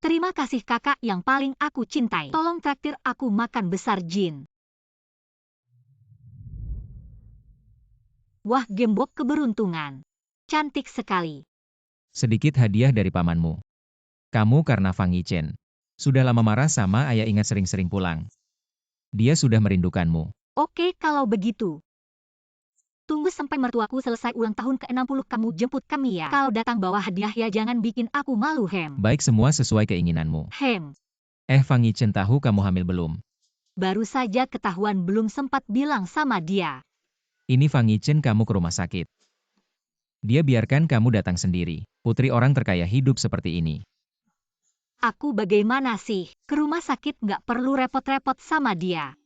Terima kasih kakak yang paling aku cintai. Tolong traktir aku makan besar Jin. Wah, gembok keberuntungan. Cantik sekali. Sedikit hadiah dari pamanmu. Kamu karena Fang Yichen. Sudah lama marah sama ayah, ingat sering-sering pulang. Dia sudah merindukanmu. Oke kalau begitu. Tunggu sampai mertuaku selesai ulang tahun ke-60 kamu jemput kami ya. Kalau datang bawa hadiah ya, jangan bikin aku malu Hem. Baik, semua sesuai keinginanmu. Hem. Fang Yichen tahu kamu hamil belum? Baru saja ketahuan, belum sempat bilang sama dia. Ini Fang Yichen kamu ke rumah sakit. Dia biarkan kamu datang sendiri. Putri orang terkaya hidup seperti ini. Aku bagaimana sih? Ke rumah sakit nggak perlu repot-repot sama dia.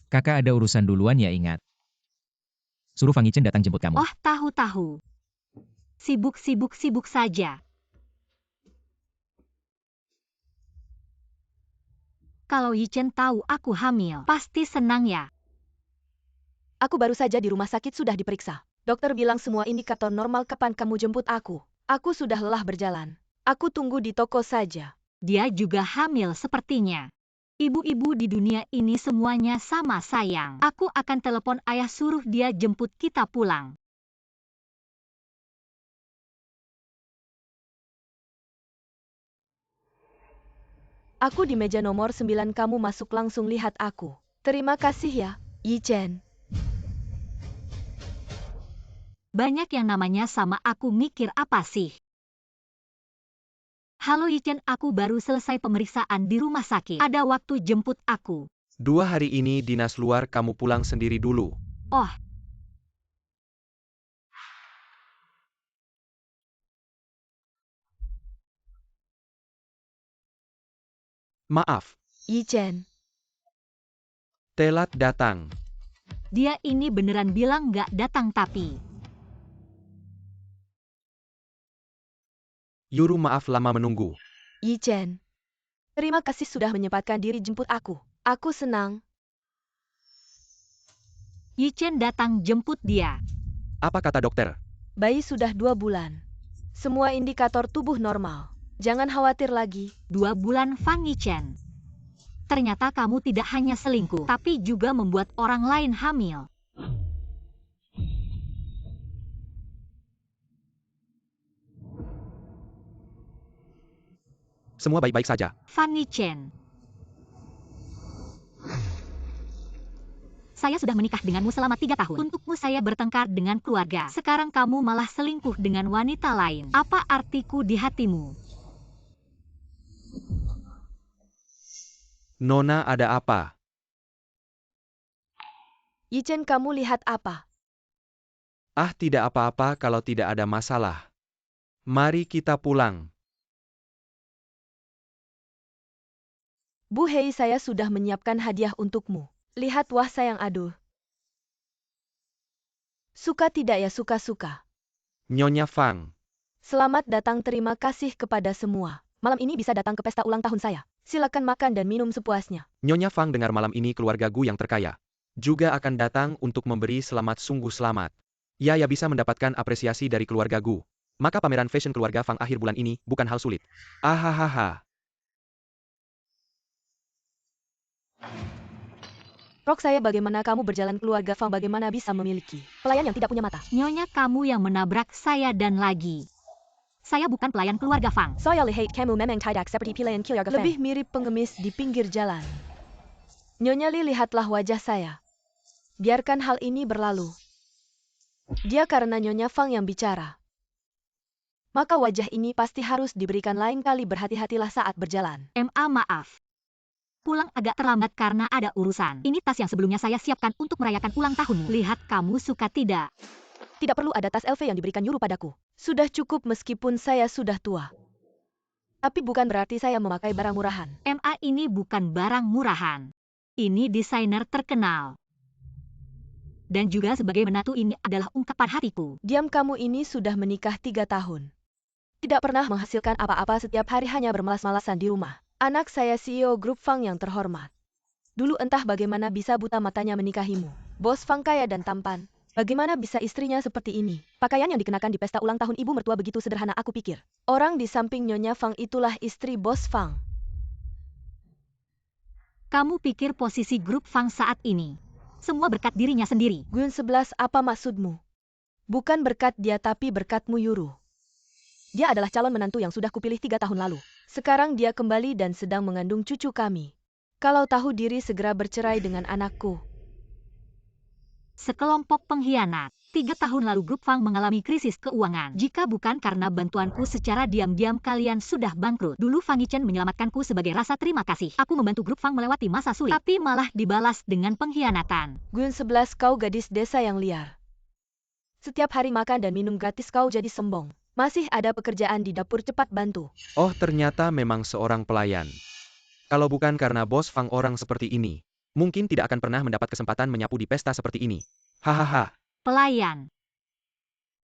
Kakak ada urusan duluan ya, ingat. Suruh Fang Yichen datang jemput kamu. Oh, tahu-tahu. Sibuk saja. Kalau Yichen tahu aku hamil, pasti senang ya. Aku baru saja di rumah sakit sudah diperiksa. Dokter bilang semua indikator normal. Kapan kamu jemput aku? Aku sudah lelah berjalan. Aku tunggu di toko saja. Dia juga hamil sepertinya. Ibu-ibu di dunia ini semuanya sama sayang. Aku akan telepon ayah suruh dia jemput kita pulang. Aku di meja nomor 9, kamu masuk langsung lihat aku. Terima kasih ya, Yichen. Banyak yang namanya sama, aku mikir apa sih? Halo Yichen, aku baru selesai pemeriksaan di rumah sakit. Ada waktu jemput aku? 2 hari ini dinas luar, kamu pulang sendiri dulu. Oh. Maaf, Yichen. telat datang. Dia ini beneran bilang nggak datang tapi. Yuru, maaf lama menunggu. Yichen. Terima kasih sudah menyempatkan diri jemput aku. Aku senang. Yichen datang jemput dia. Apa kata dokter? Bayi sudah 2 bulan. Semua indikator tubuh normal. Jangan khawatir lagi. 2 bulan Fang Yichen. Ternyata kamu tidak hanya selingkuh, tapi juga membuat orang lain hamil. Semua baik-baik saja. Fang Yichen. Saya sudah menikah denganmu selama 3 tahun. Untukmu saya bertengkar dengan keluarga. Sekarang kamu malah selingkuh dengan wanita lain. Apa artiku di hatimu? Nona, ada apa? Yichen, kamu lihat apa? Ah, tidak apa-apa kalau tidak ada masalah. Mari kita pulang. Bu Hei, saya sudah menyiapkan hadiah untukmu. Lihat, wah sayang, aduh. Suka tidak ya? Suka-suka. Nyonya Fang. Selamat datang, terima kasih kepada semua. Malam ini bisa datang ke pesta ulang tahun saya. Silakan makan dan minum sepuasnya. Nyonya Fang dengar malam ini keluarga Gu yang terkaya juga akan datang untuk memberi selamat, sungguh selamat. Ya bisa mendapatkan apresiasi dari keluarga Gu. Maka pameran fashion keluarga Fang akhir bulan ini bukan hal sulit. Ahahaha. Rok saya, bagaimana kamu berjalan keluarga Fang, bagaimana bisa memiliki pelayan yang tidak punya mata? Nyonya, kamu yang menabrak saya dan lagi. Saya bukan pelayan keluarga Fang. Saya lihat kamu memang tidak seperti pelayan keluarga Fang. Lebih mirip pengemis di pinggir jalan. Nyonya Li, lihatlah wajah saya. Biarkan hal ini berlalu. Dia karena Nyonya Fang yang bicara. Maka wajah ini pasti harus diberikan, lain kali berhati-hatilah saat berjalan. Maaf. Pulang agak terlambat karena ada urusan. Ini tas yang sebelumnya saya siapkan untuk merayakan ulang tahunmu. Lihat kamu suka tidak? Tidak perlu ada tas LV yang diberikan Yuru padaku. Sudah cukup meskipun saya sudah tua. Tapi bukan berarti saya memakai barang murahan. Ini bukan barang murahan. Ini desainer terkenal. Dan juga sebagai menantu ini adalah ungkapan hatiku. Diam, kamu ini sudah menikah 3 tahun. Tidak pernah menghasilkan apa-apa, setiap hari hanya bermalas-malasan di rumah. Anak saya CEO grup Fang yang terhormat. Dulu entah bagaimana bisa buta matanya menikahimu. Bos Fang kaya dan tampan. Bagaimana bisa istrinya seperti ini? Pakaian yang dikenakan di pesta ulang tahun ibu mertua begitu sederhana, aku pikir. Orang di samping Nyonya Fang itulah istri Bos Fang. Kamu pikir posisi grup Fang saat ini semua berkat dirinya sendiri? Gun 11, apa maksudmu? Bukan berkat dia tapi berkatmu, Yuru. Dia adalah calon menantu yang sudah kupilih 3 tahun lalu. Sekarang dia kembali dan sedang mengandung cucu kami. Kalau tahu diri segera bercerai dengan anakku. Sekelompok pengkhianat. 3 tahun lalu grup Fang mengalami krisis keuangan. Jika bukan karena bantuanku secara diam-diam kalian sudah bangkrut. Dulu Fang Yichen menyelamatkanku sebagai rasa terima kasih. Aku membantu grup Fang melewati masa sulit. Tapi malah dibalas dengan pengkhianatan. Gun 11, kau gadis desa yang liar. Setiap hari makan dan minum gratis kau jadi sombong. Masih ada pekerjaan di dapur, cepat bantu. Oh, ternyata memang seorang pelayan. Kalau bukan karena Bos Fang orang seperti ini, mungkin tidak akan pernah mendapat kesempatan menyapu di pesta seperti ini. Hahaha. Pelayan.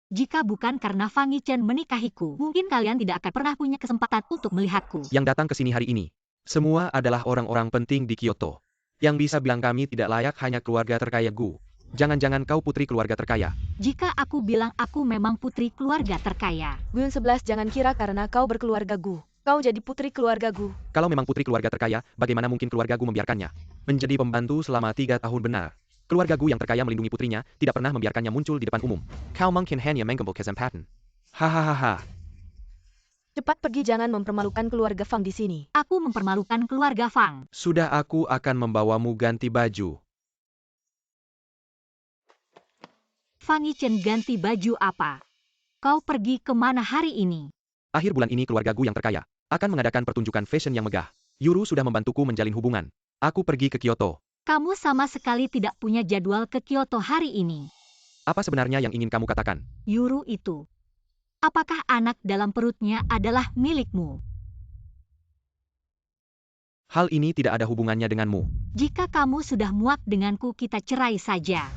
Jika bukan karena Fang Yichen menikahiku, mungkin kalian tidak akan pernah punya kesempatan untuk melihatku. Yang datang ke sini hari ini, semua adalah orang-orang penting di Kyoto. Yang bisa bilang kami tidak layak hanya keluarga terkaya Gu. Jangan-jangan kau putri keluarga terkaya. Jika aku bilang aku memang putri keluarga terkaya. Gun 11, jangan kira karena kau berkeluarga Gu, kau jadi putri keluarga Gu. Kalau memang putri keluarga terkaya, bagaimana mungkin keluarga Gu membiarkannya menjadi pembantu selama 3 tahun benar? Keluarga Gu yang terkaya melindungi putrinya, tidak pernah membiarkannya muncul di depan umum. Kau mungkin hanya menggembok kesempatan. Hahaha. Cepat pergi, jangan mempermalukan keluarga Fang di sini. Aku mempermalukan keluarga Fang. Sudah, aku akan membawamu ganti baju. Fang Yichen ganti baju apa? Kau pergi kemana hari ini? Akhir bulan ini keluarga Gu yang terkaya akan mengadakan pertunjukan fashion yang megah. Yuru sudah membantuku menjalin hubungan. Aku pergi ke Kyoto. Kamu sama sekali tidak punya jadwal ke Kyoto hari ini. Apa sebenarnya yang ingin kamu katakan? Yuru itu. Apakah anak dalam perutnya adalah milikmu? Hal ini tidak ada hubungannya denganmu. Jika kamu sudah muak denganku, kita cerai saja.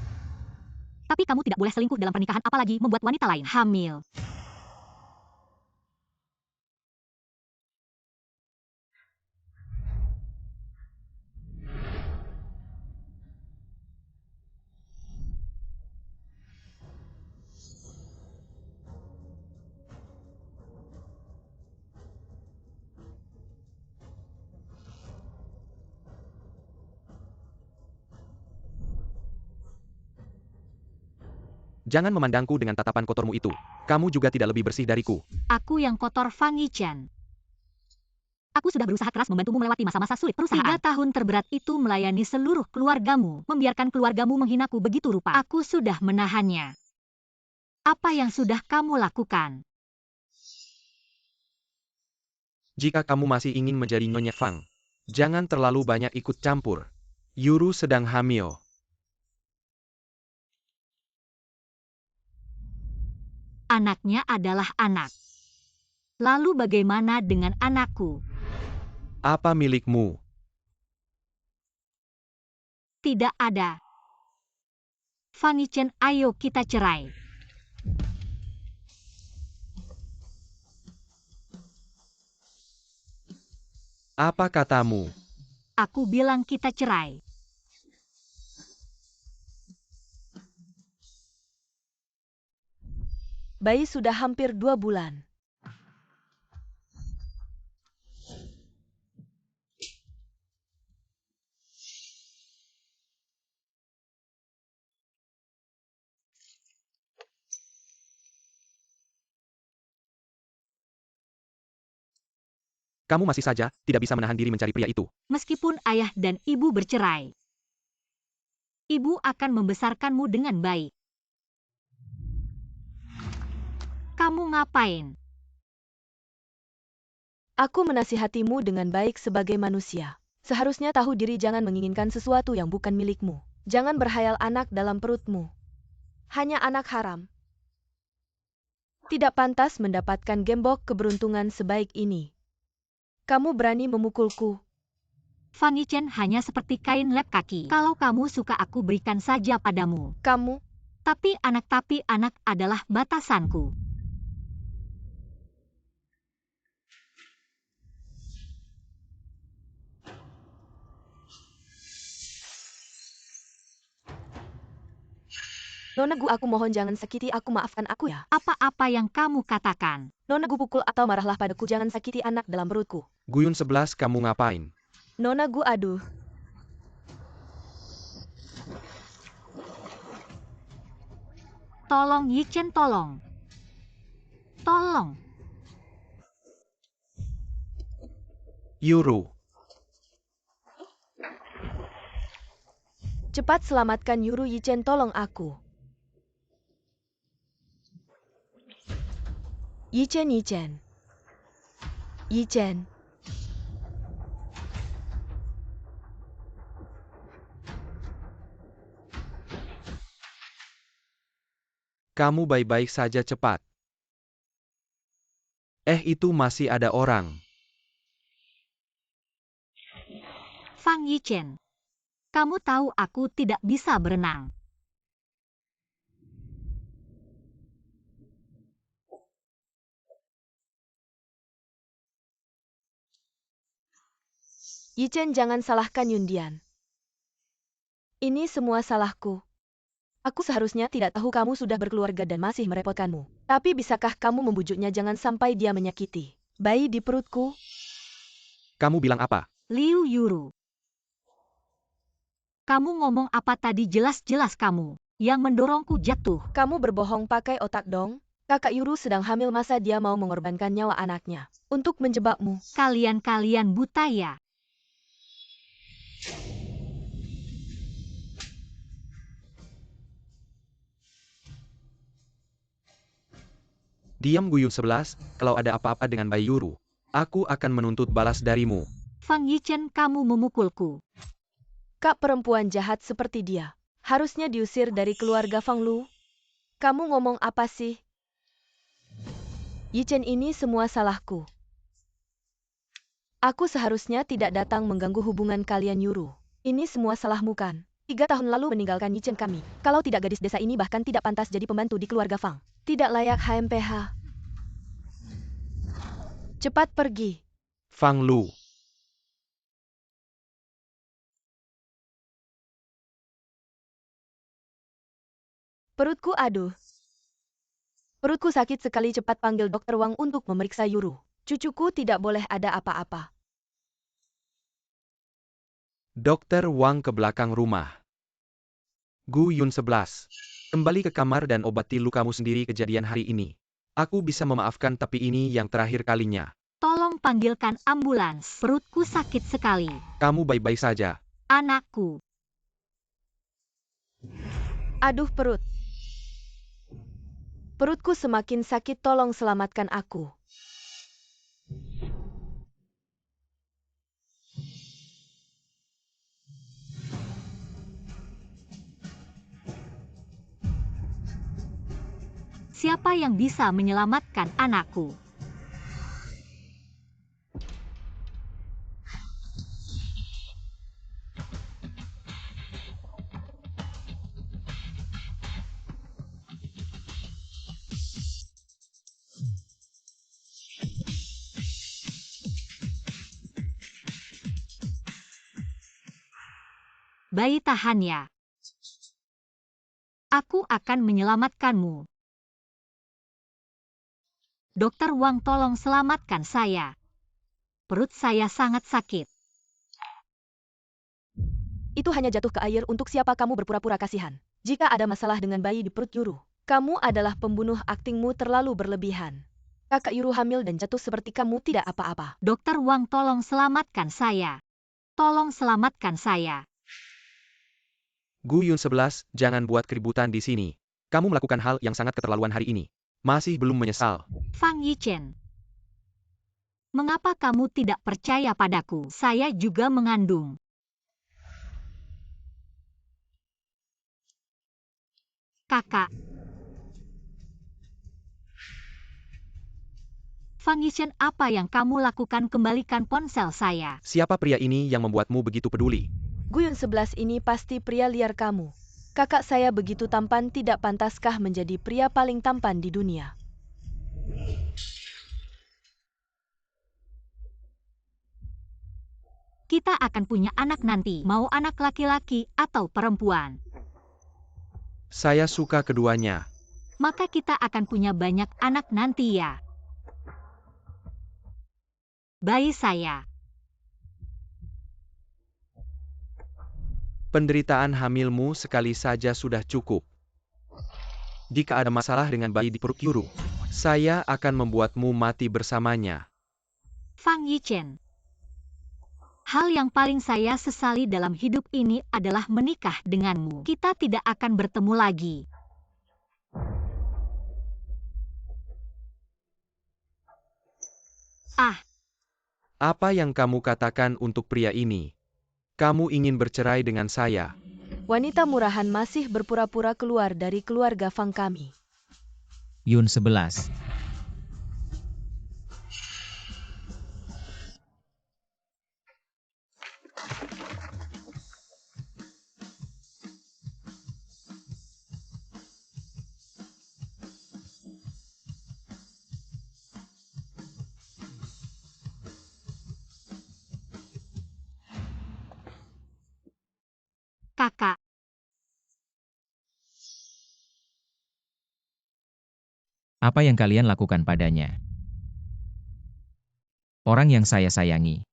Tapi kamu tidak boleh selingkuh dalam pernikahan, apalagi membuat wanita lain hamil. Jangan memandangku dengan tatapan kotormu itu. Kamu juga tidak lebih bersih dariku. Aku yang kotor, Fang Yichen. Aku sudah berusaha keras membantumu melewati masa-masa sulit perusahaan. 3 tahun terberat itu melayani seluruh keluargamu, membiarkan keluargamu menghinaku begitu rupa. Aku sudah menahannya. Apa yang sudah kamu lakukan? Jika kamu masih ingin menjadi Nyonya Fang, jangan terlalu banyak ikut campur. Yuru sedang hamil. Anaknya adalah anak. Lalu bagaimana dengan anakku? Apa milikmu? Tidak ada. Fang Yichen, ayo kita cerai. Apa katamu? Aku bilang kita cerai. Bayi sudah hampir 2 bulan. Kamu masih saja tidak bisa menahan diri mencari pria itu. Meskipun ayah dan ibu bercerai, ibu akan membesarkanmu dengan baik. Kamu ngapain? Aku menasihatimu dengan baik sebagai manusia. Seharusnya tahu diri, jangan menginginkan sesuatu yang bukan milikmu. Jangan berhayal anak dalam perutmu. Hanya anak haram. Tidak pantas mendapatkan gembok keberuntungan sebaik ini. Kamu berani memukulku. Fang Yichen hanya seperti kain lap kaki. Kalau kamu suka, aku berikan saja padamu. Kamu, Tapi anak adalah batasanku. Nona Gu, aku mohon jangan sakiti aku, maafkan aku ya. Apa-apa yang kamu katakan? Nona Gu, pukul atau marahlah padaku, jangan sakiti anak dalam perutku. Guyun 11, kamu ngapain? Nona Gu, aduh. Tolong Yichen, tolong. Tolong. Yuru. Cepat selamatkan Yuru. Yichen, tolong aku. Yichen, Yichen. Yichen. Kamu baik-baik saja, cepat. Itu masih ada orang. Fang Yichen. Kamu tahu aku tidak bisa berenang. Yichen, jangan salahkan Yundian. Ini semua salahku. Aku seharusnya tidak tahu kamu sudah berkeluarga dan masih merepotkanmu. Tapi bisakah kamu membujuknya jangan sampai dia menyakiti bayi di perutku? Kamu bilang apa? Liu Yuru. Kamu ngomong apa tadi? Jelas-jelas kamu yang mendorongku jatuh. Kamu berbohong pakai otak dong. Kakak Yuru sedang hamil, masa dia mau mengorbankan nyawa anaknya untuk menjebakmu? Kalian buta ya? Diam, Guyun 11, kalau ada apa-apa dengan Bayi Yuru, aku akan menuntut balas darimu. Fang Yichen, kamu memukulku. Kak, perempuan jahat seperti dia harusnya diusir dari keluarga Fang Lu. Kamu ngomong apa sih? Yichen, ini semua salahku. Aku seharusnya tidak datang mengganggu hubungan kalian Yuru. Ini semua salahmu kan? 3 tahun lalu meninggalkan Yichen kami. Kalau tidak, gadis desa ini bahkan tidak pantas jadi pembantu di keluarga Fang. Tidak layak HMPH. Cepat pergi. Fang Lu. Perutku, aduh. Perutku sakit sekali, cepat panggil dokter Wang untuk memeriksa Yuru. Cucuku tidak boleh ada apa-apa. Dokter Wang ke belakang rumah. Guyun 11. Kembali ke kamar dan obati lukamu sendiri. Kejadian hari ini. Aku bisa memaafkan, tapi ini yang terakhir kalinya. Tolong panggilkan ambulans. Perutku sakit sekali. Kamu baik-baik saja. Anakku. Aduh, perut. Perutku semakin sakit, tolong selamatkan aku. Siapa yang bisa menyelamatkan anakku? Bayi, tahan ya. Aku akan menyelamatkanmu. Dokter Wang, tolong selamatkan saya. Perut saya sangat sakit. Itu hanya jatuh ke air. Untuk siapa kamu berpura-pura kasihan? Jika ada masalah dengan bayi di perut Yuru, kamu adalah pembunuh. Aktingmu terlalu berlebihan. Kakak Yuru hamil dan jatuh seperti kamu tidak apa-apa. Dokter Wang, tolong selamatkan saya. Tolong selamatkan saya. Guyun 11, jangan buat keributan di sini. Kamu melakukan hal yang sangat keterlaluan hari ini. Masih belum menyesal. Fang Yichen. Mengapa kamu tidak percaya padaku? Saya juga mengandung. Kakak. Fang Yichen, apa yang kamu lakukan? Kembalikan ponsel saya. Siapa pria ini yang membuatmu begitu peduli? Guyun 11 ini pasti pria liar kamu. Kakak saya begitu tampan, tidak pantaskah menjadi pria paling tampan di dunia? Kita akan punya anak nanti, mau anak laki-laki atau perempuan. Saya suka keduanya. Maka kita akan punya banyak anak nanti ya. Bayi saya. Penderitaan hamilmu sekali saja sudah cukup. Jika ada masalah dengan bayi di perut Yuru, saya akan membuatmu mati bersamanya. Fang Yichen. Hal yang paling saya sesali dalam hidup ini adalah menikah denganmu. Kita tidak akan bertemu lagi. Ah, Apa yang kamu katakan untuk pria ini? Kamu ingin bercerai dengan saya. Wanita murahan masih berpura-pura keluar dari keluarga Fang kami. Yun 11. kakak. Apa yang kalian lakukan padanya? Orang yang saya sayangi.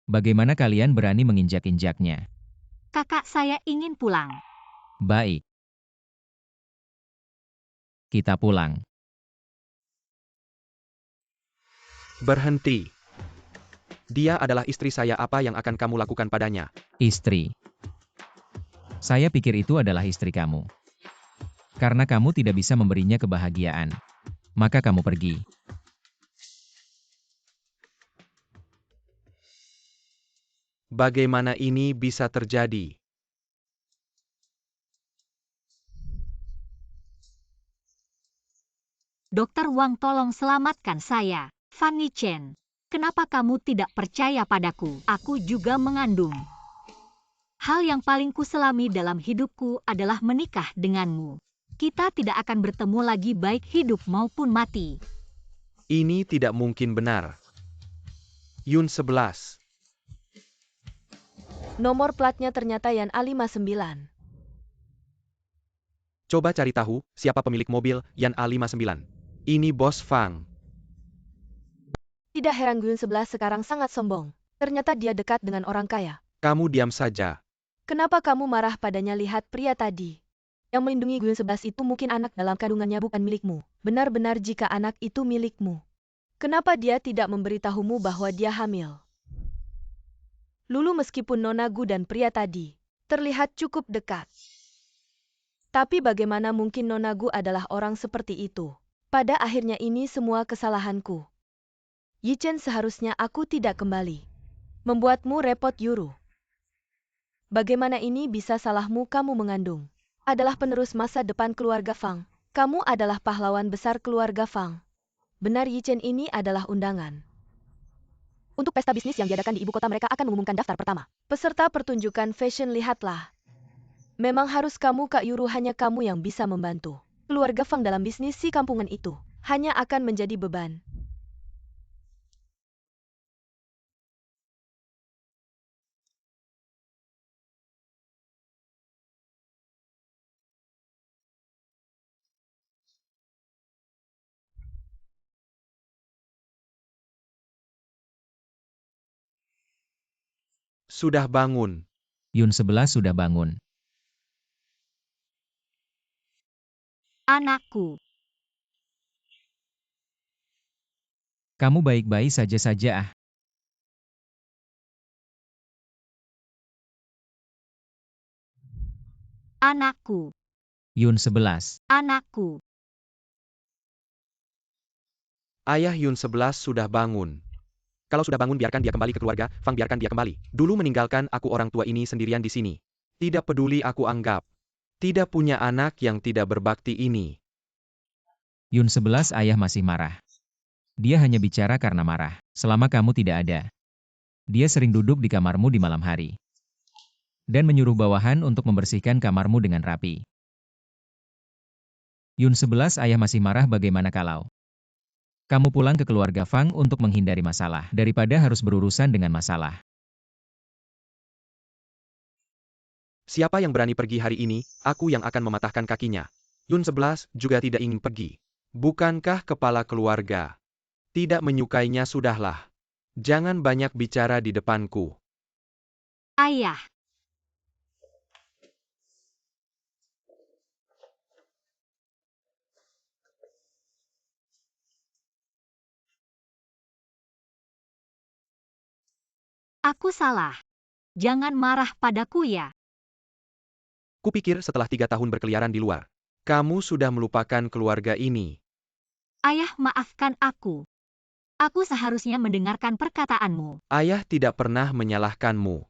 Bagaimana kalian berani menginjak-injaknya? Kakak saya ingin pulang. Baik. Kita pulang. Berhenti. Dia adalah istri saya, apa yang akan kamu lakukan padanya? Istri. Saya pikir itu adalah istri kamu. Karena kamu tidak bisa memberinya kebahagiaan. Maka kamu pergi. Bagaimana ini bisa terjadi? Dokter Wang, tolong selamatkan saya. Fang Yichen, kenapa kamu tidak percaya padaku? Aku juga mengandung. Hal yang paling kuselami dalam hidupku adalah menikah denganmu. Kita tidak akan bertemu lagi baik hidup maupun mati. Ini tidak mungkin benar. Yun 11. Nomor platnya ternyata Yan A59. Coba cari tahu, siapa pemilik mobil Yan A59. Ini Bos Fang. Tidak heran Gyun 11 sekarang sangat sombong. Ternyata dia dekat dengan orang kaya. Kamu diam saja. Kenapa kamu marah padanya? Lihat pria tadi. Yang melindungi Gyun 11 itu mungkin anak dalam kandungannya, bukan milikmu. Benar-benar jika anak itu milikmu. Kenapa dia tidak memberitahumu bahwa dia hamil? Lulu, meskipun Nona Gu dan pria tadi terlihat cukup dekat. Tapi bagaimana mungkin Nona Gu adalah orang seperti itu? Pada akhirnya ini semua kesalahanku. Yichen, seharusnya aku tidak kembali membuatmu repot Yuru. Bagaimana ini bisa salahmu? Kamu mengandung adalah penerus masa depan keluarga Fang. Kamu adalah pahlawan besar keluarga Fang. Benar, Yichen, ini adalah undangan. Untuk pesta bisnis yang diadakan di ibu kota, mereka akan mengumumkan daftar pertama peserta pertunjukan fashion. Lihatlah. Memang harus kamu, Kak Yuru, hanya kamu yang bisa membantu. Keluarga Fang dalam bisnis si kampungan itu hanya akan menjadi beban. Sudah bangun. Yun 11 sudah bangun. Anakku. Kamu baik-baik saja ah. Anakku. Yun 11. Anakku. Ayah Yun 11 sudah bangun. Kalau sudah bangun, biarkan dia kembali ke keluarga Fang, biarkan dia kembali. Dulu meninggalkan aku orang tua ini sendirian di sini. Tidak peduli aku anggap. Tidak punya anak yang tidak berbakti ini. Yun 11, ayah masih marah. Dia hanya bicara karena marah. Selama kamu tidak ada. Dia sering duduk di kamarmu di malam hari. Dan menyuruh bawahan untuk membersihkan kamarmu dengan rapi. Yun 11, ayah masih marah. Bagaimana kalau kamu pulang ke keluarga Fang untuk menghindari masalah, daripada harus berurusan dengan masalah? Siapa yang berani pergi hari ini, aku yang akan mematahkan kakinya. Yun 11 juga tidak ingin pergi. Bukankah kepala keluarga? Tidak menyukainya sudahlah. Jangan banyak bicara di depanku. Ayah, aku salah. Jangan marah padaku ya. Kupikir setelah 3 tahun berkeliaran di luar, kamu sudah melupakan keluarga ini. Ayah, maafkan aku. Aku seharusnya mendengarkan perkataanmu. Ayah tidak pernah menyalahkanmu.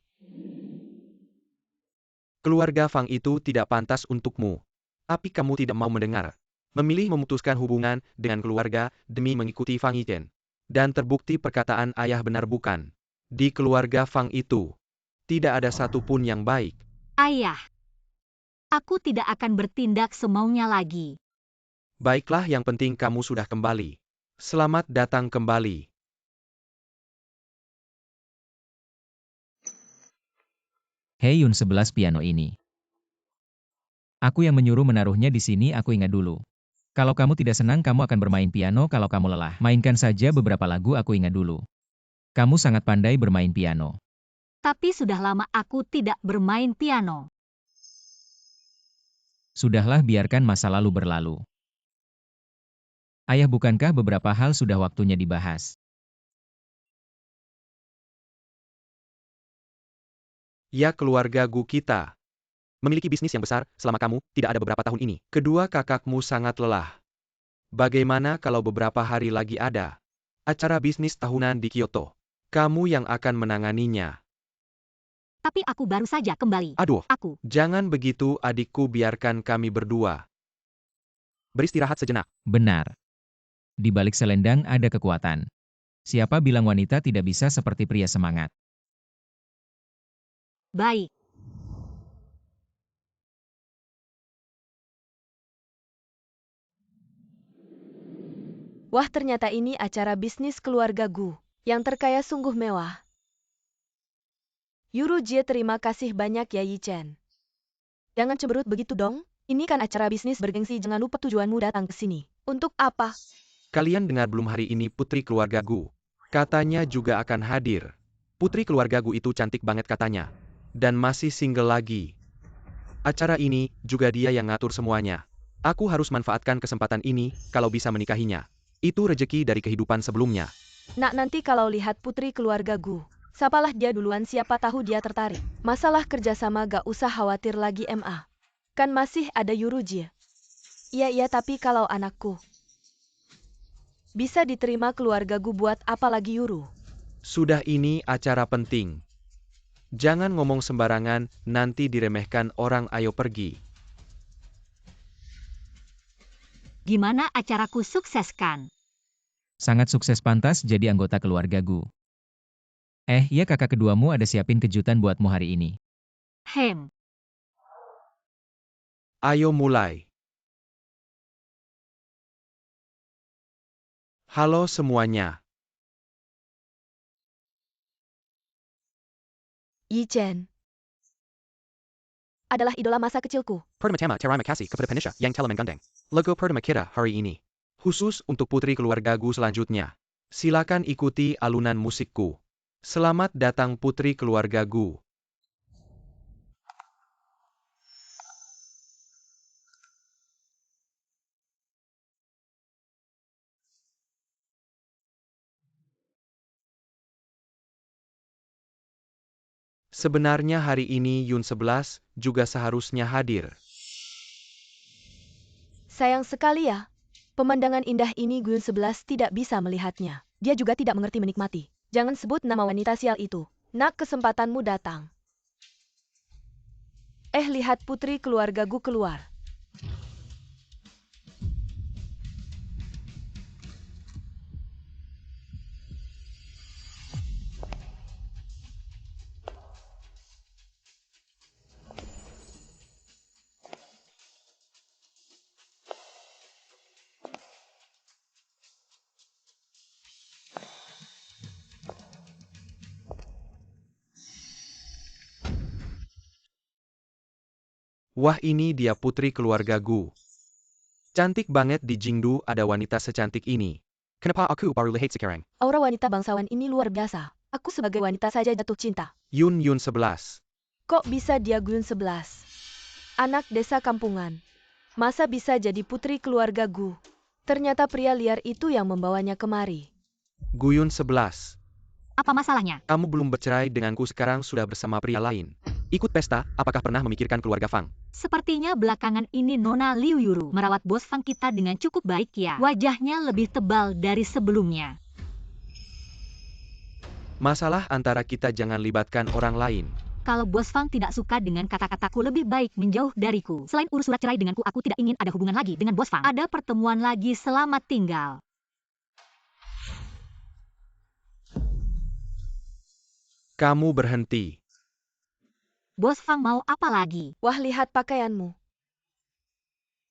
Keluarga Fang itu tidak pantas untukmu. Tapi kamu tidak mau mendengar. Memilih memutuskan hubungan dengan keluarga demi mengikuti Fang Yichen. Dan terbukti perkataan ayah benar bukan. Di keluarga Fang itu, tidak ada satupun yang baik. Ayah, aku tidak akan bertindak semaunya lagi. Baiklah, yang penting kamu sudah kembali. Selamat datang kembali. Hei Yun 11 piano ini. Aku yang menyuruh menaruhnya di sini, aku ingat dulu. Kalau kamu tidak senang, kamu akan bermain piano. Kalau kamu lelah, mainkan saja beberapa lagu, aku ingat dulu. Kamu sangat pandai bermain piano. Tapi sudah lama aku tidak bermain piano. Sudahlah, biarkan masa lalu berlalu. Ayah, bukankah beberapa hal sudah waktunya dibahas? Ya, keluarga Gu kita memiliki bisnis yang besar selama kamu tidak ada beberapa tahun ini. Kedua kakakmu sangat lelah. Bagaimana kalau beberapa hari lagi ada acara bisnis tahunan di Kyoto? Kamu yang akan menanganinya. Tapi aku baru saja kembali. Aduh, Aku. jangan begitu adikku, biarkan kami berdua beristirahat sejenak. Benar. Di balik selendang ada kekuatan. Siapa bilang wanita tidak bisa seperti pria semangat? Baik. Wah, ternyata ini acara bisnis keluarga Gu. Yang terkaya sungguh mewah. Yuru Jie, terima kasih banyak ya Yichen. Jangan cemberut begitu dong. Ini kan acara bisnis bergengsi, jangan lupa tujuanmu datang ke sini. Untuk apa? Kalian dengar belum, hari ini putri keluarga Gu katanya juga akan hadir. Putri keluarga Gu itu cantik banget katanya. Dan masih single lagi. Acara ini juga dia yang ngatur semuanya. Aku harus manfaatkan kesempatan ini kalau bisa menikahinya. Itu rejeki dari kehidupan sebelumnya. Nak, nanti kalau lihat putri keluarga Gu, sapalah dia duluan, siapa tahu dia tertarik. Masalah kerjasama gak usah khawatir lagi MA. Kan masih ada Yuru Jie. Iya, tapi kalau anakku bisa diterima keluarga Gu, buat apa lagi Yuru? Sudah, ini acara penting. Jangan ngomong sembarangan, nanti diremehkan orang. Ayo pergi. Gimana acaraku sukseskan? Sangat sukses, pantas jadi anggota keluarga Gu. Ya, kakak keduamu ada siapin kejutan buatmu hari ini. Hem. Ayo mulai. Halo semuanya. Yichen adalah idola masa kecilku. Pertama-tama terima kasih kepada Penisha yang telah menggandeng logo pertama kita hari ini. Khusus untuk putri keluarga Gu selanjutnya. Silakan ikuti alunan musikku. Selamat datang putri keluarga Gu. Sebenarnya hari ini Yun 11 juga seharusnya hadir. Sayang sekali ya. Pemandangan indah ini Gun 11 tidak bisa melihatnya. Dia juga tidak mengerti menikmati. Jangan sebut nama wanita sial itu. Nak, kesempatanmu datang. Lihat putri keluarga Gu keluar. Wah, ini dia putri keluarga Gu. Cantik banget di Jingdu ada wanita secantik ini. Kenapa aku baru lihat sekarang? Aura wanita bangsawan ini luar biasa. Aku sebagai wanita saja jatuh cinta. Yun 11. Kok bisa dia Gun 11? Anak desa kampungan. Masa bisa jadi putri keluarga Gu? Ternyata pria liar itu yang membawanya kemari. Guyun 11. Apa masalahnya? Kamu belum bercerai denganku sekarang sudah bersama pria lain. Ikut pesta, apakah pernah memikirkan keluarga Fang? Sepertinya belakangan ini Nona Liu Yuru merawat bos Fang kita dengan cukup baik ya. Wajahnya lebih tebal dari sebelumnya. Masalah antara kita jangan libatkan orang lain. Kalau bos Fang tidak suka dengan kata-kataku, lebih baik menjauh dariku. Selain urus surat cerai denganku, aku tidak ingin ada hubungan lagi dengan bos Fang. Ada pertemuan lagi, selamat tinggal. Kamu berhenti. Bos Fang mau apa lagi? Wah, lihat pakaianmu.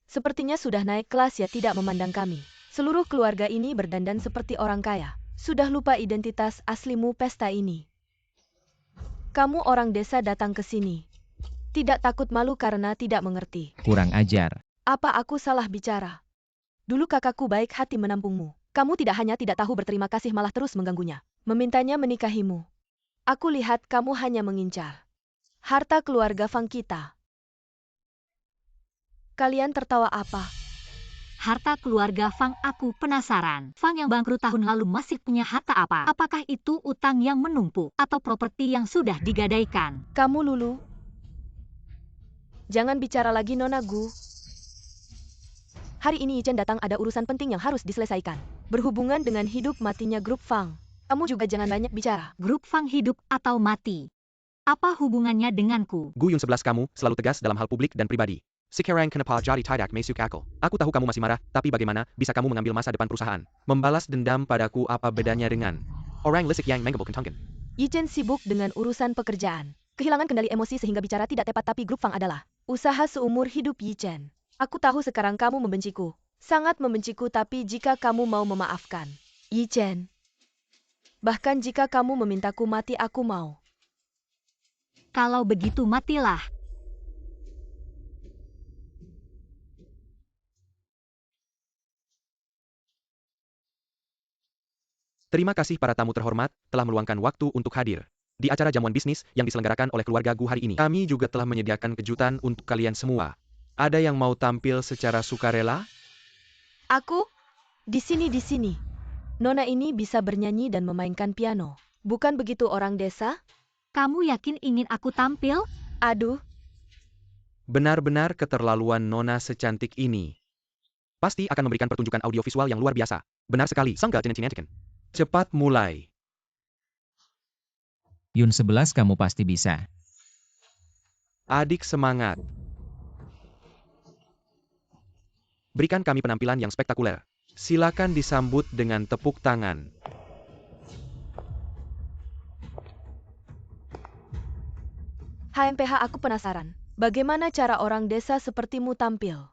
Sepertinya sudah naik kelas ya, tidak memandang kami. Seluruh keluarga ini berdandan seperti orang kaya. Sudah lupa identitas aslimu pesta ini. Kamu orang desa datang ke sini. Tidak takut malu karena tidak mengerti. Kurang ajar. Apa aku salah bicara? Dulu kakakku baik hati menampungmu. Kamu tidak hanya tidak tahu berterima kasih, malah terus mengganggunya. Memintanya menikahimu. Aku lihat kamu hanya mengincar harta keluarga Fang kita. Kalian tertawa apa? Harta keluarga Fang, aku penasaran. Fang yang bangkrut tahun lalu masih punya harta apa? Apakah itu utang yang menumpuk atau properti yang sudah digadaikan? Kamu Lulu. Jangan bicara lagi Nona Gu. Hari ini Yichen datang, ada urusan penting yang harus diselesaikan. Berhubungan dengan hidup matinya grup Fang. Kamu juga jangan banyak bicara. Grup Fang hidup atau mati? Apa hubungannya denganku? Guyun 11 kamu selalu tegas dalam hal publik dan pribadi. Sekarang kenapa jadi tidak masuk akal? Aku tahu kamu masih marah, tapi bagaimana bisa kamu mengambil masa depan perusahaan? Membalas dendam padaku apa bedanya dengan orang lisik yang mengebuk kentangkan? Yichen sibuk dengan urusan pekerjaan. Kehilangan kendali emosi sehingga bicara tidak tepat, tapi grup Fang adalah usaha seumur hidup Yichen. Aku tahu sekarang kamu membenciku. Sangat membenciku, tapi jika kamu mau memaafkan Yichen, bahkan jika kamu memintaku mati, aku mau. Kalau begitu matilah. Terima kasih para tamu terhormat telah meluangkan waktu untuk hadir di acara jamuan bisnis yang diselenggarakan oleh keluarga Gu hari ini. Kami juga telah menyediakan kejutan untuk kalian semua. Ada yang mau tampil secara sukarela? Aku? Di sini. Nona ini bisa bernyanyi dan memainkan piano. Bukan begitu orang desa? Kamu yakin ingin aku tampil? Aduh, Benar-benar keterlaluan nona secantik ini. Pasti akan memberikan pertunjukan audiovisual yang luar biasa. Benar sekali, sangga cincin. Cepat mulai. Yun 11 kamu pasti bisa. Adik semangat. Berikan kami penampilan yang spektakuler. Silakan disambut dengan tepuk tangan. HMPH, aku penasaran. Bagaimana cara orang desa sepertimu tampil?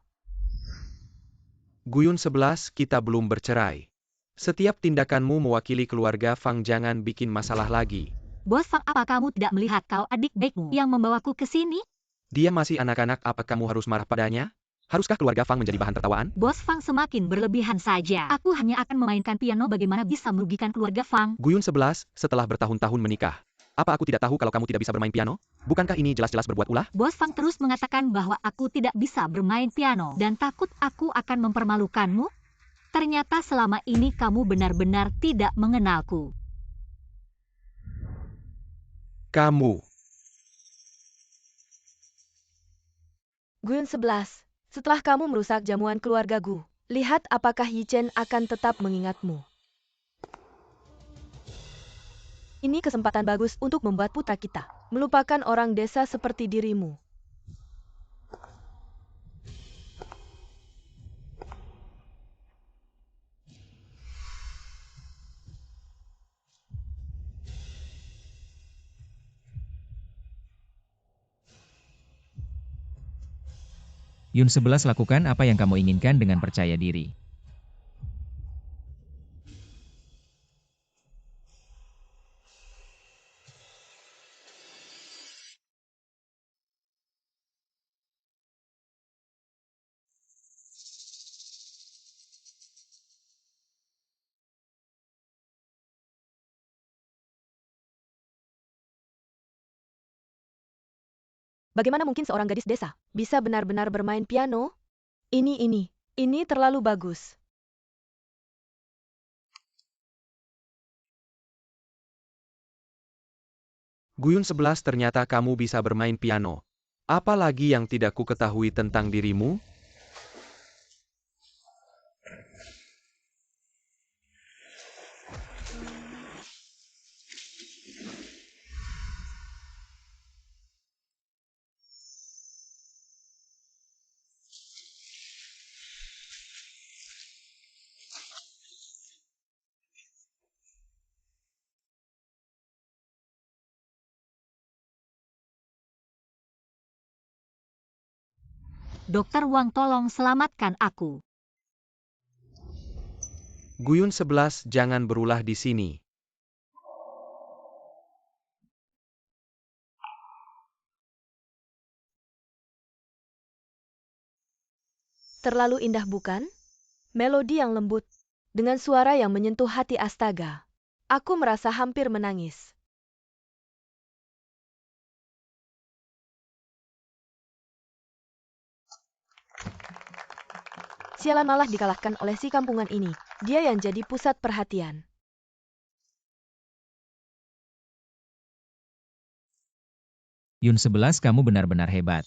Guyun 11 kita belum bercerai. Setiap tindakanmu mewakili keluarga Fang, jangan bikin masalah lagi. Bos Fang, apa kamu tidak melihat kau adik baikmu yang membawaku ke sini? Dia masih anak-anak, apa kamu harus marah padanya? Haruskah keluarga Fang menjadi bahan tertawaan? Bos Fang semakin berlebihan saja. Aku hanya akan memainkan piano, bagaimana bisa merugikan keluarga Fang? Guyun 11, setelah bertahun-tahun menikah. Apa aku tidak tahu kalau kamu tidak bisa bermain piano? Bukankah ini jelas-jelas berbuat ulah? Bos Fang terus mengatakan bahwa aku tidak bisa bermain piano dan takut aku akan mempermalukanmu. Ternyata selama ini kamu benar-benar tidak mengenalku. Kamu. Guyun 11, setelah kamu merusak jamuan keluarga Gu, lihat apakah Yichen akan tetap mengingatmu. Ini kesempatan bagus untuk membuat putra kita melupakan orang desa seperti dirimu. Yun 11 lakukan apa yang kamu inginkan dengan percaya diri. Bagaimana mungkin seorang gadis desa bisa benar-benar bermain piano? Ini terlalu bagus. Guyun 11 ternyata kamu bisa bermain piano. Apa lagi yang tidak ku ketahui tentang dirimu? Dokter Wang, tolong selamatkan aku. Guyun 11 jangan berulah di sini. Terlalu indah bukan? Melodi yang lembut, dengan suara yang menyentuh hati, astaga. Aku merasa hampir menangis. Sialan, malah dikalahkan oleh si kampungan ini. Dia yang jadi pusat perhatian. Yun 11, kamu benar-benar hebat.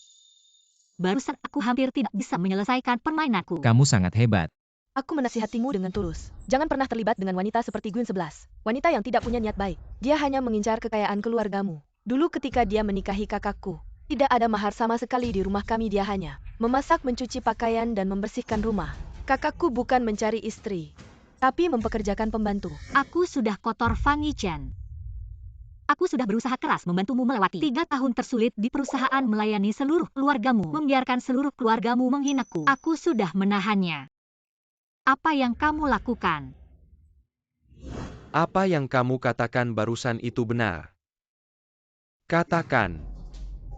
Barusan aku hampir tidak bisa menyelesaikan permainanku. Kamu sangat hebat. Aku menasihatimu dengan tulus. Jangan pernah terlibat dengan wanita seperti Guyun 11. Wanita yang tidak punya niat baik. Dia hanya mengincar kekayaan keluargamu. Dulu ketika dia menikahi kakakku, tidak ada mahar sama sekali di rumah kami. Dia hanya memasak, mencuci pakaian, dan membersihkan rumah. Kakakku bukan mencari istri, tapi mempekerjakan pembantu. Aku sudah kotor, Fang Yichen. Aku sudah berusaha keras membantumu melewati 3 tahun tersulit di perusahaan, melayani seluruh keluargamu, membiarkan seluruh keluargamu menghinaku. Aku sudah menahannya. Apa yang kamu lakukan? Apa yang kamu katakan barusan itu benar? Katakan.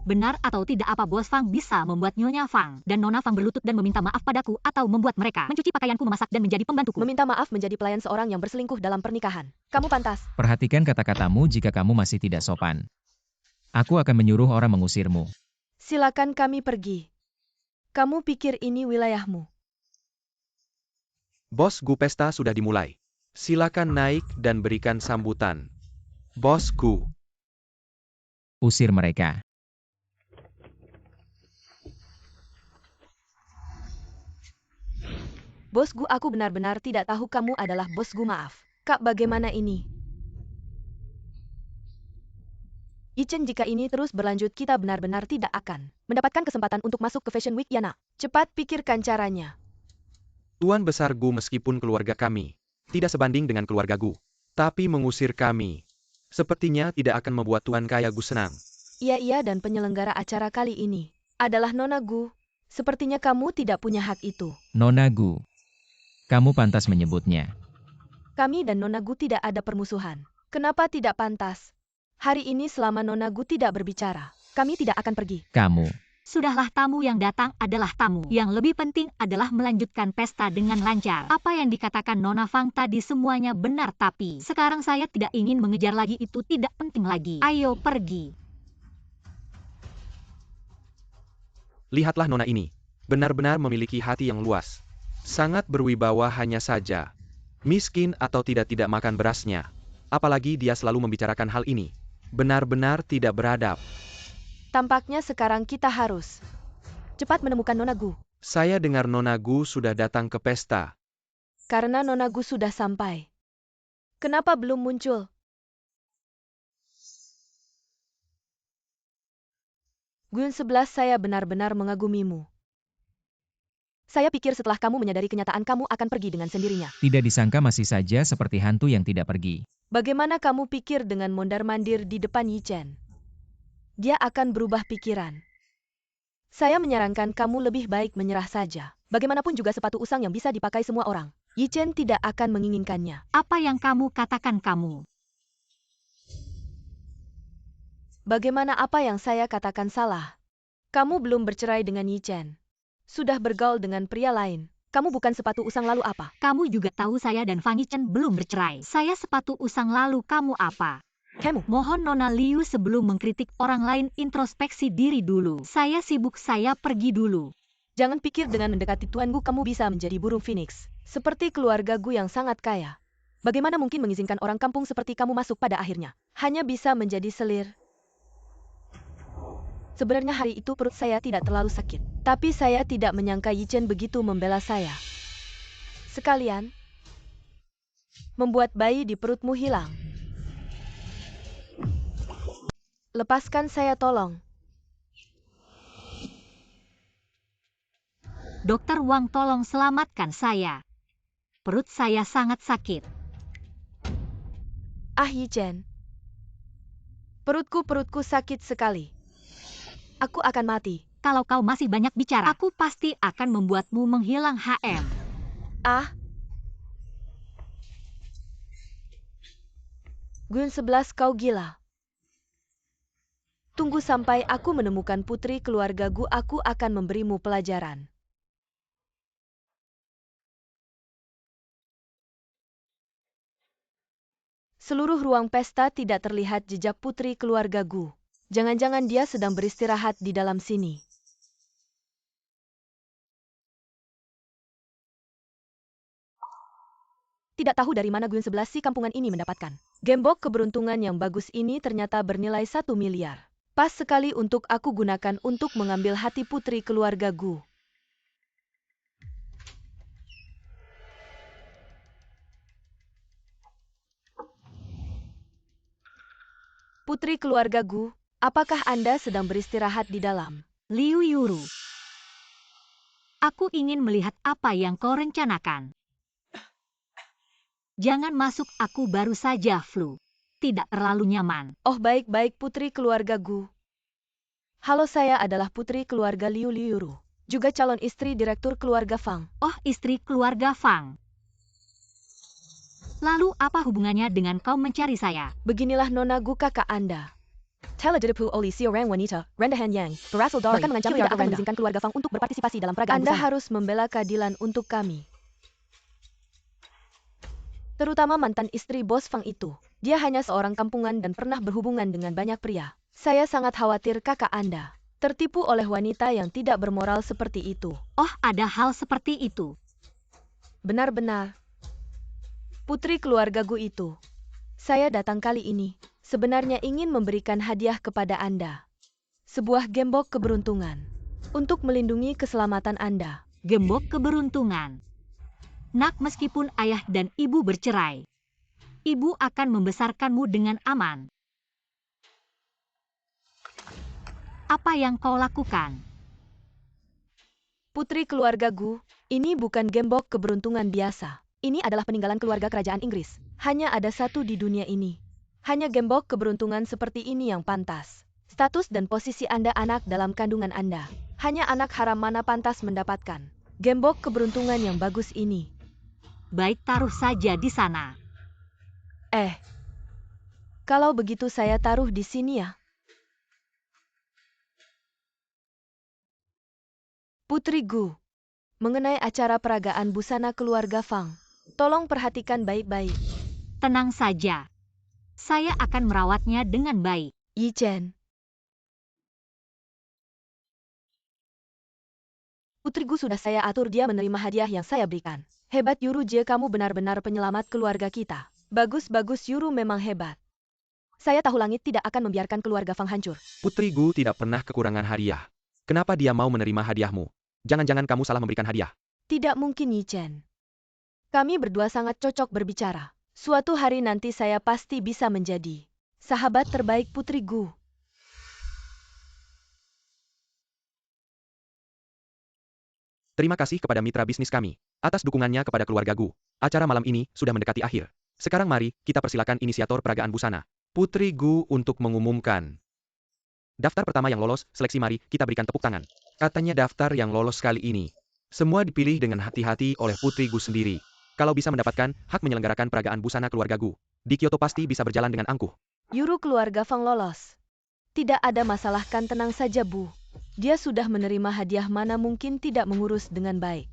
Benar atau tidak, apa Bos Fang bisa membuat Nyonya Fang dan Nona Fang berlutut dan meminta maaf padaku, atau membuat mereka mencuci pakaianku, memasak, dan menjadi pembantuku? Meminta maaf menjadi pelayan seorang yang berselingkuh dalam pernikahan. Kamu pantas. Perhatikan kata-katamu jika kamu masih tidak sopan. Aku akan menyuruh orang mengusirmu. Silakan kami pergi. Kamu pikir ini wilayahmu? Bos Gu, pesta sudah dimulai. Silakan naik dan berikan sambutan. Bos Gu. Usir mereka. Bos Gu, aku benar-benar tidak tahu kamu adalah Bos Gu. Maaf. Kak, bagaimana ini? Yichen, jika ini terus berlanjut kita benar-benar tidak akan mendapatkan kesempatan untuk masuk ke Fashion Week ya nak. Cepat pikirkan caranya. Tuan Besar Gu, meskipun keluarga kami tidak sebanding dengan keluarga Gu, tapi mengusir kami sepertinya tidak akan membuat Tuan Kaya Gu senang. Iya, dan penyelenggara acara kali ini adalah Nona Gu. Sepertinya kamu tidak punya hak itu. Nona Gu. Kamu pantas menyebutnya. Kami dan Nona Gu tidak ada permusuhan. Kenapa tidak pantas? Hari ini selama Nona Gu tidak berbicara, kami tidak akan pergi. Kamu. Sudahlah, tamu yang datang adalah tamu. Yang lebih penting adalah melanjutkan pesta dengan lancar. Apa yang dikatakan Nona Fang tadi semuanya benar, tapi sekarang saya tidak ingin mengejar lagi, itu tidak penting lagi. Ayo pergi. Lihatlah Nona ini. Benar-benar memiliki hati yang luas. Sangat berwibawa, hanya saja miskin atau tidak makan berasnya. Apalagi dia selalu membicarakan hal ini. Benar-benar tidak beradab. Tampaknya sekarang kita harus cepat menemukan Nona Gu. Saya dengar Nona Gu sudah datang ke pesta. Karena Nona Gu sudah sampai. Kenapa belum muncul? Guyun 11, saya benar-benar mengagumimu. Saya pikir setelah kamu menyadari kenyataan kamu akan pergi dengan sendirinya. Tidak disangka masih saja seperti hantu yang tidak pergi. Bagaimana kamu pikir dengan mondar-mandir di depan Yichen? Dia akan berubah pikiran. Saya menyarankan kamu lebih baik menyerah saja. Bagaimanapun juga sepatu usang yang bisa dipakai semua orang. Yichen tidak akan menginginkannya. Apa yang kamu katakan kamu? Bagaimana apa yang saya katakan salah? Kamu belum bercerai dengan Yichen. Sudah bergaul dengan pria lain. Kamu bukan sepatu usang, lalu apa? Kamu juga tahu saya dan Fang Yichen belum bercerai. Saya sepatu usang, lalu kamu apa? Kamu. Mohon Nona Liu sebelum mengkritik orang lain introspeksi diri dulu. Saya sibuk, saya pergi dulu. Jangan pikir dengan mendekati tuanku kamu bisa menjadi burung phoenix. Seperti keluarga Gu yang sangat kaya. Bagaimana mungkin mengizinkan orang kampung seperti kamu masuk pada akhirnya? Hanya bisa menjadi selir. Sebenarnya hari itu perut saya tidak terlalu sakit. Tapi saya tidak menyangka Yi Chen begitu membela saya. Sekalian, membuat bayi di perutmu hilang. Lepaskan saya tolong. Dokter Wang, tolong selamatkan saya. Perut saya sangat sakit. Ah Yi Chen. Perutku sakit sekali. Aku akan mati. Kalau kau masih banyak bicara, aku pasti akan membuatmu menghilang HM. Ah. Gun 11 kau gila. Tunggu sampai aku menemukan putri keluarga Gu, aku akan memberimu pelajaran. Seluruh ruang pesta tidak terlihat jejak putri keluarga Gu. Jangan-jangan dia sedang beristirahat di dalam sini. Tidak tahu dari mana Gun 11 si kampungan ini mendapatkan. Gembok keberuntungan yang bagus ini ternyata bernilai 1 miliar. Pas sekali untuk aku gunakan untuk mengambil hati putri keluarga Gu. Putri keluarga Gu, apakah Anda sedang beristirahat di dalam? Liu Yuru. Aku ingin melihat apa yang kau rencanakan. Jangan masuk, aku baru saja flu. Tidak terlalu nyaman. Oh baik-baik putri keluarga Gu. Halo, saya adalah putri keluarga Liu Yuru. Juga calon istri direktur keluarga Fang. Oh, istri keluarga Fang. Lalu apa hubungannya dengan kau mencari saya? Beginilah Nona Gu kakak Anda. Tela Didepu Oli seorang wanita, rendahan yang berasal dari bahkan mengancam tidak akan mengizinkan keluarga Fang untuk berpartisipasi dalam peragaan Anda busana. Harus membela keadilan untuk kami. Terutama mantan istri bos Fang itu. Dia hanya seorang kampungan dan pernah berhubungan dengan banyak pria. Saya sangat khawatir kakak Anda tertipu oleh wanita yang tidak bermoral seperti itu. Oh, ada hal seperti itu. Benar-benar. Putri keluarga Gu itu. Saya datang kali ini sebenarnya ingin memberikan hadiah kepada Anda. Sebuah gembok keberuntungan. Untuk melindungi keselamatan Anda. Gembok keberuntungan. Nak, meskipun ayah dan ibu bercerai, ibu akan membesarkanmu dengan aman. Apa yang kau lakukan? Putri keluarga Gu, ini bukan gembok keberuntungan biasa. Ini adalah peninggalan keluarga kerajaan Inggris. Hanya ada satu di dunia ini. Hanya gembok keberuntungan seperti ini yang pantas. Status dan posisi Anda anak dalam kandungan Anda. Hanya anak haram mana pantas mendapatkan gembok keberuntungan yang bagus ini. Baik, taruh saja di sana. Kalau begitu saya taruh di sini ya. Putri Gu, mengenai acara peragaan busana keluarga Fang, tolong perhatikan baik-baik. Tenang saja. Saya akan merawatnya dengan baik. Yi Chen. Putri Gu sudah saya atur dia menerima hadiah yang saya berikan. Hebat Yuru Jie, kamu benar-benar penyelamat keluarga kita. Bagus-bagus, Yuru memang hebat. Saya tahu langit tidak akan membiarkan keluarga Fang hancur. Putri Gu tidak pernah kekurangan hadiah. Kenapa dia mau menerima hadiahmu? Jangan-jangan kamu salah memberikan hadiah. Tidak mungkin, Yi Chen. Kami berdua sangat cocok berbicara. Suatu hari nanti saya pasti bisa menjadi sahabat terbaik Putri Gu. Terima kasih kepada mitra bisnis kami atas dukungannya kepada keluarga Gu. Acara malam ini sudah mendekati akhir. Sekarang mari kita persilakan inisiator peragaan busana, Putri Gu, untuk mengumumkan. Daftar pertama yang lolos, seleksi, mari kita berikan tepuk tangan. Katanya daftar yang lolos kali ini. Semua dipilih dengan hati-hati oleh Putri Gu sendiri. Kalau bisa mendapatkan hak menyelenggarakan peragaan busana keluarga Gu, di Kyoto pasti bisa berjalan dengan angkuh. Yuru keluarga Fang lolos. Tidak ada masalah kan, tenang saja Bu. Dia sudah menerima hadiah, mana mungkin tidak mengurus dengan baik.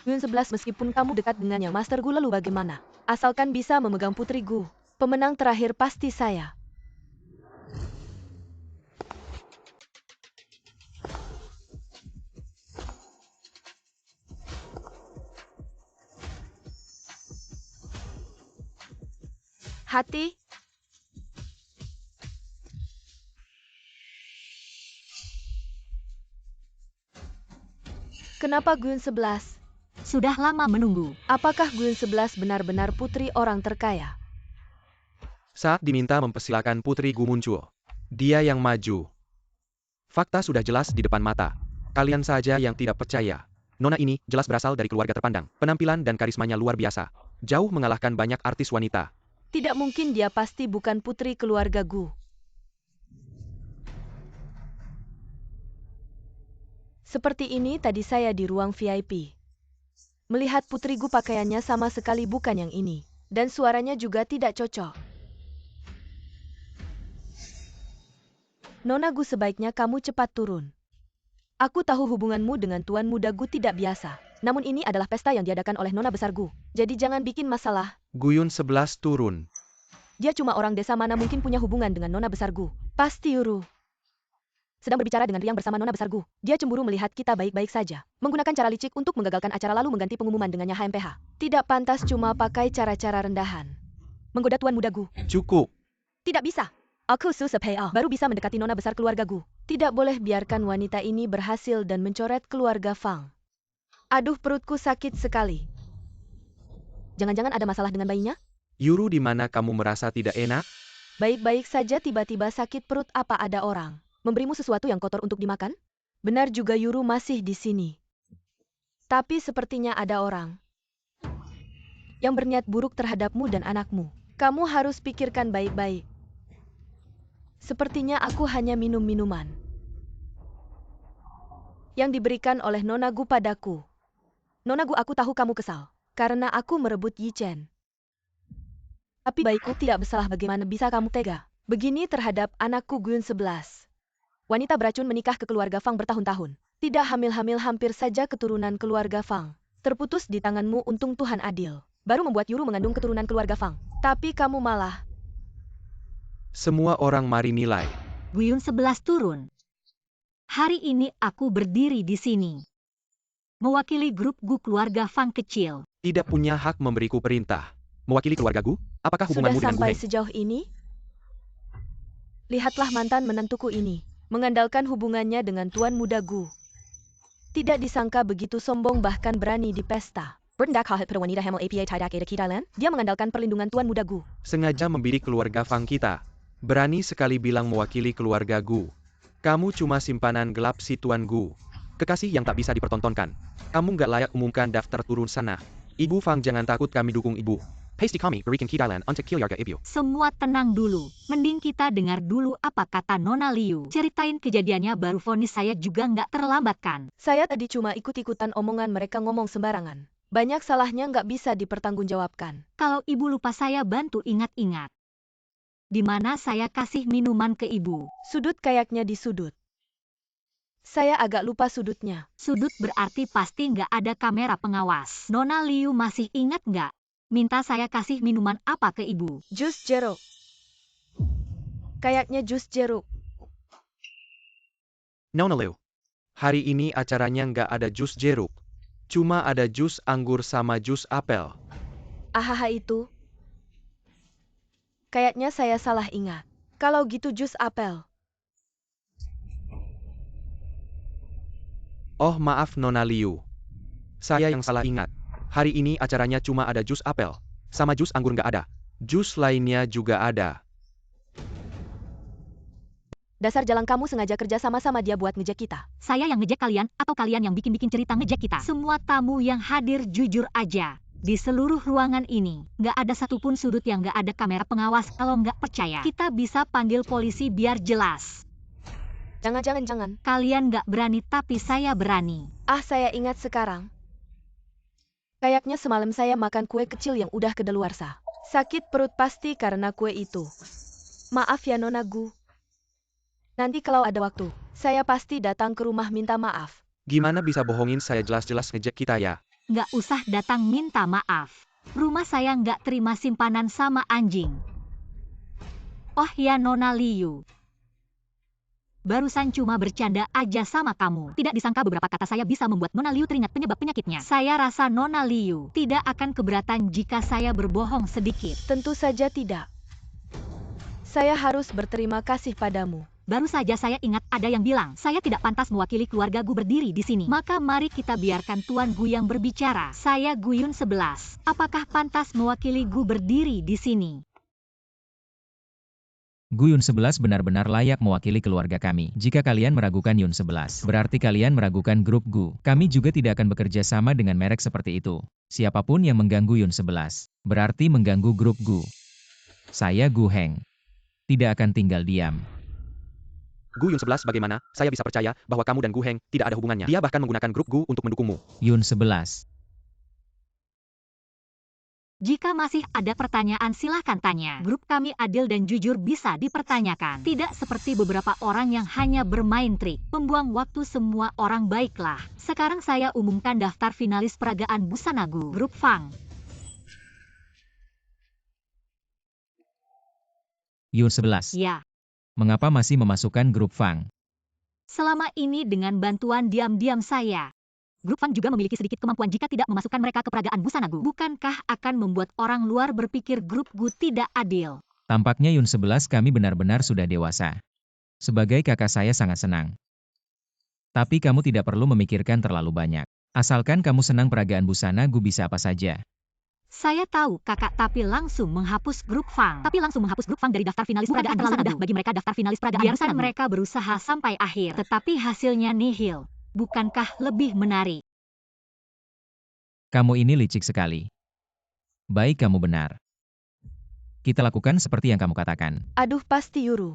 Gun 11, meskipun kamu dekat dengan yang Master Gu, lalu bagaimana? Asalkan bisa memegang Putri Gu. Pemenang terakhir pasti saya. Hati. Kenapa Guyun 11? Sudah lama menunggu. Apakah Guyun 11 benar-benar putri orang terkaya? Saat diminta mempersilakan Putri Gu muncul, dia yang maju. Fakta sudah jelas di depan mata. Kalian saja yang tidak percaya. Nona ini jelas berasal dari keluarga terpandang. Penampilan dan karismanya luar biasa. Jauh mengalahkan banyak artis wanita. Tidak mungkin, dia pasti bukan putri keluarga Gu. Seperti ini tadi saya di ruang VIP. Melihat Putri Gu pakaiannya sama sekali bukan yang ini. Dan suaranya juga tidak cocok. Nona Gu, sebaiknya kamu cepat turun. Aku tahu hubunganmu dengan Tuan Muda Gu tidak biasa. Namun ini adalah pesta yang diadakan oleh Nona Besar Gu. Jadi jangan bikin masalah. Guyun 11 turun. Dia cuma orang desa, mana mungkin punya hubungan dengan Nona Besar Gu. Pasti Yuru sedang berbicara dengan riang bersama Nona Besar Gu. Dia cemburu melihat kita baik-baik saja. Menggunakan cara licik untuk menggagalkan acara lalu mengganti pengumuman dengannya HMPH. Tidak pantas cuma pakai cara-cara rendahan. Menggoda Tuan Muda Gu. Cukup. Tidak bisa. Aku susah baru bisa mendekati Nona Besar keluarga Gu. Tidak boleh biarkan wanita ini berhasil dan mencoret keluarga Fang. Aduh, perutku sakit sekali. Jangan-jangan ada masalah dengan bayinya? Yuru, di mana kamu merasa tidak enak? Baik-baik saja tiba-tiba sakit perut. Apa ada orang memberimu sesuatu yang kotor untuk dimakan? Benar juga, Yuru masih di sini. Tapi sepertinya ada orang yang berniat buruk terhadapmu dan anakmu. Kamu harus pikirkan baik-baik. Sepertinya aku hanya minum minuman yang diberikan oleh Nona Gu padaku. Nona Gu, aku tahu kamu kesal karena aku merebut Yi Chen. Tapi baikku tidak bersalah. Bagaimana bisa kamu tega begini terhadap anakku Guyun 11? Wanita beracun menikah ke keluarga Fang bertahun-tahun. Tidak hamil-hamil, hampir saja keturunan keluarga Fang terputus di tanganmu. Untung Tuhan adil. Baru membuat Yuru mengandung keturunan keluarga Fang. Tapi kamu malah... Semua orang mari nilai. Guyun 11 turun. Hari ini aku berdiri di sini mewakili grup Gu keluarga Fang kecil. Tidak punya hak memberiku perintah. Mewakili keluarga Gu? Apakah Sudah hubunganmu dengan Gu sampai Heng? sejauh ini? Lihatlah mantan menantuku ini. Mengandalkan hubungannya dengan Tuan Muda Gu. Tidak disangka begitu sombong, bahkan berani di pesta. Bertindak hahat pada wanita hamil APA tidak ada kita. Dia mengandalkan perlindungan Tuan Muda Gu. Sengaja membidik keluarga Fang kita. Berani sekali bilang mewakili keluarga Gu. Kamu cuma simpanan gelap si Tuan Gu. Kekasih yang tak bisa dipertontonkan. Kamu nggak layak umumkan daftar turun sana. Ibu Fang, jangan takut, kami dukung ibu. Hasty kami berikan kidalan untuk keluarga ibu. Semua tenang dulu. Mending kita dengar dulu apa kata Nona Liu. Ceritain kejadiannya baru vonis saya juga nggak terlambat kan? Saya tadi cuma ikut-ikutan omongan mereka ngomong sembarangan. Banyak salahnya nggak bisa dipertanggungjawabkan. Kalau ibu lupa saya bantu ingat-ingat. Di mana saya kasih minuman ke ibu? Sudut, kayaknya di sudut. Saya agak lupa sudutnya. Sudut berarti pasti nggak ada kamera pengawas. Nona Liu masih ingat nggak? Minta saya kasih minuman apa ke ibu? Jus jeruk. Kayaknya jus jeruk. Nona Liu. Hari ini acaranya nggak ada jus jeruk. Cuma ada jus anggur sama jus apel. Ahaha, itu. Kayaknya saya salah ingat. Kalau gitu jus apel. Oh maaf Nona Liu. Saya yang salah ingat. Hari ini acaranya cuma ada jus apel. Sama jus anggur nggak ada. Jus lainnya juga ada. Dasar jalan, kamu sengaja kerja sama dia buat ngejek kita. Saya yang ngejek kalian atau kalian yang bikin-bikin cerita ngejek kita? Semua tamu yang hadir jujur aja. Di seluruh ruangan ini, nggak ada satupun sudut yang nggak ada kamera pengawas. Kalau nggak percaya, kita bisa panggil polisi biar jelas. Jangan. Kalian nggak berani tapi saya berani. Ah, saya ingat sekarang. Kayaknya semalam saya makan kue kecil yang udah kedaluarsa. Sakit perut pasti karena kue itu. Maaf ya Nona Gu. Nanti kalau ada waktu, saya pasti datang ke rumah minta maaf. Gimana bisa bohongin saya, jelas-jelas ngejek kita ya? Nggak usah datang minta maaf. Rumah saya nggak terima simpanan sama anjing. Oh ya Nona Liu. Barusan cuma bercanda aja sama kamu. Tidak disangka beberapa kata saya bisa membuat Nona Liu teringat penyebab penyakitnya. Saya rasa Nona Liu tidak akan keberatan jika saya berbohong sedikit. Tentu saja tidak. Saya harus berterima kasih padamu. Baru saja saya ingat ada yang bilang, saya tidak pantas mewakili keluarga Gu berdiri di sini. Maka mari kita biarkan Tuan Gu yang berbicara. Saya Gu Yun 11. Apakah pantas mewakili Gu berdiri di sini? Gu Yun 11 benar-benar layak mewakili keluarga kami. Jika kalian meragukan Yun 11, berarti kalian meragukan grup Gu. Kami juga tidak akan bekerja sama dengan merek seperti itu. Siapapun yang mengganggu Yun 11, berarti mengganggu grup Gu. Saya Gu Heng. Tidak akan tinggal diam. Gu Yun 11 bagaimana? Saya bisa percaya bahwa kamu dan Gu Heng tidak ada hubungannya. Dia bahkan menggunakan grup Gu untuk mendukungmu. Yun 11. Jika masih ada pertanyaan silahkan tanya. Grup kami adil dan jujur bisa dipertanyakan. Tidak seperti beberapa orang yang hanya bermain trik. Membuang waktu semua orang baiklah. Sekarang saya umumkan daftar finalis peragaan busana Gu. Grup Fang. Yun 11. Ya. Mengapa masih memasukkan grup Fang? Selama ini dengan bantuan diam-diam saya. Grup Fang juga memiliki sedikit kemampuan jika tidak memasukkan mereka ke peragaan busana Gu. Bukankah akan membuat orang luar berpikir grup Gu tidak adil? Tampaknya Yun 11 kami benar-benar sudah dewasa. Sebagai kakak saya sangat senang. Tapi kamu tidak perlu memikirkan terlalu banyak. Asalkan kamu senang peragaan busana Gu bisa apa saja. Saya tahu kakak, tapi langsung menghapus grup Fang. Tapi langsung menghapus grup Fang dari daftar finalis peragaan busana Gu. Bagi mereka daftar finalis peragaan busana Gu. Mereka berusaha sampai akhir, tetapi hasilnya nihil. Bukankah lebih menarik? Kamu ini licik sekali. Baik, kamu benar. Kita lakukan seperti yang kamu katakan. Aduh, pasti Yuru.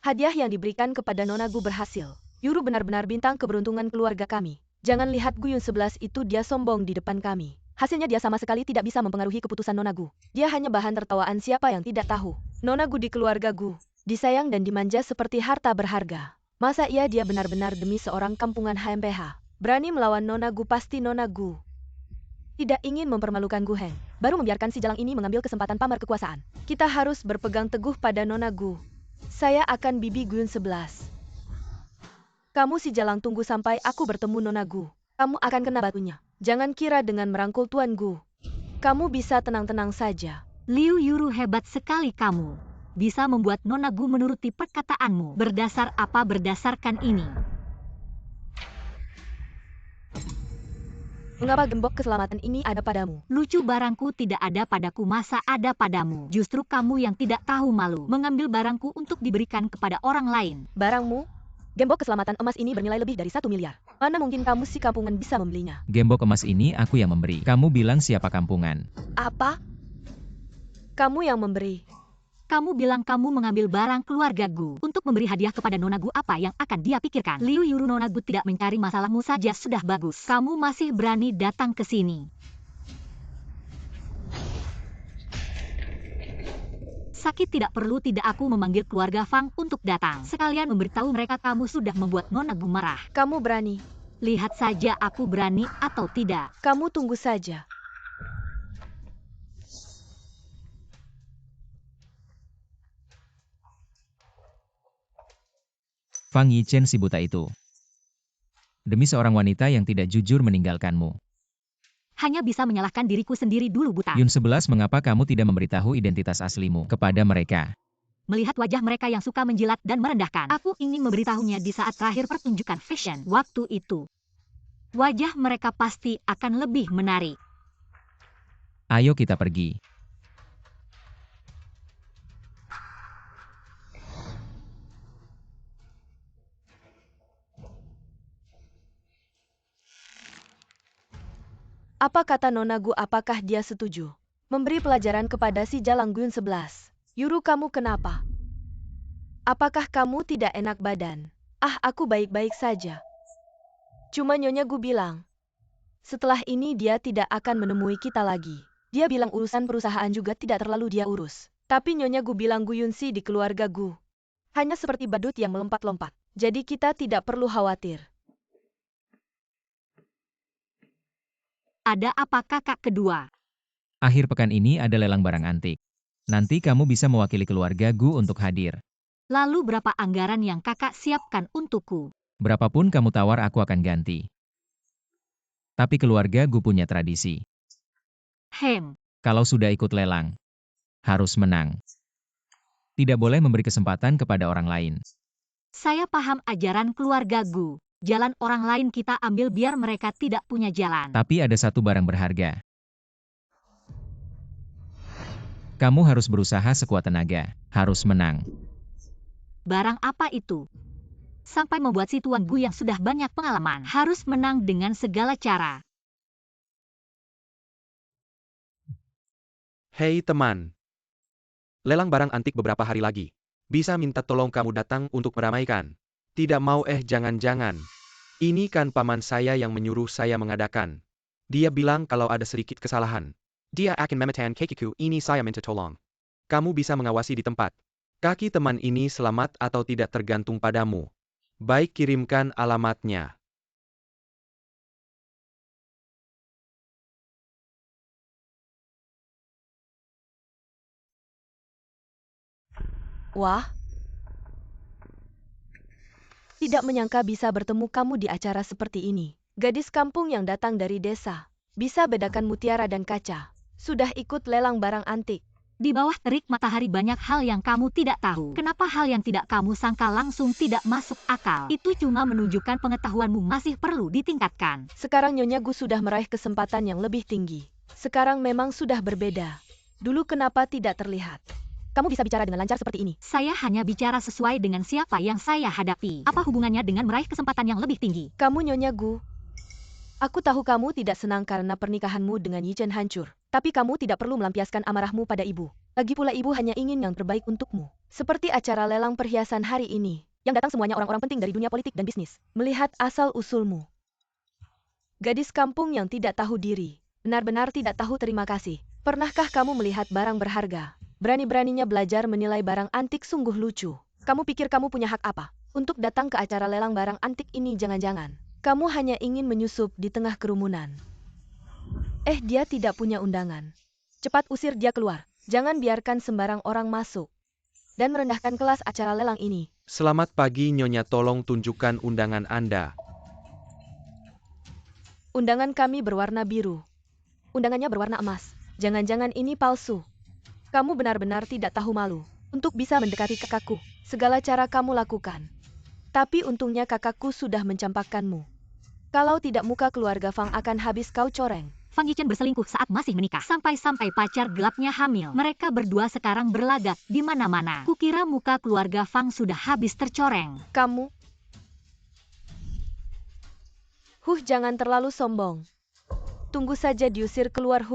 Hadiah yang diberikan kepada Nona Gu berhasil. Yuru benar-benar bintang keberuntungan keluarga kami. Jangan lihat Gu Yun 11 itu, dia sombong di depan kami. Hasilnya dia sama sekali tidak bisa mempengaruhi keputusan Nona Gu. Dia hanya bahan tertawaan siapa yang tidak tahu. Nona Gu di keluarga Gu, disayang dan dimanja seperti harta berharga. Masa iya dia benar-benar demi seorang kampungan HMPH berani melawan Nona Gu? Pasti Nona Gu tidak ingin mempermalukan Gu Heng. Baru membiarkan si jalang ini mengambil kesempatan pamer kekuasaan. Kita harus berpegang teguh pada Nona Gu. Saya akan bibi Gu Yun 11. Kamu si jalang tunggu sampai aku bertemu Nona Gu. Kamu akan kena batunya. Jangan kira dengan merangkul Tuan Gu kamu bisa tenang-tenang saja. Liu Yuru, hebat sekali kamu. Bisa membuat Nona Gu menuruti perkataanmu. Berdasar apa berdasarkan ini? Mengapa gembok keselamatan ini ada padamu? Lucu, barangku tidak ada padaku, masa ada padamu? Justru kamu yang tidak tahu malu mengambil barangku untuk diberikan kepada orang lain. Barangmu? Gembok keselamatan emas ini bernilai lebih dari 1 miliar. Mana mungkin kamu si kampungan bisa membelinya? Gembok emas ini aku yang memberi. Kamu bilang siapa kampungan? Apa? Kamu yang memberi? Kamu bilang kamu mengambil barang keluarga Gu untuk memberi hadiah kepada Nona Gu. Apa yang akan dia pikirkan? Liu Yuru, Nona Gu tidak mencari masalahmu saja sudah bagus. Kamu masih berani datang ke sini. Sakit, tidak perlu tidak aku memanggil keluarga Fang untuk datang. Sekalian memberitahu mereka kamu sudah membuat Nona Gu marah. Kamu berani? Lihat saja aku berani atau tidak. Kamu tunggu saja. Fang Yichen si buta itu. Demi seorang wanita yang tidak jujur meninggalkanmu. Hanya bisa menyalahkan diriku sendiri dulu, buta. Yun 11, mengapa kamu tidak memberitahu identitas aslimu kepada mereka? Melihat wajah mereka yang suka menjilat dan merendahkan, aku ingin memberitahunya di saat terakhir pertunjukan fashion. Waktu itu, wajah mereka pasti akan lebih menarik. Ayo kita pergi. Apa kata Nona Gu? Apakah dia setuju memberi pelajaran kepada si jalang Gu Yun 11? Yuru, kamu kenapa? Apakah kamu tidak enak badan? Ah, aku baik-baik saja. Cuma Nyonya Gu bilang, setelah ini dia tidak akan menemui kita lagi. Dia bilang urusan perusahaan juga tidak terlalu dia urus. Tapi Nyonya Gu bilang Gu Yun Si di keluarga Gu hanya seperti badut yang melompat-lompat. Jadi kita tidak perlu khawatir. Ada apa kakak kedua? Akhir pekan ini ada lelang barang antik. Nanti kamu bisa mewakili keluarga Gu untuk hadir. Lalu berapa anggaran yang kakak siapkan untukku? Berapapun kamu tawar aku akan ganti. Tapi keluarga Gu punya tradisi. Kalau sudah ikut lelang, harus menang. Tidak boleh memberi kesempatan kepada orang lain. Saya paham ajaran keluarga Gu. Jalan orang lain kita ambil biar mereka tidak punya jalan. Tapi ada satu barang berharga. Kamu harus berusaha sekuat tenaga, harus menang. Barang apa itu? Sampai membuat si Tuan Gu yang sudah banyak pengalaman harus menang dengan segala cara. Hei teman. Lelang barang antik beberapa hari lagi. Bisa minta tolong kamu datang untuk meramaikan. Tidak mau jangan-jangan. Ini kan paman saya yang menyuruh saya mengadakan. Dia bilang kalau ada sedikit kesalahan. Dia akan mematakan kakiku, ini saya minta tolong. Kamu bisa mengawasi di tempat. Kaki teman ini selamat atau tidak tergantung padamu. Baik, kirimkan alamatnya. Wah. Tidak menyangka bisa bertemu kamu di acara seperti ini. Gadis kampung yang datang dari desa. Bisa bedakan mutiara dan kaca. Sudah ikut lelang barang antik. Di bawah terik matahari banyak hal yang kamu tidak tahu. Kenapa hal yang tidak kamu sangka langsung tidak masuk akal? Itu cuma menunjukkan pengetahuanmu masih perlu ditingkatkan. Sekarang Nyonya Gu sudah meraih kesempatan yang lebih tinggi. Sekarang memang sudah berbeda. Dulu kenapa tidak terlihat? Kamu bisa bicara dengan lancar seperti ini. Saya hanya bicara sesuai dengan siapa yang saya hadapi. Apa hubungannya dengan meraih kesempatan yang lebih tinggi? Kamu Nyonya Gu. Aku tahu kamu tidak senang karena pernikahanmu dengan Yi Chen hancur. Tapi kamu tidak perlu melampiaskan amarahmu pada ibu. Lagi pula ibu hanya ingin yang terbaik untukmu. Seperti acara lelang perhiasan hari ini, yang datang semuanya orang-orang penting dari dunia politik dan bisnis. Melihat asal-usulmu. Gadis kampung yang tidak tahu diri, benar-benar tidak tahu terima kasih. Pernahkah kamu melihat barang berharga? Berani-beraninya belajar menilai barang antik sungguh lucu. Kamu pikir kamu punya hak apa? Untuk datang ke acara lelang barang antik ini jangan-jangan. Kamu hanya ingin menyusup di tengah kerumunan. Dia tidak punya undangan. Cepat usir dia keluar. Jangan biarkan sembarang orang masuk. Dan merendahkan kelas acara lelang ini. Selamat pagi Nyonya, tolong tunjukkan undangan Anda. Undangan kami berwarna biru. Undangannya berwarna emas. Jangan-jangan ini palsu. Kamu benar-benar tidak tahu malu. Untuk bisa mendekati kakakku, segala cara kamu lakukan. Tapi untungnya kakakku sudah mencampakkanmu. Kalau tidak muka keluarga Fang akan habis kau coreng. Fang Yichen berselingkuh saat masih menikah. Sampai-sampai pacar gelapnya hamil. Mereka berdua sekarang berlagak di mana-mana. Kukira muka keluarga Fang sudah habis tercoreng. Kamu? Jangan terlalu sombong. Tunggu saja diusir keluar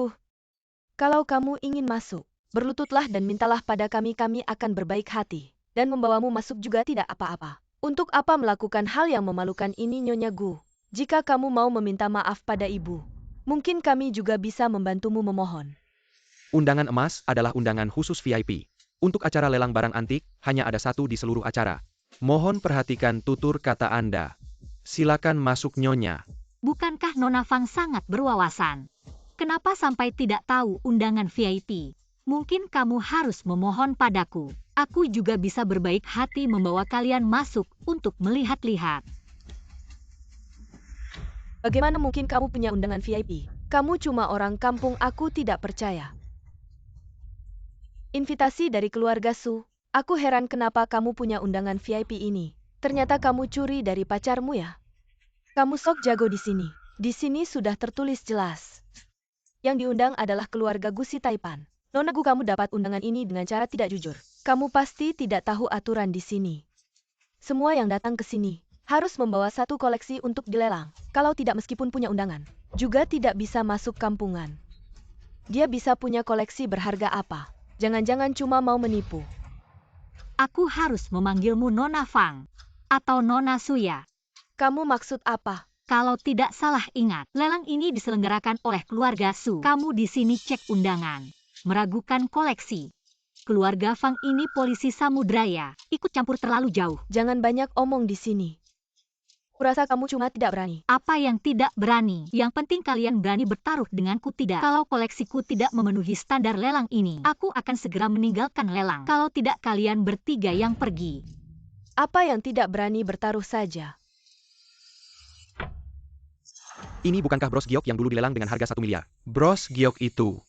Kalau kamu ingin masuk, berlututlah dan mintalah pada kami akan berbaik hati. Dan membawamu masuk juga tidak apa-apa. Untuk apa melakukan hal yang memalukan ini Nyonya Gu? Jika kamu mau meminta maaf pada ibu, mungkin kami juga bisa membantumu memohon. Undangan emas adalah undangan khusus VIP. Untuk acara lelang barang antik, hanya ada satu di seluruh acara. Mohon perhatikan tutur kata Anda. Silakan masuk Nyonya. Bukankah Nona Fang sangat berwawasan? Kenapa sampai tidak tahu undangan VIP? Mungkin kamu harus memohon padaku. Aku juga bisa berbaik hati membawa kalian masuk untuk melihat-lihat. Bagaimana mungkin kamu punya undangan VIP? Kamu cuma orang kampung, aku tidak percaya. Invitasi dari keluarga Su. Aku heran kenapa kamu punya undangan VIP ini. Ternyata kamu curi dari pacarmu ya? Kamu sok jago di sini. Di sini sudah tertulis jelas. Yang diundang adalah keluarga Gu Si Taipan. Nona Gu, kamu dapat undangan ini dengan cara tidak jujur. Kamu pasti tidak tahu aturan di sini. Semua yang datang ke sini harus membawa satu koleksi untuk dilelang. Kalau tidak, meskipun punya undangan, juga tidak bisa masuk kampungan. Dia bisa punya koleksi berharga apa? Jangan-jangan cuma mau menipu. Aku harus memanggilmu Nona Fang atau Nona Suya. Kamu maksud apa? Kalau tidak salah ingat, lelang ini diselenggarakan oleh keluarga Su. Kamu di sini cek undangan, meragukan koleksi. Keluarga Fang ini polisi samudera ya, ikut campur terlalu jauh. Jangan banyak omong di sini. Kurasa kamu cuma tidak berani. Apa yang tidak berani? Yang penting kalian berani bertaruh denganku tidak. Kalau koleksiku tidak memenuhi standar lelang ini, aku akan segera meninggalkan lelang. Kalau tidak kalian bertiga yang pergi. Apa yang tidak berani bertaruh saja? Ini bukankah bros giok yang dulu dilelang dengan harga 1 miliar? Bros giok itu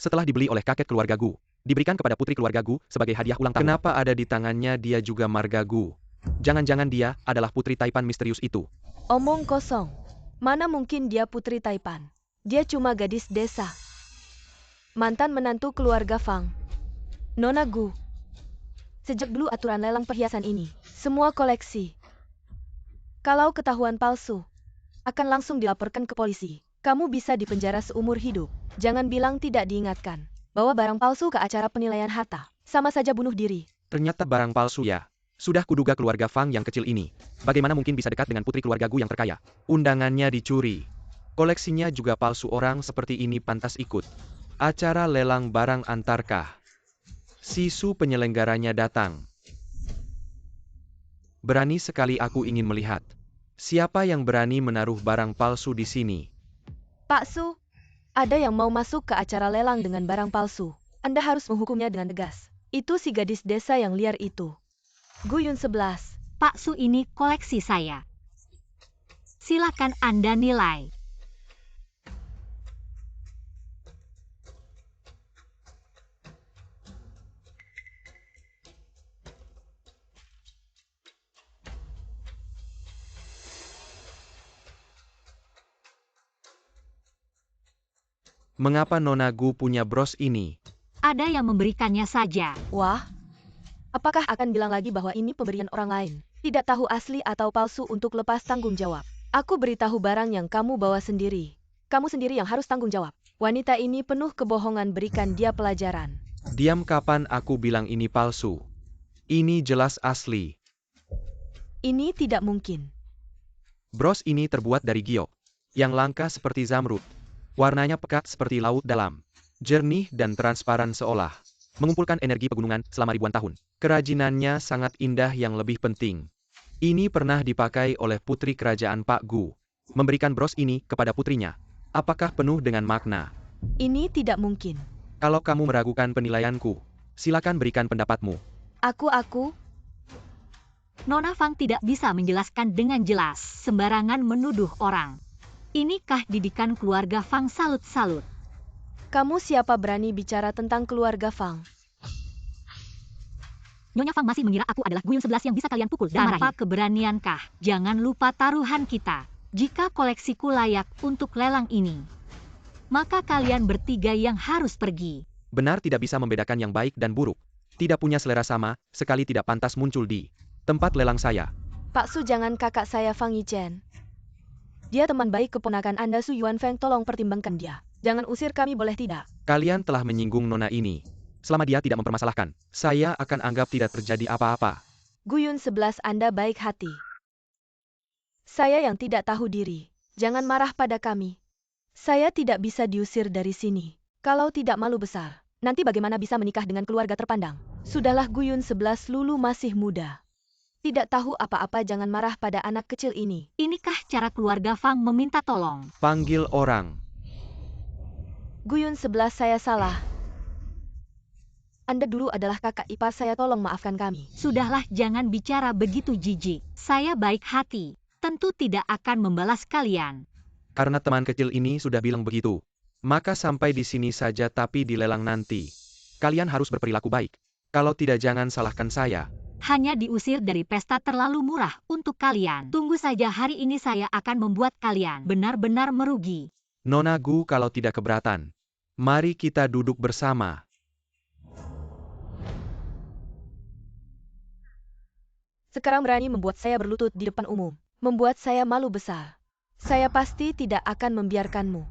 setelah dibeli oleh kakek keluarga Gu, diberikan kepada putri keluarga Gu sebagai hadiah ulang tahun. Kenapa ada di tangannya dia juga marga Gu? Jangan-jangan dia adalah putri Taipan misterius itu. Omong kosong. Mana mungkin dia putri Taipan? Dia cuma gadis desa. Mantan menantu keluarga Fang. Nona Gu. Sejak dulu aturan lelang perhiasan ini, semua koleksi. Kalau ketahuan palsu, akan langsung dilaporkan ke polisi. Kamu bisa dipenjara seumur hidup. Jangan bilang tidak diingatkan. Bawa barang palsu ke acara penilaian harta. Sama saja bunuh diri. Ternyata barang palsu ya. Sudah kuduga keluarga Fang yang kecil ini. Bagaimana mungkin bisa dekat dengan putri keluarga Gu yang terkaya? Undangannya dicuri. Koleksinya juga palsu. Orang seperti ini pantas ikut acara lelang barang antarkah? Sisu penyelenggaranya datang. Berani sekali aku ingin melihat. Siapa yang berani menaruh barang palsu di sini? Pak Su, ada yang mau masuk ke acara lelang dengan barang palsu. Anda harus menghukumnya dengan tegas. Itu si gadis desa yang liar itu. Gu Yun 11. Pak Su, ini koleksi saya. Silakan Anda nilai. Mengapa Nona Gu punya bros ini? Ada yang memberikannya saja. Wah, apakah akan bilang lagi bahwa ini pemberian orang lain? Tidak tahu asli atau palsu untuk lepas tanggung jawab. Aku beritahu barang yang kamu bawa sendiri. Kamu sendiri yang harus tanggung jawab. Wanita ini penuh kebohongan, berikan dia pelajaran. Diam, kapan aku bilang ini palsu? Ini jelas asli. Ini tidak mungkin. Bros ini terbuat dari giok, yang langka seperti zamrud. Warnanya pekat seperti laut dalam. Jernih dan transparan seolah mengumpulkan energi pegunungan selama ribuan tahun. Kerajinannya sangat indah, yang lebih penting. Ini pernah dipakai oleh putri kerajaan Pak Gu. Memberikan bros ini kepada putrinya. Apakah penuh dengan makna? Ini tidak mungkin. Kalau kamu meragukan penilaianku, silakan berikan pendapatmu. Aku. Nona Fang tidak bisa menjelaskan dengan jelas, sembarangan menuduh orang. Inikah didikan keluarga Fang? Salut-salut. Kamu siapa berani bicara tentang keluarga Fang? Nyonya Fang masih mengira aku adalah Gu Yun 11 yang bisa kalian pukul dan marahi. Tanpa keberaniankah? Jangan lupa taruhan kita. Jika koleksiku layak untuk lelang ini, maka kalian bertiga yang harus pergi. Benar tidak bisa membedakan yang baik dan buruk. Tidak punya selera sama, sekali tidak pantas muncul di tempat lelang saya. Pak Su, jangan kakak saya Fang Yichen. Dia teman baik keponakan Anda Su Yuan Feng, tolong pertimbangkan dia. Jangan usir kami, boleh tidak? Kalian telah menyinggung nona ini. Selama dia tidak mempermasalahkan, saya akan anggap tidak terjadi apa-apa. Gu Yun 11, Anda baik hati. Saya yang tidak tahu diri. Jangan marah pada kami. Saya tidak bisa diusir dari sini. Kalau tidak malu besar, nanti bagaimana bisa menikah dengan keluarga terpandang? Sudahlah Gu Yun 11, Lulu masih muda. Tidak tahu apa-apa, jangan marah pada anak kecil ini. Inikah cara keluarga Fang meminta tolong? Panggil orang. Gu Yun 11, saya salah. Anda dulu adalah kakak ipar saya, tolong maafkan kami. Sudahlah, jangan bicara begitu jijik. Saya baik hati. Tentu tidak akan membalas kalian. Karena teman kecil ini sudah bilang begitu, maka sampai di sini saja, tapi di lelang nanti kalian harus berperilaku baik. Kalau tidak, jangan salahkan saya. Hanya diusir dari pesta terlalu murah untuk kalian. Tunggu saja, hari ini saya akan membuat kalian benar-benar merugi. Nona Gu, kalau tidak keberatan, mari kita duduk bersama. Sekarang berani membuat saya berlutut di depan umum. Membuat saya malu besar. Saya pasti tidak akan membiarkanmu.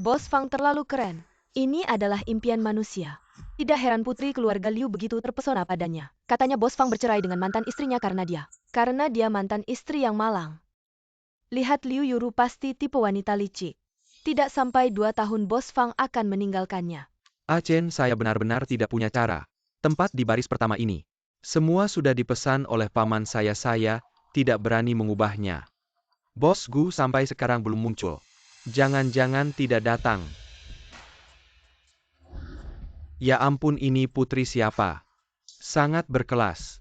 Bos Fang terlalu keren. Ini adalah impian manusia. Tidak heran putri keluarga Liu begitu terpesona padanya. Katanya Bos Fang bercerai dengan mantan istrinya karena dia. Karena dia mantan istri yang malang. Lihat Liu Yuru pasti tipe wanita licik. Tidak sampai 2 tahun Bos Fang akan meninggalkannya. Chen, saya benar-benar tidak punya cara. Tempat di baris pertama ini. Semua sudah dipesan oleh paman saya tidak berani mengubahnya. Bos Gu sampai sekarang belum muncul. Jangan-jangan tidak datang. Ya ampun, ini putri siapa? Sangat berkelas.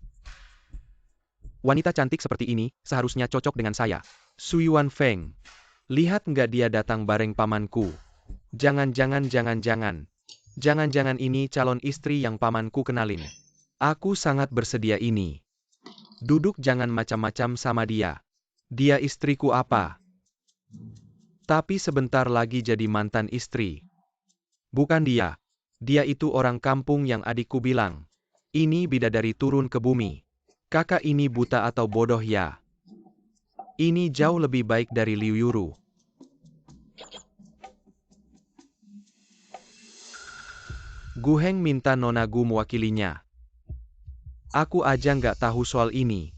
Wanita cantik seperti ini seharusnya cocok dengan saya. Sui Wan Feng. Lihat nggak dia datang bareng pamanku. Jangan-jangan ini calon istri yang pamanku kenalin. Aku sangat bersedia ini. Duduk, jangan macam-macam sama dia. Dia istriku apa? Tapi sebentar lagi jadi mantan istri. Bukan dia. Dia itu orang kampung yang adikku bilang. Ini bidadari turun ke bumi. Kakak ini buta atau bodoh ya? Ini jauh lebih baik dari Liu Yuru. Gu Heng minta Nona Gu mewakilinya. Aku aja nggak tahu soal ini.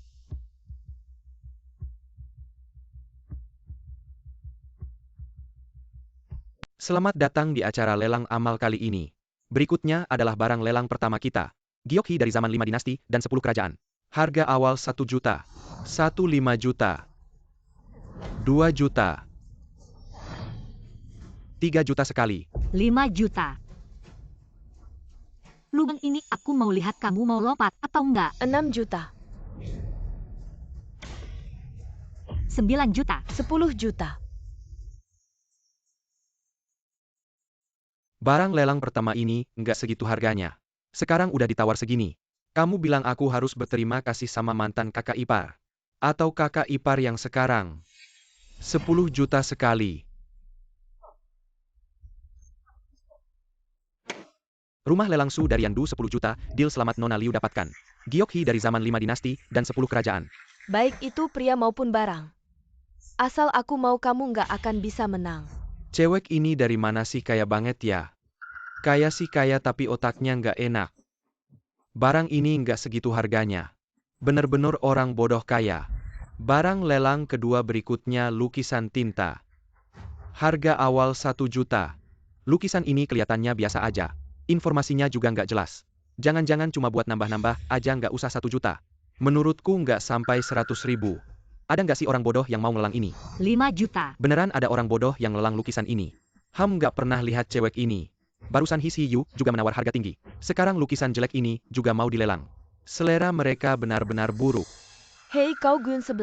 Selamat datang di acara lelang amal kali ini. Berikutnya adalah barang lelang pertama kita. Gyokhi dari zaman 5 dinasti dan 10 kerajaan. Harga awal 1 juta. 1,5 juta. 2 juta. 3 juta sekali. 5 juta. Lubang ini aku mau lihat kamu mau lompat atau enggak. 6 juta. 9 juta. 10 juta. Barang lelang pertama ini nggak segitu harganya. Sekarang udah ditawar segini. Kamu bilang aku harus berterima kasih sama mantan kakak ipar. Atau kakak ipar yang sekarang. 10 juta sekali. Rumah lelang Su dari Yandu 10 juta, deal selamat Nona Liu dapatkan. Gyokhi dari zaman 5 dinasti dan 10 kerajaan. Baik itu pria maupun barang. Asal aku mau, kamu nggak akan bisa menang. Cewek ini dari mana sih, kaya banget ya? Kaya sih kaya tapi otaknya nggak enak. Barang ini nggak segitu harganya. Bener-bener orang bodoh kaya. Barang lelang kedua berikutnya lukisan tinta. Harga awal 1 juta. Lukisan ini kelihatannya biasa aja. Informasinya juga nggak jelas. Jangan-jangan cuma buat nambah-nambah aja, nggak usah 1 juta. Menurutku nggak sampai 100.000. Ada nggak sih orang bodoh yang mau ngelelang ini? 5 juta. Beneran ada orang bodoh yang lelang lukisan ini. Nggak pernah lihat cewek ini. Barusan His Hiyu juga menawar harga tinggi. Sekarang lukisan jelek ini juga mau dilelang. Selera mereka benar-benar buruk. Hei kau Gun 11.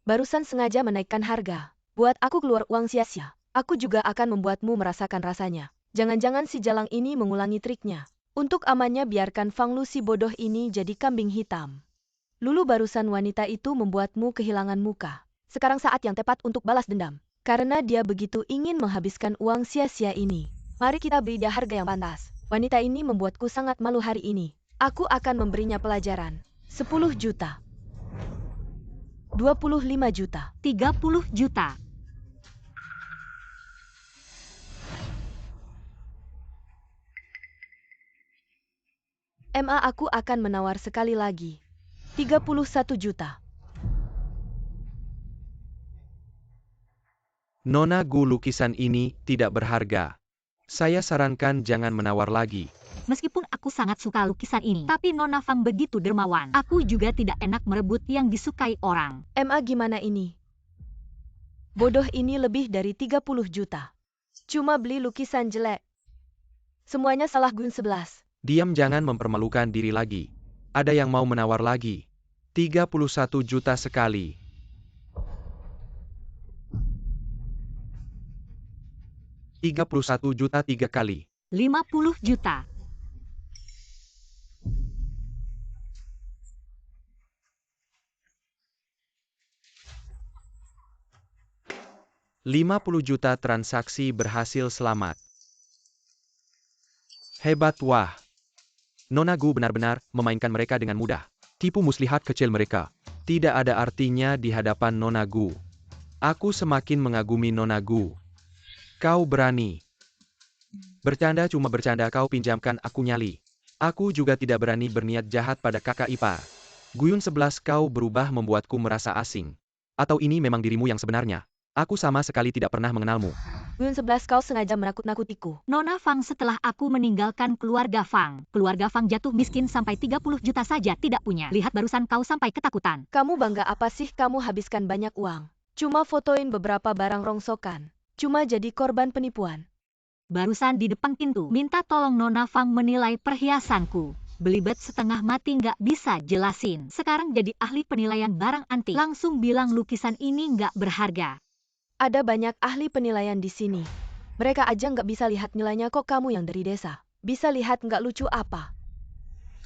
Barusan sengaja menaikkan harga. Buat aku keluar uang sia-sia. Aku juga akan membuatmu merasakan rasanya. Jangan-jangan si jalang ini mengulangi triknya. Untuk amannya biarkan Fang Lu si bodoh ini jadi kambing hitam. Lulu, barusan wanita itu membuatmu kehilangan muka. Sekarang saat yang tepat untuk balas dendam. Karena dia begitu ingin menghabiskan uang sia-sia ini. Mari kita beri dia harga yang pantas. Wanita ini membuatku sangat malu hari ini. Aku akan memberinya pelajaran. 10 juta. 25 juta. 30 juta. Aku akan menawar sekali lagi. 31 juta. Nona Gu, lukisan ini tidak berharga. Saya sarankan jangan menawar lagi. Meskipun aku sangat suka lukisan ini, tapi Nona Fang begitu dermawan. Aku juga tidak enak merebut yang disukai orang. Gimana ini? Bodoh ini lebih dari 30 juta. Cuma beli lukisan jelek. Semuanya salah Gun 11. Diam, jangan mempermalukan diri lagi. Ada yang mau menawar lagi. 31 juta sekali. $31 juta 3 kali. 50 juta. 50 juta transaksi berhasil selamat. Hebat, wah. Nona Gu benar-benar memainkan mereka dengan mudah. Tipu muslihat kecil mereka. Tidak ada artinya di hadapan Nona Gu. Aku semakin mengagumi Nona Gu. Kau berani. Bercanda, cuma bercanda, kau pinjamkan aku nyali. Aku juga tidak berani berniat jahat pada kakak ipar. Guyun 11, kau berubah membuatku merasa asing. Atau ini memang dirimu yang sebenarnya? Aku sama sekali tidak pernah mengenalmu. Guyun 11 kau sengaja menakut-nakutiku. Nona Fang, setelah aku meninggalkan keluarga Fang jatuh miskin sampai 30 juta saja tidak punya. Lihat barusan kau sampai ketakutan. Kamu bangga apa sih kamu habiskan banyak uang? Cuma fotoin beberapa barang rongsokan. Cuma jadi korban penipuan. Barusan di depan pintu, minta tolong Nona Fang menilai perhiasanku. Belibet setengah mati nggak bisa jelasin. Sekarang jadi ahli penilaian barang antik. Langsung bilang lukisan ini nggak berharga. Ada banyak ahli penilaian di sini. Mereka aja nggak bisa lihat nilainya, kok kamu yang dari desa. Bisa lihat nggak lucu apa?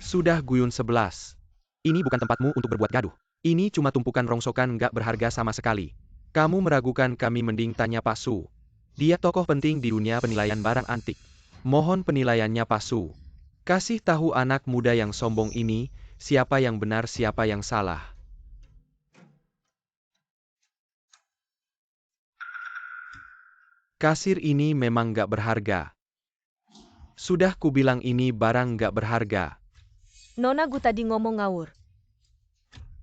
Sudah Guyun 11. Ini bukan tempatmu untuk berbuat gaduh. Ini cuma tumpukan rongsokan nggak berharga sama sekali. Kamu meragukan kami, mending tanya Pak Su. Dia tokoh penting di dunia penilaian barang antik. Mohon penilaiannya Pak Su. Kasih tahu anak muda yang sombong ini, siapa yang benar siapa yang salah. Kasir ini memang nggak berharga. Sudah kubilang ini barang nggak berharga. Nona Gu tadi ngomong ngawur.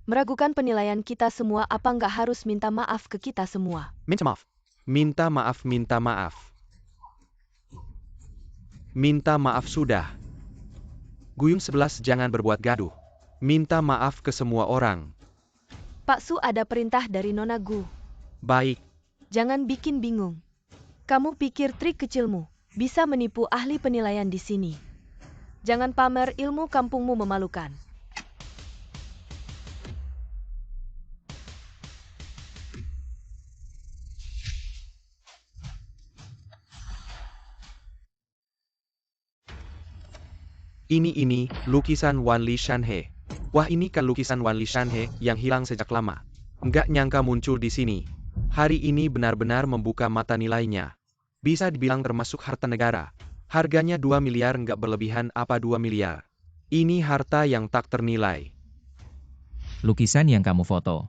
Meragukan penilaian kita semua, apa nggak harus minta maaf ke kita semua? Minta maaf. Minta maaf, minta maaf. Minta maaf sudah. Guyun 11 jangan berbuat gaduh. Minta maaf ke semua orang. Pak Su, ada perintah dari Nona Gu. Baik. Jangan bikin bingung. Kamu pikir trik kecilmu bisa menipu ahli penilaian di sini? Jangan pamer ilmu kampungmu memalukan. Ini, lukisan Wan Li Shanhe. Wah, ini kan lukisan Wan Li Shanhe yang hilang sejak lama. Nggak nyangka muncul di sini. Hari ini benar-benar membuka mata nilainya. Bisa dibilang termasuk harta negara. Harganya 2 miliar, nggak berlebihan apa 2 miliar. Ini harta yang tak ternilai. Lukisan yang kamu foto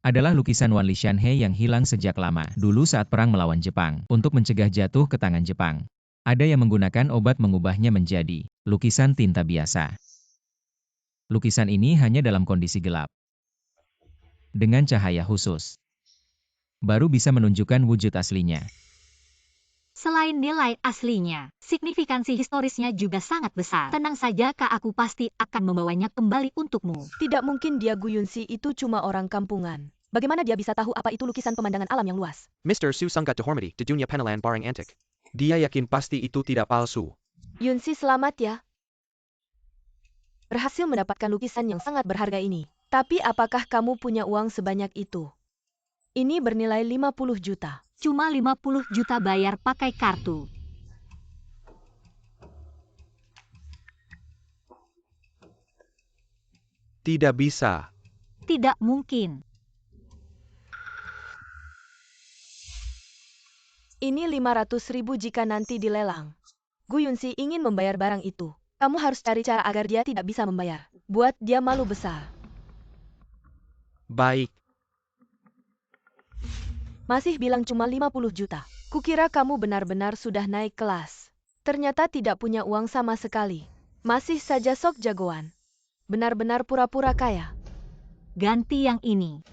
adalah lukisan Wan Li Shanhe yang hilang sejak lama, dulu saat perang melawan Jepang, untuk mencegah jatuh ke tangan Jepang. Ada yang menggunakan obat mengubahnya menjadi lukisan tinta biasa. Lukisan ini hanya dalam kondisi gelap, dengan cahaya khusus, baru bisa menunjukkan wujud aslinya. Selain nilai aslinya, signifikansi historisnya juga sangat besar. Tenang saja Kak, aku pasti akan membawanya kembali untukmu. Tidak mungkin dia, Guyunsi itu cuma orang kampungan. Bagaimana dia bisa tahu apa itu lukisan pemandangan alam yang luas? Mr. Su sangat dihormati di dunia penilaian barang antik. Dia yakin pasti itu tidak palsu. Yunsi, selamat ya. Berhasil mendapatkan lukisan yang sangat berharga ini. Tapi apakah kamu punya uang sebanyak itu? Ini bernilai 50 juta. Cuma 50 juta bayar pakai kartu. Tidak bisa. Tidak mungkin. Ini 500.000 jika nanti dilelang. Guyunsi ingin membayar barang itu. Kamu harus cari cara agar dia tidak bisa membayar. Buat dia malu besar. Baik. Masih bilang cuma 50 juta. Kukira kamu benar-benar sudah naik kelas. Ternyata tidak punya uang sama sekali. Masih saja sok jagoan. Benar-benar pura-pura kaya. Ganti yang ini.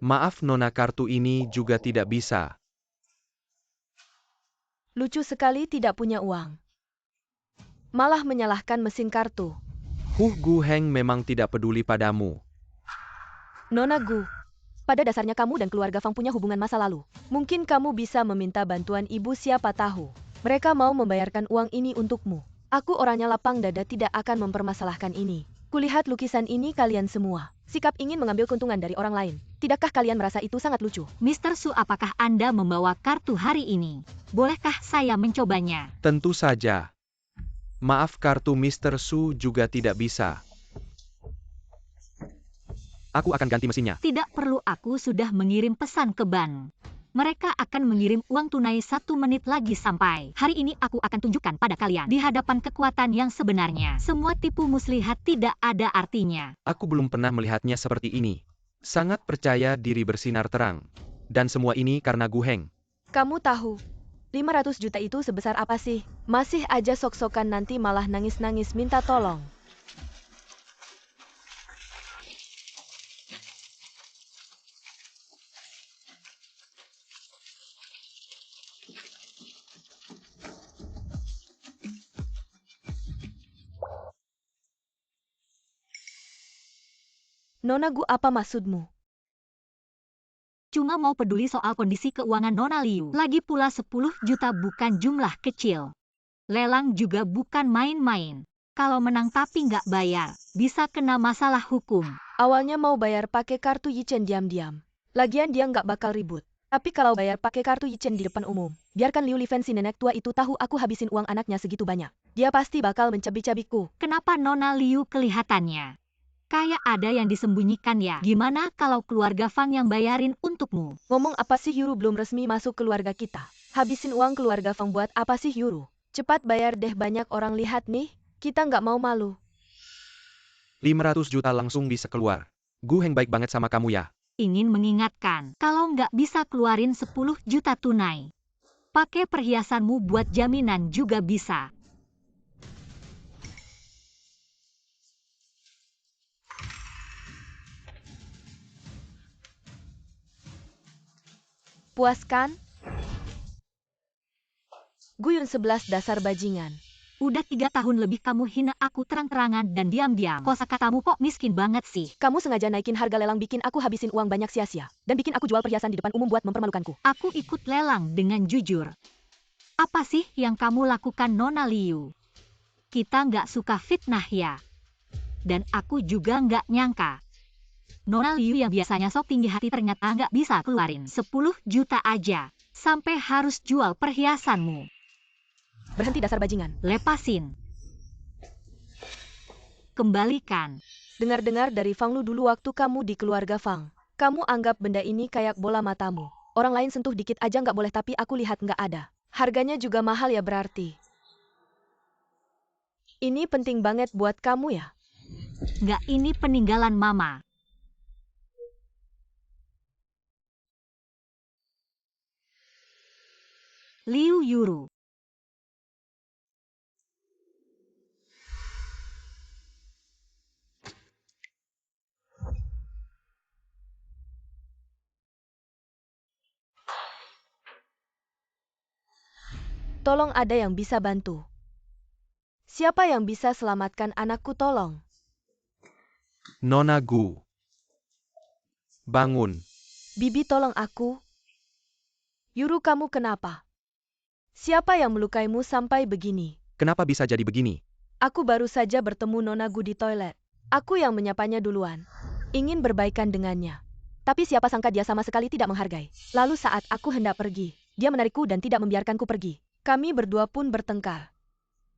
Maaf Nona, kartu ini juga tidak bisa. Lucu sekali tidak punya uang. Malah menyalahkan mesin kartu. Gu Heng memang tidak peduli padamu. Nona Gu, pada dasarnya kamu dan keluarga Fang punya hubungan masa lalu. Mungkin kamu bisa meminta bantuan ibu, siapa tahu. Mereka mau membayarkan uang ini untukmu. Aku orangnya lapang dada, tidak akan mempermasalahkan ini. Kulihat lukisan ini kalian semua. Sikap ingin mengambil keuntungan dari orang lain. Tidakkah kalian merasa itu sangat lucu? Mr. Su, apakah Anda membawa kartu hari ini? Bolehkah saya mencobanya? Tentu saja. Maaf, kartu Mr. Su juga tidak bisa. Aku akan ganti mesinnya. Tidak perlu, aku sudah mengirim pesan ke bank. Mereka akan mengirim uang tunai 1 menit lagi sampai. Hari ini aku akan tunjukkan pada kalian di hadapan kekuatan yang sebenarnya. Semua tipu muslihat tidak ada artinya. Aku belum pernah melihatnya seperti ini. Sangat percaya diri, bersinar terang. Dan semua ini karena Gu Heng. Kamu tahu, 500 juta itu sebesar apa sih? Masih aja sok-sokan, nanti malah nangis-nangis minta tolong. Nona Gu, apa maksudmu? Cuma mau peduli soal kondisi keuangan Nona Liu. Lagi pula 10 juta bukan jumlah kecil. Lelang juga bukan main-main. Kalau menang tapi nggak bayar, bisa kena masalah hukum. Awalnya mau bayar pakai kartu Yichen diam-diam. Lagian dia nggak bakal ribut. Tapi kalau bayar pakai kartu Yichen di depan umum, biarkan Liu Lifen si nenek tua itu tahu aku habisin uang anaknya segitu banyak. Dia pasti bakal mencabik-cabikku. Kenapa Nona Liu kelihatannya kayak ada yang disembunyikan ya? Gimana kalau keluarga Fang yang bayarin untukmu? Ngomong apa sih, Yuru belum resmi masuk keluarga kita. Habisin uang keluarga Fang buat apa sih, Yuru? Cepat bayar deh, banyak orang lihat nih. Kita nggak mau malu. 500 juta langsung bisa keluar. Gu Heng baik banget sama kamu ya. Ingin mengingatkan, kalau nggak bisa keluarin 10 juta tunai, pakai perhiasanmu buat jaminan juga bisa. Puas kan? Guyun 11 dasar bajingan. Udah 3 tahun lebih kamu hina aku terang-terangan dan diam-diam. Kosakatamu kok miskin banget sih. Kamu sengaja naikin harga lelang bikin aku habisin uang banyak sia-sia. Dan bikin aku jual perhiasan di depan umum buat mempermalukanku. Aku ikut lelang dengan jujur. Apa sih yang kamu lakukan, Nona Liu? Kita nggak suka fitnah ya. Dan aku juga nggak nyangka. Nona Liu yang biasanya sok tinggi hati ternyata nggak bisa keluarin 10 juta aja. Sampai harus jual perhiasanmu. Berhenti dasar bajingan. Lepasin. Kembalikan. Dengar-dengar dari Fang Lu dulu waktu kamu di keluarga Fang. Kamu anggap benda ini kayak bola matamu. Orang lain sentuh dikit aja nggak boleh, tapi aku lihat nggak ada. Harganya juga mahal ya berarti. Ini penting banget buat kamu ya? Nggak, ini peninggalan mama. Liu Yuru. Tolong, ada yang bisa bantu. Siapa yang bisa selamatkan anakku, tolong? Nona Gu. Bangun. Bibi, tolong aku. Yuru, kamu kenapa? Siapa yang melukaimu sampai begini? Kenapa bisa jadi begini? Aku baru saja bertemu Nona Gu di toilet. Aku yang menyapanya duluan. Ingin berbaikan dengannya. Tapi siapa sangka dia sama sekali tidak menghargai. Lalu saat aku hendak pergi, dia menarikku dan tidak membiarkanku pergi. Kami berdua pun bertengkar.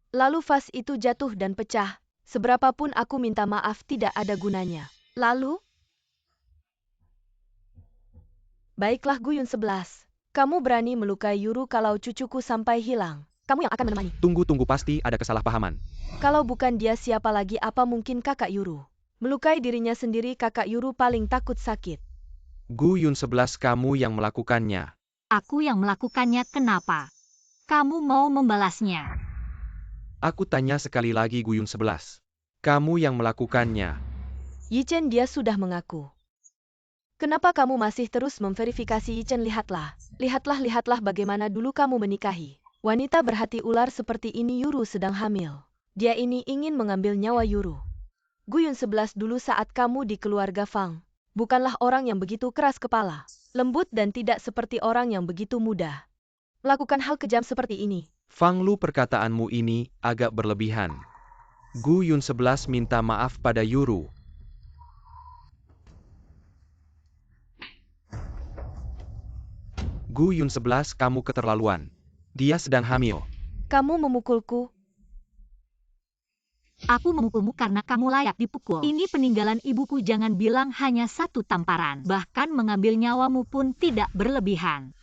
Lalu vas itu jatuh dan pecah. Seberapapun aku minta maaf tidak ada gunanya. Lalu? Baiklah Guyun 11. Kamu berani melukai Yuru kalau cucuku sampai hilang. Kamu yang akan menemani. Tunggu, pasti ada kesalahpahaman. Kalau bukan dia, siapa lagi? Apa mungkin kakak Yuru? Melukai dirinya sendiri, kakak Yuru paling takut sakit. Gu Yun 11, kamu yang melakukannya. Aku yang melakukannya, kenapa? Kamu mau membalasnya? Aku tanya sekali lagi, Gu Yun 11. Kamu yang melakukannya. Yichen, dia sudah mengaku. Kenapa kamu masih terus memverifikasi Yichen? Lihatlah bagaimana dulu kamu menikahi wanita berhati ular seperti ini. Yuru sedang hamil. Dia ini ingin mengambil nyawa Yuru. Guyun 11, dulu saat kamu di keluarga Fang, bukanlah orang yang begitu keras kepala, lembut dan tidak seperti orang yang begitu mudah melakukan hal kejam seperti ini. Fang Lu, perkataanmu ini agak berlebihan. Gu Yun 11 minta maaf pada Yuru. Gu Yun 11, kamu keterlaluan. Dia sedang hamil. Kamu memukulku. Aku memukulmu karena kamu layak dipukul. Ini peninggalan ibuku, jangan bilang hanya 1 tamparan. Bahkan mengambil nyawamu pun tidak berlebihan.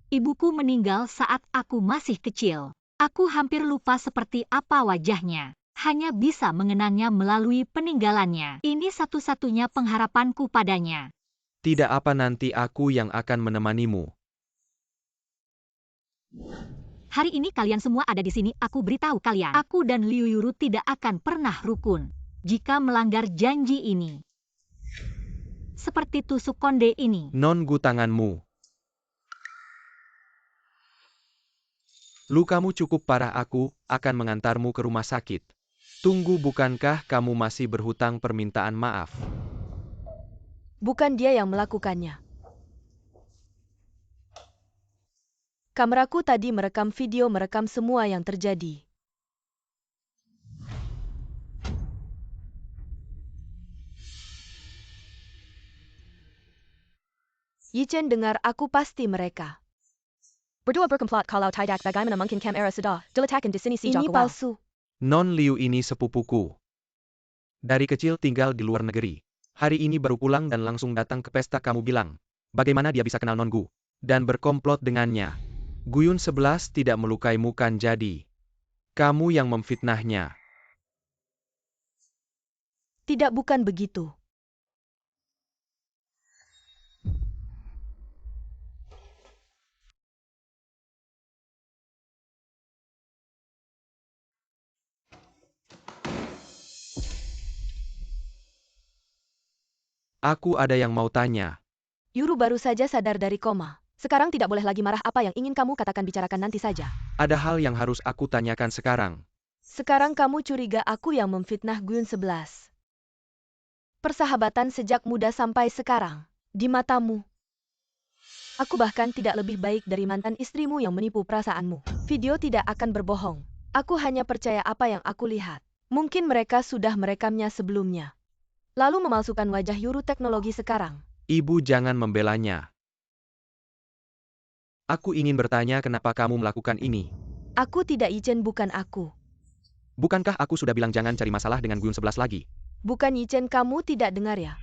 Ibuku meninggal saat aku masih kecil. Aku hampir lupa seperti apa wajahnya. Hanya bisa mengenangnya melalui peninggalannya. Ini satu-satunya pengharapanku padanya. Tidak apa, nanti aku yang akan menemanimu. Hari ini kalian semua ada di sini, aku beritahu kalian. Aku dan Liu Yuru tidak akan pernah rukun jika melanggar janji ini. Seperti tusuk konde ini. Non Gu, tanganmu. Lukamu cukup parah, aku akan mengantarmu ke rumah sakit. Tunggu, bukankah kamu masih berhutang permintaan maaf? Bukan dia yang melakukannya. Kameraku tadi merekam video, merekam semua yang terjadi. Yichen dengar aku pasti mereka. Berdua berkomplot kalau tidak bagaimana mungkin kamera sudah diletakkan di sini sejak Ini awal. palsu. Non Liu ini sepupuku. Dari kecil tinggal di luar negeri. Hari ini baru pulang dan langsung datang ke pesta. Kamu bilang, bagaimana dia bisa kenal Non Gu? Dan berkomplot dengannya. Guyun 11 tidak melukaimu kan jadi. Kamu yang memfitnahnya. Tidak, bukan begitu. Aku ada yang mau tanya. Yuru baru saja sadar dari koma. Sekarang tidak boleh lagi marah. Apa yang ingin kamu katakan, bicarakan nanti saja. Ada hal yang harus aku tanyakan sekarang. Sekarang kamu curiga aku yang memfitnah Guyun 11. Persahabatan sejak muda sampai sekarang. Di matamu. Aku bahkan tidak lebih baik dari mantan istrimu yang menipu perasaanmu. Video tidak akan berbohong. Aku hanya percaya apa yang aku lihat. Mungkin mereka sudah merekamnya sebelumnya. Lalu memalsukan wajah Yuru teknologi sekarang. Ibu jangan membelanya. Aku ingin bertanya kenapa kamu melakukan ini. Aku tidak Yichen, bukan aku. Bukankah aku sudah bilang jangan cari masalah dengan Guyun 11 lagi? Bukan Yichen, kamu tidak dengar ya?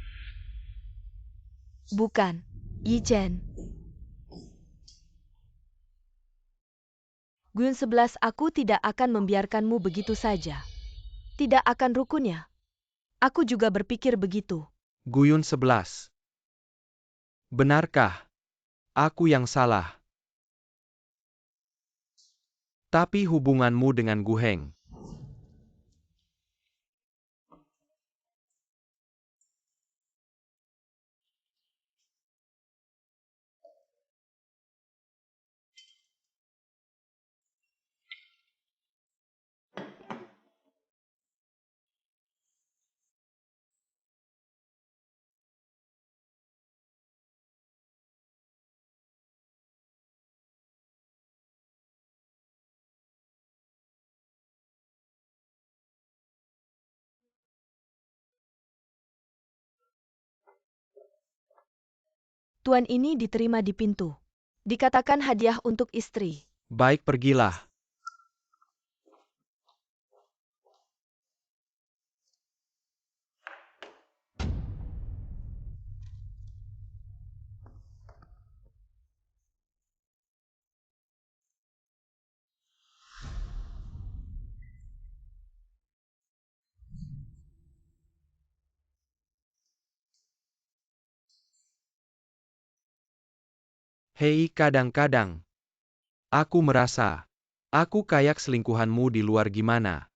Bukan. Yichen. Guyun 11, aku tidak akan membiarkanmu begitu saja. Tidak akan rukun ya? Aku juga berpikir begitu. Guyun 11. Benarkah aku yang salah? Tapi hubunganmu dengan Gu Heng. Tuan ini diterima di pintu. Dikatakan hadiah untuk istri. Baik, pergilah. Hei, kadang-kadang aku merasa aku kayak selingkuhanmu di luar. Gimana?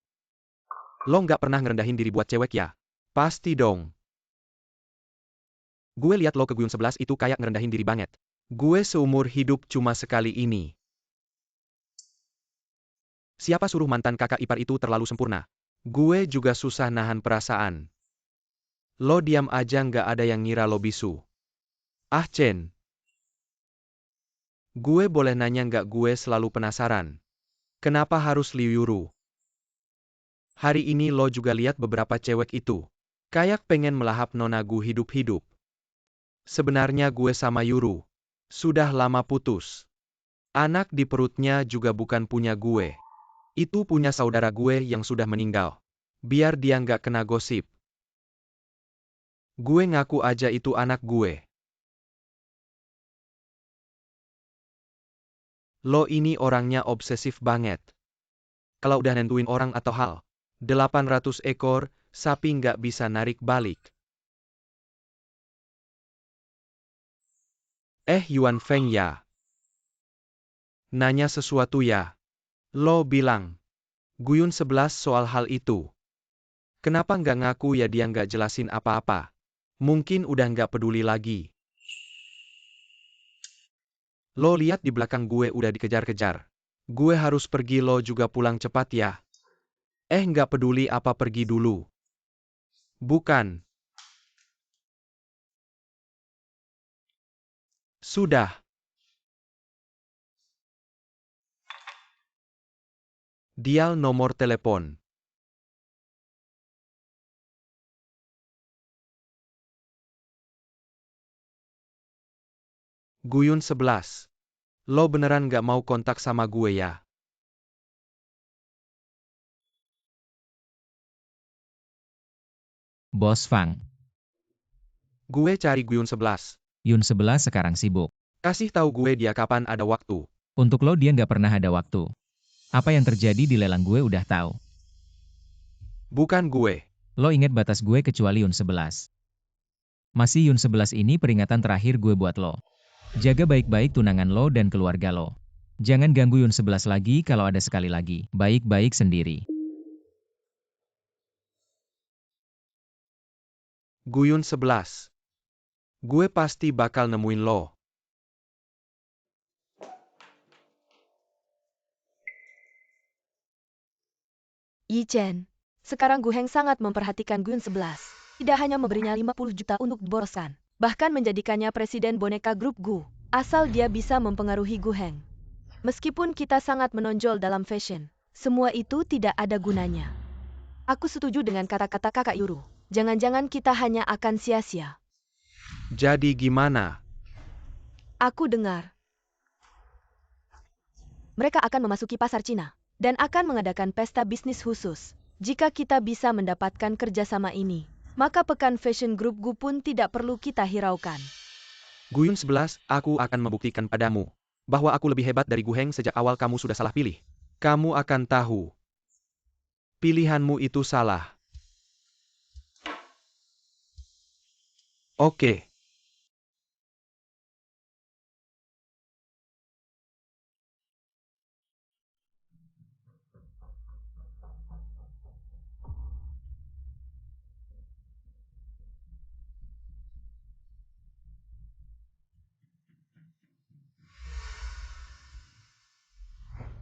Lo nggak pernah ngerendahin diri buat cewek ya? Pasti dong. Gue liat lo ke Guyun 11 itu kayak ngerendahin diri banget. Gue seumur hidup cuma sekali ini. Siapa suruh mantan kakak ipar itu terlalu sempurna? Gue juga susah nahan perasaan. Lo diam aja, nggak ada yang ngira lo bisu. Ah Chen. Gue boleh nanya nggak? Gue selalu penasaran. Kenapa harus Liu Yuru? Hari ini lo juga lihat beberapa cewek itu. Kayak pengen melahap Nona Gu hidup-hidup. Sebenarnya gue sama Yuru sudah lama putus. Anak di perutnya juga bukan punya gue. Itu punya saudara gue yang sudah meninggal. Biar dia nggak kena gosip. Gue ngaku aja itu anak gue. Lo ini orangnya obsesif banget. Kalau udah nentuin orang atau hal, 800 ekor sapi nggak bisa narik balik. Yuan Feng ya. Nanya sesuatu ya. Lo bilang. Guyun 11 soal hal itu. Kenapa nggak ngaku ya? Dia nggak jelasin apa-apa. Mungkin udah nggak peduli lagi. Lo lihat di belakang gue udah dikejar-kejar. Gue harus pergi, lo juga pulang cepat ya. Nggak peduli apa pergi dulu. Bukan. Sudah. Dial nomor telepon. Guyun 11. Lo beneran nggak mau kontak sama gue ya? Bos Fang. Gue cari Guyun 11. Yun 11 sekarang sibuk. Kasih tahu gue dia kapan ada waktu. Untuk lo dia nggak pernah ada waktu. Apa yang terjadi di lelang gue udah tahu. Bukan gue. Lo ingat batas gue kecuali Yun 11. Masih Yun 11 ini peringatan terakhir gue buat lo. Jaga baik-baik tunangan lo dan keluarga lo. Jangan ganggu Yun 11 lagi kalau ada sekali lagi. Baik-baik sendiri. Guyun 11. Gue pasti bakal nemuin lo. Yi Chen. Sekarang Gu Heng sangat memperhatikan Guyun 11. Tidak hanya memberinya 50 juta untuk diboroskan, bahkan menjadikannya presiden boneka grup Gu, asal dia bisa mempengaruhi Gu Heng. Meskipun kita sangat menonjol dalam fashion, semua itu tidak ada gunanya. Aku setuju dengan kata-kata kakak Yuru. Jangan-jangan kita hanya akan sia-sia. Jadi gimana? Aku dengar mereka akan memasuki pasar Cina dan akan mengadakan pesta bisnis khusus. Jika kita bisa mendapatkan kerjasama ini, maka pekan fashion group Gu pun tidak perlu kita hiraukan. Guyun 11, aku akan membuktikan padamu bahwa aku lebih hebat dari Gu Heng sejak awal kamu sudah salah pilih. Kamu akan tahu. Pilihanmu itu salah. Oke.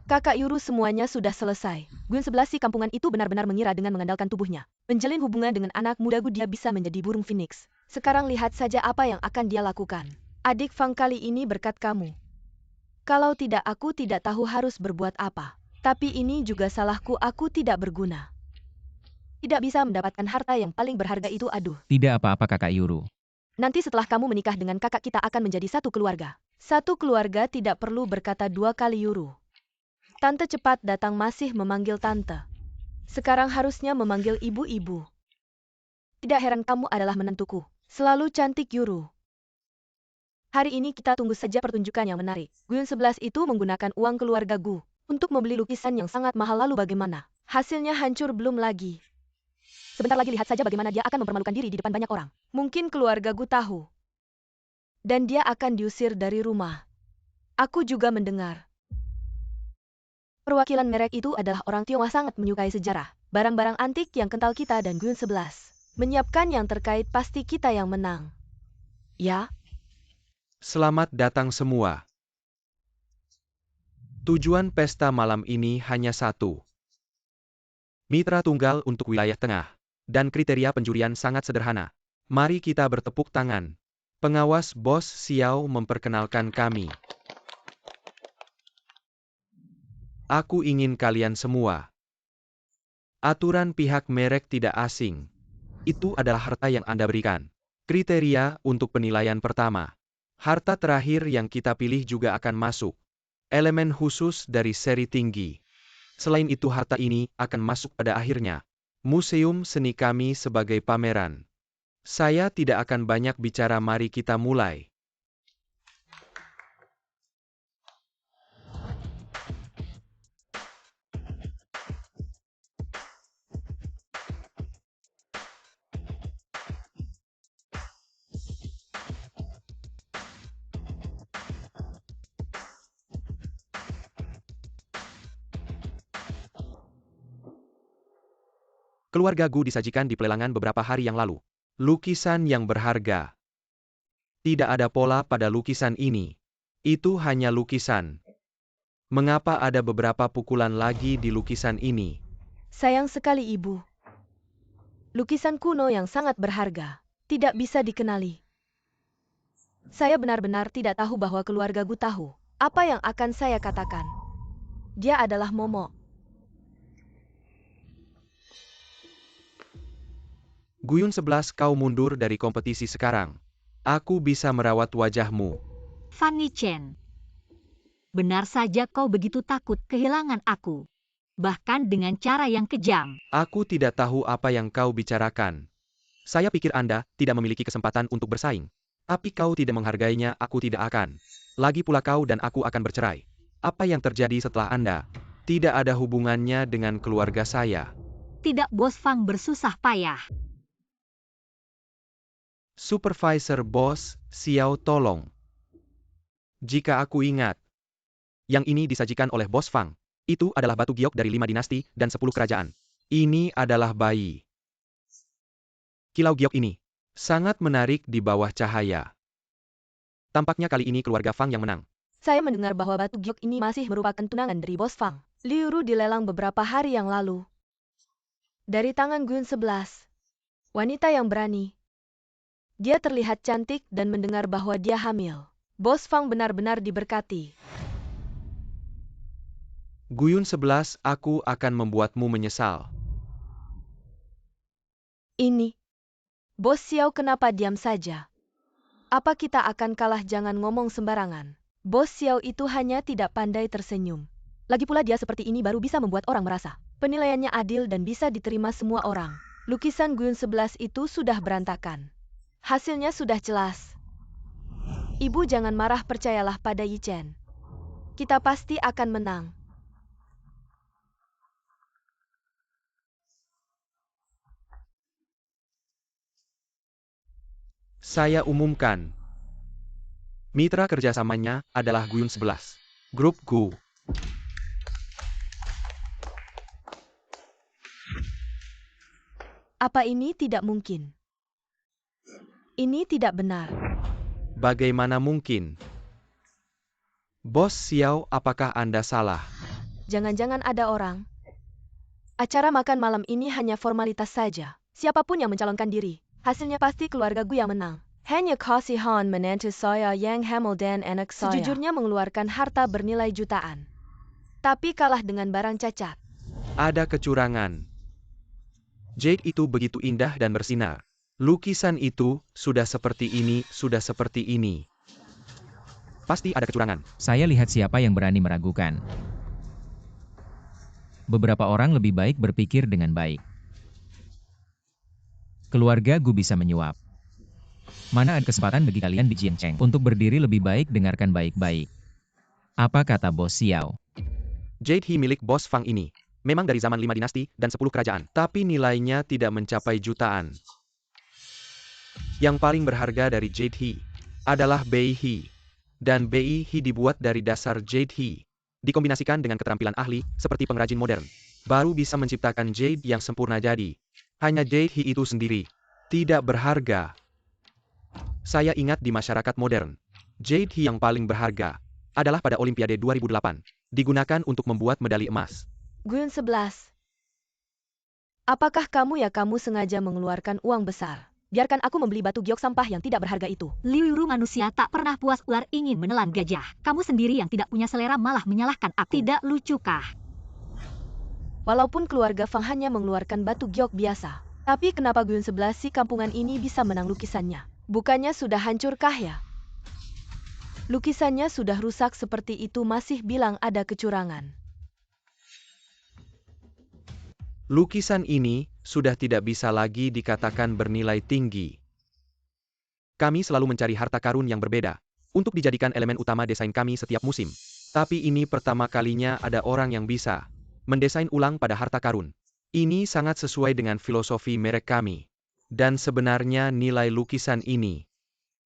Kakak Yuru semuanya sudah selesai. Guyun 11 si kampungan itu benar-benar mengira dengan mengandalkan tubuhnya. Menjalin hubungan dengan anak muda Gu dia bisa menjadi burung phoenix. Sekarang lihat saja apa yang akan dia lakukan. Adik Fang kali ini berkat kamu. Kalau tidak aku tidak tahu harus berbuat apa. Tapi ini juga salahku aku tidak berguna. Tidak bisa mendapatkan harta yang paling berharga itu aduh. Tidak apa-apa kakak Yuru. Nanti setelah kamu menikah dengan kakak kita akan menjadi satu keluarga. Satu keluarga tidak perlu berkata dua kali Yuru. Tante cepat datang masih memanggil tante. Sekarang harusnya memanggil ibu-ibu. Tidak heran kamu adalah menantuku. Selalu cantik Yuru. Hari ini kita tunggu saja pertunjukan yang menarik. Guyun 11 itu menggunakan uang keluarga Gu untuk membeli lukisan yang sangat mahal lalu bagaimana? Hasilnya hancur belum lagi. Sebentar lagi lihat saja bagaimana dia akan mempermalukan diri di depan banyak orang. Mungkin keluarga Gu tahu. Dan dia akan diusir dari rumah. Aku juga mendengar. Perwakilan merek itu adalah orang Tionghoa sangat menyukai sejarah, barang-barang antik yang kental kita dan Guyun 11. Menyiapkan yang terkait pasti kita yang menang. Ya? Selamat datang semua. Tujuan pesta malam ini hanya satu. Mitra tunggal untuk wilayah tengah. Dan kriteria penjurian sangat sederhana. Mari kita bertepuk tangan. Pengawas Bos Xiao memperkenalkan kami. Aku ingin kalian semua. Aturan pihak merek tidak asing. Itu adalah harta yang Anda berikan. Kriteria untuk penilaian pertama. Harta terakhir yang kita pilih juga akan masuk. Elemen khusus dari seri tinggi. Selain itu harta ini akan masuk pada akhirnya. Museum seni kami sebagai pameran. Saya tidak akan banyak bicara, mari kita mulai. Keluarga Gu disajikan di pelelangan beberapa hari yang lalu. Lukisan yang berharga. Tidak ada pola pada lukisan ini. Itu hanya lukisan. Mengapa ada beberapa pukulan lagi di lukisan ini? Sayang sekali ibu. Lukisan kuno yang sangat berharga. Tidak bisa dikenali. Saya benar-benar tidak tahu bahwa keluarga Gu tahu. Apa yang akan saya katakan? Dia adalah Momo. Guyun 11, kau mundur dari kompetisi sekarang. Aku bisa merawat wajahmu. Fan Yichen. Benar saja kau begitu takut kehilangan aku. Bahkan dengan cara yang kejam. Aku tidak tahu apa yang kau bicarakan. Saya pikir Anda tidak memiliki kesempatan untuk bersaing. Tapi kau tidak menghargainya, aku tidak akan. Lagi pula kau dan aku akan bercerai. Apa yang terjadi setelah Anda? Tidak ada hubungannya dengan keluarga saya. Tidak, Bos Fang bersusah payah. Supervisor Bos, Xiao tolong. Jika aku ingat, yang ini disajikan oleh Bos Fang. Itu adalah batu giok dari 5 dinasti dan 10 kerajaan. Ini adalah bayi. Kilau giok ini sangat menarik di bawah cahaya. Tampaknya kali ini keluarga Fang yang menang. Saya mendengar bahwa batu giok ini masih merupakan tunangan dari Bos Fang. Liu Ru dilelang beberapa hari yang lalu. Dari tangan Guyun 11. Wanita yang berani. Dia terlihat cantik dan mendengar bahwa dia hamil. Bos Fang benar-benar diberkati. Guyun 11, aku akan membuatmu menyesal. Ini. Bos Xiao kenapa diam saja? Apa kita akan kalah? Jangan ngomong sembarangan. Bos Xiao itu hanya tidak pandai tersenyum. Lagi pula dia seperti ini baru bisa membuat orang merasa penilaiannya adil dan bisa diterima semua orang. Lukisan Guyun 11 itu sudah berantakan. Hasilnya sudah jelas. Ibu jangan marah, percayalah pada Yichen. Kita pasti akan menang. Saya umumkan. Mitra kerjasamanya adalah Guyun 11. Grup Gu. Apa ini tidak mungkin? Ini tidak benar. Bagaimana mungkin? Bos Xiao, apakah Anda salah? Jangan-jangan ada orang. Acara makan malam ini hanya formalitas saja. Siapapun yang mencalonkan diri, hasilnya pasti keluarga Gu yang menang. Hanya kasihan menantu saya yang hamil dan anak saya. Sejujurnya mengeluarkan harta bernilai jutaan. Tapi kalah dengan barang cacat. Ada kecurangan. Jade itu begitu indah dan bersinar. Lukisan itu sudah seperti ini, sudah seperti ini. Pasti ada kecurangan. Saya lihat siapa yang berani meragukan. Beberapa orang lebih baik berpikir dengan baik. Keluarga Gu bisa menyuap. Mana ada kesempatan bagi kalian di Jiancheng untuk berdiri lebih baik? Dengarkan baik-baik. Apa kata Bos Xiao? Jade He milik Bos Fang ini memang dari zaman 5 dinasti dan 10 kerajaan. Tapi nilainya tidak mencapai jutaan. Yang paling berharga dari Jade He adalah Bei He. Dan Bei He dibuat dari dasar Jade He. Dikombinasikan dengan keterampilan ahli, seperti pengrajin modern. Baru bisa menciptakan Jade yang sempurna jadi. Hanya Jade He itu sendiri tidak berharga. Saya ingat di masyarakat modern, Jade He yang paling berharga adalah pada Olimpiade 2008. Digunakan untuk membuat medali emas. Guyun 11. Apakah kamu sengaja mengeluarkan uang besar? Biarkan aku membeli batu giok sampah yang tidak berharga itu. Liu Ru, manusia tak pernah puas, ular ingin menelan gajah. Kamu sendiri yang tidak punya selera malah menyalahkan aku. Tidak lucukah? Walaupun keluarga Fang hanya mengeluarkan batu giok biasa. Tapi kenapa Guyun 11 si kampungan ini bisa menang lukisannya? Bukannya sudah hancurkah ya? Lukisannya sudah rusak seperti itu masih bilang ada kecurangan. Lukisan ini sudah tidak bisa lagi dikatakan bernilai tinggi. Kami selalu mencari harta karun yang berbeda untuk dijadikan elemen utama desain kami setiap musim. Tapi ini pertama kalinya ada orang yang bisa mendesain ulang pada harta karun. Ini sangat sesuai dengan filosofi merek kami. Dan sebenarnya nilai lukisan ini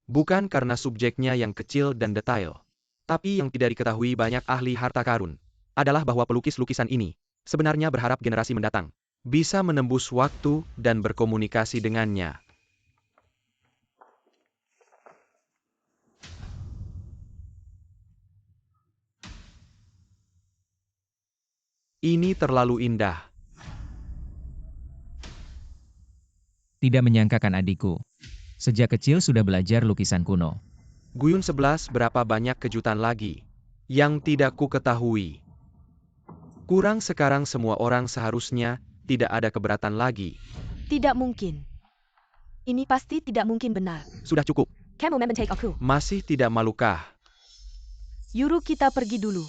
bukan karena subjeknya yang kecil dan detail, tapi yang tidak diketahui banyak ahli harta karun adalah bahwa pelukis lukisan ini sebenarnya berharap generasi mendatang bisa menembus waktu dan berkomunikasi dengannya. Ini terlalu indah. Tidak menyangkakan adikku. Sejak kecil sudah belajar lukisan kuno. Guyun 11 berapa banyak kejutan lagi yang tidak ku ketahui. Kurang sekarang semua orang seharusnya tidak ada keberatan lagi. Tidak mungkin. Ini pasti tidak mungkin benar. Sudah cukup. Kamu membentak aku. Masih tidak malukah? Yuru, kita pergi dulu.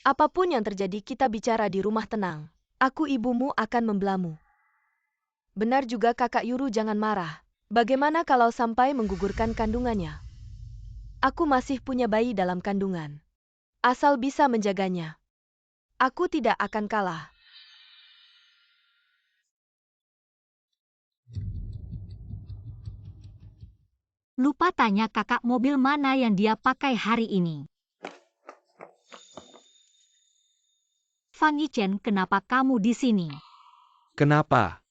Apapun yang terjadi kita bicara di rumah tenang. Aku ibumu akan membelamu. Benar juga kakak Yuru, jangan marah. Bagaimana kalau sampai menggugurkan kandungannya? Aku masih punya bayi dalam kandungan. Asal bisa menjaganya. Aku tidak akan kalah. Lupa tanya kakak mobil mana yang dia pakai hari ini. Fang Yichen, kenapa kamu di sini? Kenapa?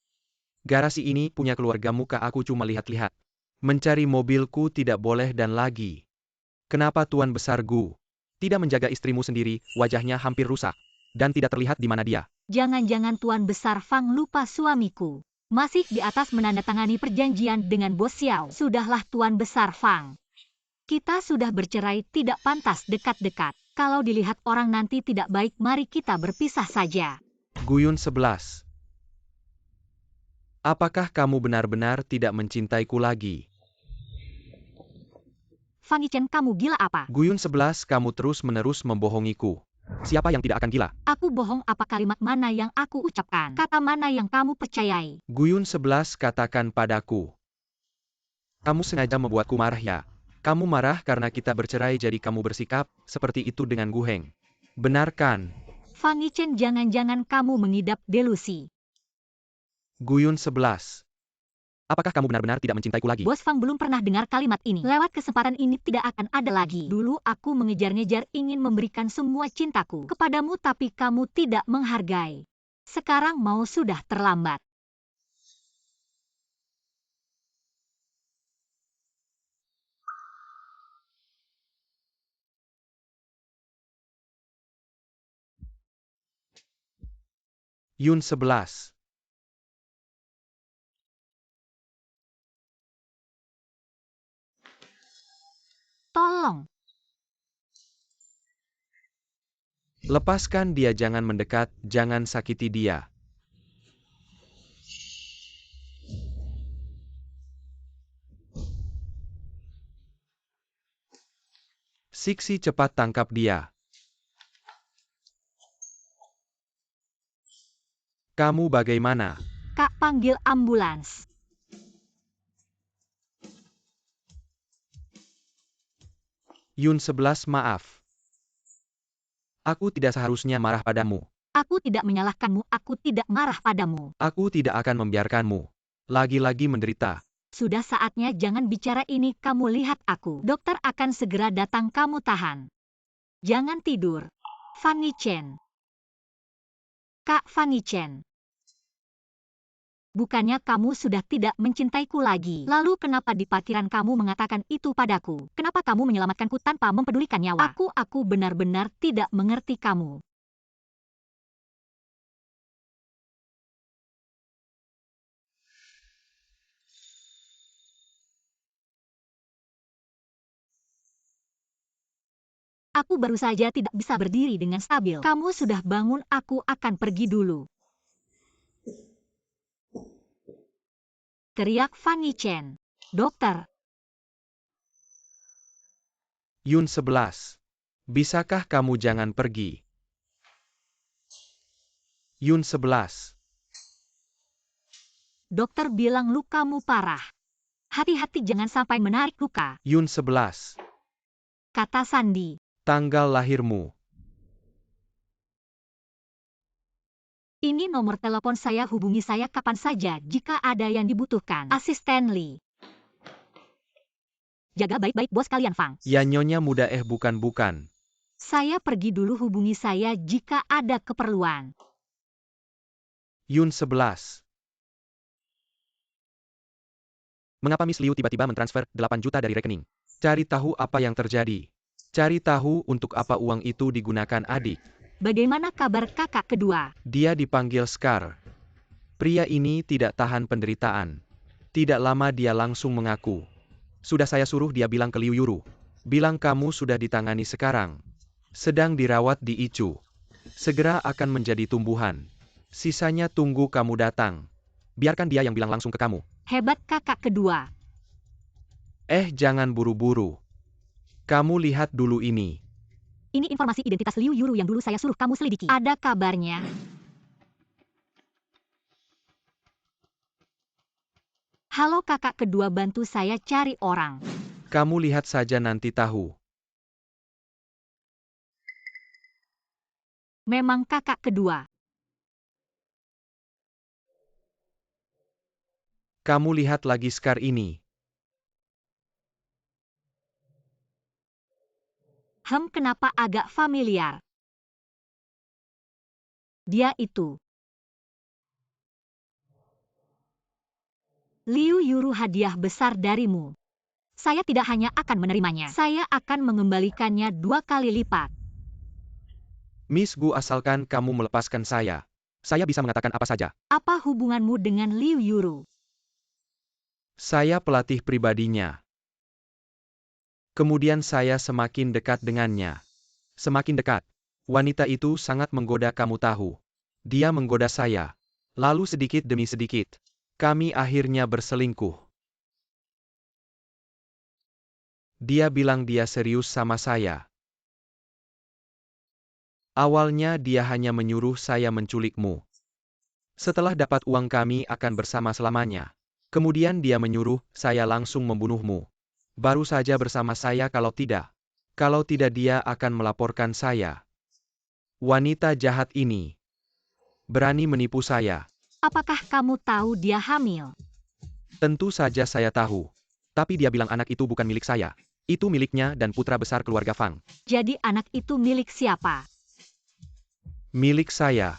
Garasi ini punya keluarga muka, aku cuma lihat-lihat. Mencari mobilku tidak boleh dan lagi. Kenapa Tuan Besar Gu tidak menjaga istrimu sendiri, wajahnya hampir rusak, dan tidak terlihat di mana dia? Jangan-jangan Tuan Besar Fang lupa suamiku. Masih di atas menandatangani perjanjian dengan Bos Xiao. Sudahlah Tuan Besar Fang. Kita sudah bercerai, tidak pantas dekat-dekat. Kalau dilihat orang nanti tidak baik, mari kita berpisah saja. Guyun 11. Apakah kamu benar-benar tidak mencintaiku lagi? Fang Yichen, kamu gila apa? Guyun 11, kamu terus-menerus membohongiku. Siapa yang tidak akan gila? Aku bohong apa? Kalimat mana yang aku ucapkan? Kata mana yang kamu percayai? Guyun 11, katakan padaku. Kamu sengaja membuatku marah ya? Kamu marah karena kita bercerai jadi kamu bersikap seperti itu dengan Gu Heng. Benar kan? Fang Yichen, jangan-jangan kamu mengidap delusi. Guyun 11. Apakah kamu benar-benar tidak mencintaiku lagi? Bos Fang belum pernah dengar kalimat ini. Lewat kesempatan ini tidak akan ada lagi. Dulu aku mengejar-ngejar ingin memberikan semua cintaku kepadamu, tapi kamu tidak menghargai. Sekarang mau sudah terlambat. Yun 11. Tolong. Lepaskan dia, jangan mendekat, jangan sakiti dia. Siksi, cepat tangkap dia. Kamu bagaimana? Kak, panggil ambulans. Yun 11, maaf. Aku tidak seharusnya marah padamu. Aku tidak menyalahkanmu, aku tidak marah padamu. Aku tidak akan membiarkanmu lagi-lagi menderita. Sudah saatnya jangan bicara ini, kamu lihat aku. Dokter akan segera datang, kamu tahan. Jangan tidur. Fang Yichen. Kak Fang Yichen. Bukannya kamu sudah tidak mencintaiku lagi. Lalu kenapa di parkiran kamu mengatakan itu padaku? Kenapa kamu menyelamatkanku tanpa mempedulikan nyawa? Aku benar-benar tidak mengerti kamu. Aku baru saja tidak bisa berdiri dengan stabil. Kamu sudah bangun, aku akan pergi dulu. Teriak Fang Yichen. Dokter. Yun 11. Bisakah kamu jangan pergi? Yun 11. Dokter bilang lukamu parah. Hati-hati jangan sampai menarik luka. Yun 11. Kata Sandi. Tanggal lahirmu. Ini nomor telepon saya, hubungi saya kapan saja jika ada yang dibutuhkan. Asisten Lee. Jaga baik-baik bos kalian, Fang. Ya nyonya muda, bukan. Saya pergi dulu, hubungi saya jika ada keperluan. Yun 11. Mengapa Miss Liu tiba-tiba mentransfer 8 juta dari rekening? Cari tahu apa yang terjadi. Cari tahu untuk apa uang itu digunakan, adik. Bagaimana kabar kakak kedua? Dia dipanggil Scar. Pria ini tidak tahan penderitaan. Tidak lama dia langsung mengaku. Sudah saya suruh dia bilang ke Liu Yuru. Bilang kamu sudah ditangani sekarang. Sedang dirawat di Ichu. Segera akan menjadi tumbuhan. Sisanya tunggu kamu datang. Biarkan dia yang bilang langsung ke kamu. Hebat kakak kedua. Jangan buru-buru. Kamu lihat dulu ini. Ini informasi identitas Liu Yuru yang dulu saya suruh kamu selidiki. Ada kabarnya. Halo kakak kedua, bantu saya cari orang. Kamu lihat saja nanti tahu. Memang kakak kedua. Kamu lihat lagi Scar ini. Kenapa agak familiar? Dia itu. Liu Yuru, hadiah besar darimu. Saya tidak hanya akan menerimanya, saya akan mengembalikannya 2 kali lipat. Miss Gu, asalkan kamu melepaskan saya bisa mengatakan apa saja. Apa hubunganmu dengan Liu Yuru? Saya pelatih pribadinya. Kemudian saya semakin dekat dengannya. Semakin dekat. Wanita itu sangat menggoda, kamu tahu. Dia menggoda saya. Lalu sedikit demi sedikit, kami akhirnya berselingkuh. Dia bilang dia serius sama saya. Awalnya dia hanya menyuruh saya menculikmu. Setelah dapat uang kami akan bersama selamanya. Kemudian dia menyuruh saya langsung membunuhmu. Baru saja bersama saya, kalau tidak dia akan melaporkan saya. Wanita jahat ini berani menipu saya. Apakah kamu tahu dia hamil? Tentu saja saya tahu. Tapi dia bilang anak itu bukan milik saya. Itu miliknya dan putra besar keluarga Fang. Jadi anak itu milik siapa? Milik saya.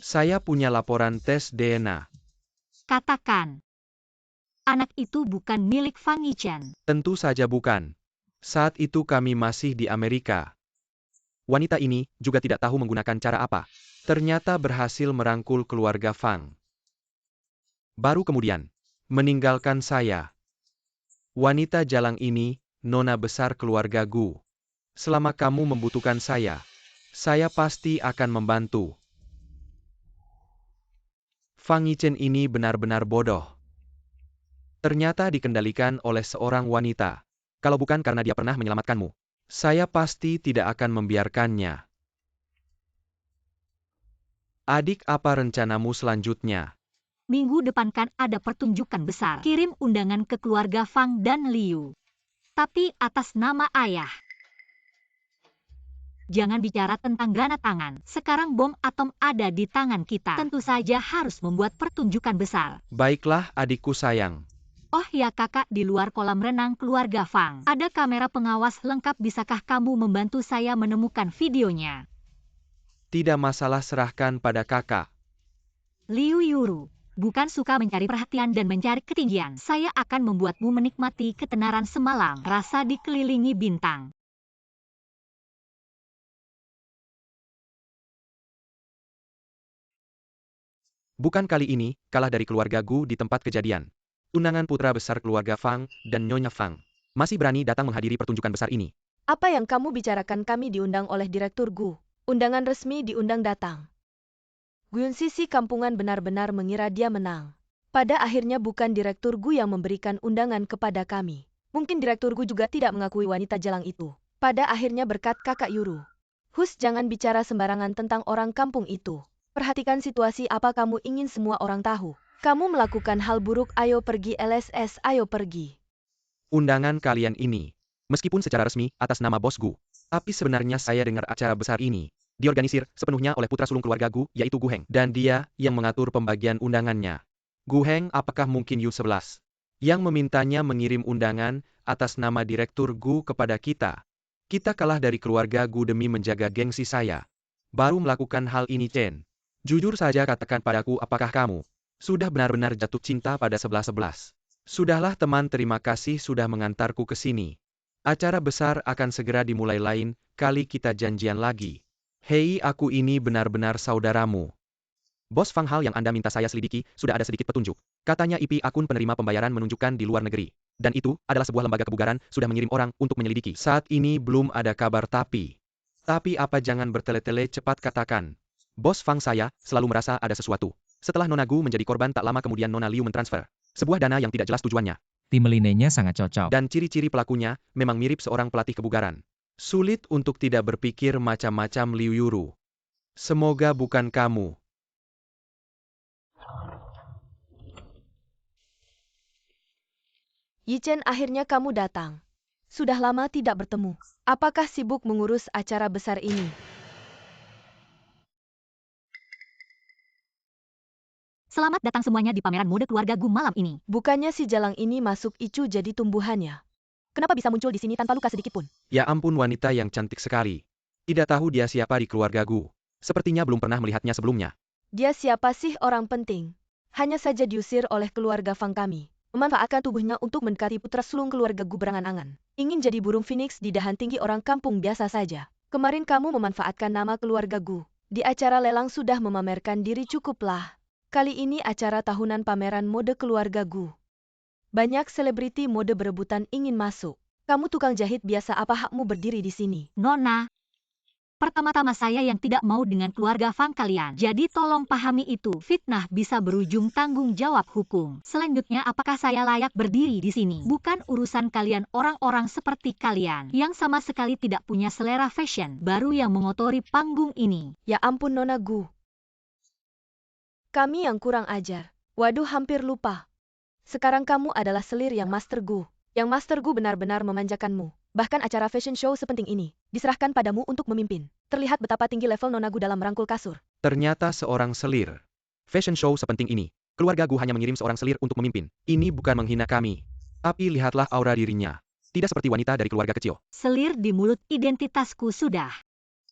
Saya punya laporan tes DNA. Katakan. Anak itu bukan milik Fang Yichen. Tentu saja bukan. Saat itu kami masih di Amerika. Wanita ini juga tidak tahu menggunakan cara apa. Ternyata berhasil merangkul keluarga Fang. Baru kemudian meninggalkan saya. Wanita jalang ini, nona besar keluarga Gu. Selama kamu membutuhkan saya pasti akan membantu. Fang Yichen ini benar-benar bodoh. Ternyata dikendalikan oleh seorang wanita. Kalau bukan karena dia pernah menyelamatkanmu, saya pasti tidak akan membiarkannya. Adik, apa rencanamu selanjutnya? Minggu depan kan ada pertunjukan besar. Kirim undangan ke keluarga Fang dan Liu. Tapi atas nama ayah. Jangan bicara tentang granat tangan. Sekarang bom atom ada di tangan kita. Tentu saja harus membuat pertunjukan besar. Baiklah adikku sayang. Oh ya kakak, di luar kolam renang keluarga Fang. Ada kamera pengawas lengkap, bisakah kamu membantu saya menemukan videonya? Tidak masalah, serahkan pada kakak. Liu Yuru, bukan suka mencari perhatian dan mencari ketinggian. Saya akan membuatmu menikmati ketenaran semalam, rasa dikelilingi bintang. Bukan kali ini, kalah dari keluarga Gu di tempat kejadian. Tunangan putra besar keluarga Fang dan Nyonya Fang masih berani datang menghadiri pertunjukan besar ini. Apa yang kamu bicarakan? Kami diundang oleh Direktur Gu. Undangan resmi diundang datang. Guyun sisi kampungan benar-benar mengira dia menang. Pada akhirnya bukan Direktur Gu yang memberikan undangan kepada kami. Mungkin Direktur Gu juga tidak mengakui wanita jalang itu. Pada akhirnya berkat kakak Yuru. Hus, jangan bicara sembarangan tentang orang kampung itu. Perhatikan situasi, apa kamu ingin semua orang tahu? Kamu melakukan hal buruk, ayo pergi LSS, ayo pergi. Undangan kalian ini, meskipun secara resmi atas nama Bos Gu, tapi sebenarnya saya dengar acara besar ini diorganisir sepenuhnya oleh putra sulung keluarga Gu, yaitu Gu Heng. Dan dia yang mengatur pembagian undangannya. Gu Heng, apakah mungkin Yu11 yang memintanya mengirim undangan atas nama Direktur Gu kepada kita? Kita kalah dari keluarga Gu demi menjaga gengsi saya. Baru melakukan hal ini, Chen. Jujur saja katakan padaku, apakah kamu sudah benar-benar jatuh cinta pada 11-11? Sudahlah teman, terima kasih sudah mengantarku ke sini. Acara besar akan segera dimulai, lain kali kita janjian lagi. Hei, aku ini benar-benar saudaramu. Bos Fang, hal yang Anda minta saya selidiki, sudah ada sedikit petunjuk. Katanya IP akun penerima pembayaran menunjukkan di luar negeri. Dan itu adalah sebuah lembaga kebugaran, sudah mengirim orang untuk menyelidiki. Saat ini belum ada kabar tapi apa, jangan bertele-tele, cepat katakan. Bos Fang, saya selalu merasa ada sesuatu. Setelah Nona Gu menjadi korban, tak lama kemudian Nona Liu mentransfer sebuah dana yang tidak jelas tujuannya. Tim Linenya sangat cocok. Dan ciri-ciri pelakunya memang mirip seorang pelatih kebugaran. Sulit untuk tidak berpikir macam-macam, Liu Yuru. Semoga bukan kamu. Yi Chen, akhirnya kamu datang. Sudah lama tidak bertemu. Apakah sibuk mengurus acara besar ini? Selamat datang semuanya di pameran mode keluarga Gu malam ini. Bukannya si jalang ini masuk icu jadi tumbuhannya? Kenapa bisa muncul di sini tanpa luka sedikit pun? Ya ampun, wanita yang cantik sekali. Tidak tahu dia siapa di keluarga Gu. Sepertinya belum pernah melihatnya sebelumnya. Dia siapa sih, orang penting? Hanya saja diusir oleh keluarga Fang kami. Memanfaatkan tubuhnya untuk mendekati putra sulung keluarga Gu berangan-angan. Ingin jadi burung phoenix di dahan tinggi orang kampung biasa saja. Kemarin kamu memanfaatkan nama keluarga Gu. Di acara lelang sudah memamerkan diri, cukuplah. Kali ini acara tahunan pameran mode keluarga Gu. Banyak selebriti mode berebutan ingin masuk. Kamu tukang jahit biasa, apa hakmu berdiri di sini? Nona, pertama-tama saya yang tidak mau dengan keluarga Fang kalian. Jadi tolong pahami itu. Fitnah bisa berujung tanggung jawab hukum. Selanjutnya, apakah saya layak berdiri di sini? Bukan urusan kalian, orang-orang seperti kalian yang sama sekali tidak punya selera fashion, baru yang mengotori panggung ini. Ya ampun, Nona Gu. Kami yang kurang ajar. Waduh, hampir lupa. Sekarang kamu adalah selir yang Master Gu. Yang Master Gu benar-benar memanjakanmu. Bahkan acara fashion show sepenting ini diserahkan padamu untuk memimpin. Terlihat betapa tinggi level Nona Gu dalam merangkul kasur. Ternyata seorang selir. Fashion show sepenting ini. Keluarga Gu hanya mengirim seorang selir untuk memimpin. Ini bukan menghina kami. Tapi lihatlah aura dirinya. Tidak seperti wanita dari keluarga kecil. Selir di mulut, identitasku sudah.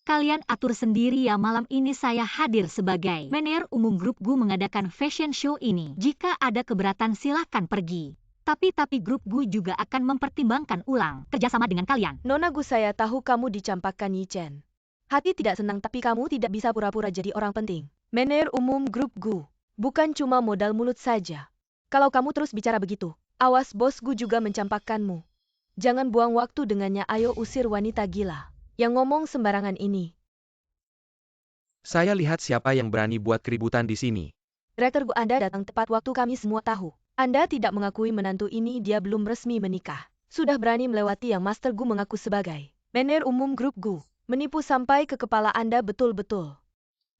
Kalian atur sendiri ya, malam ini saya hadir sebagai manajer umum grup Gu mengadakan fashion show ini. Jika ada keberatan silahkan pergi. Tapi grup Gu juga akan mempertimbangkan ulang kerjasama dengan kalian. Nona Gu, saya tahu kamu dicampakkan Yi Chen. Hati tidak senang, tapi kamu tidak bisa pura-pura jadi orang penting. Manajer umum grup Gu. Bukan cuma modal mulut saja. Kalau kamu terus bicara begitu, awas bos Gu juga mencampakkanmu. Jangan buang waktu dengannya, ayo usir wanita gila yang ngomong sembarangan ini. Saya lihat siapa yang berani buat keributan di sini. Direktur Gu, Anda datang tepat waktu, kami semua tahu. Anda tidak mengakui menantu ini, dia belum resmi menikah. Sudah berani melewati yang Master Gu mengaku sebagai manajer umum grup Gu. Menipu sampai ke kepala Anda betul-betul.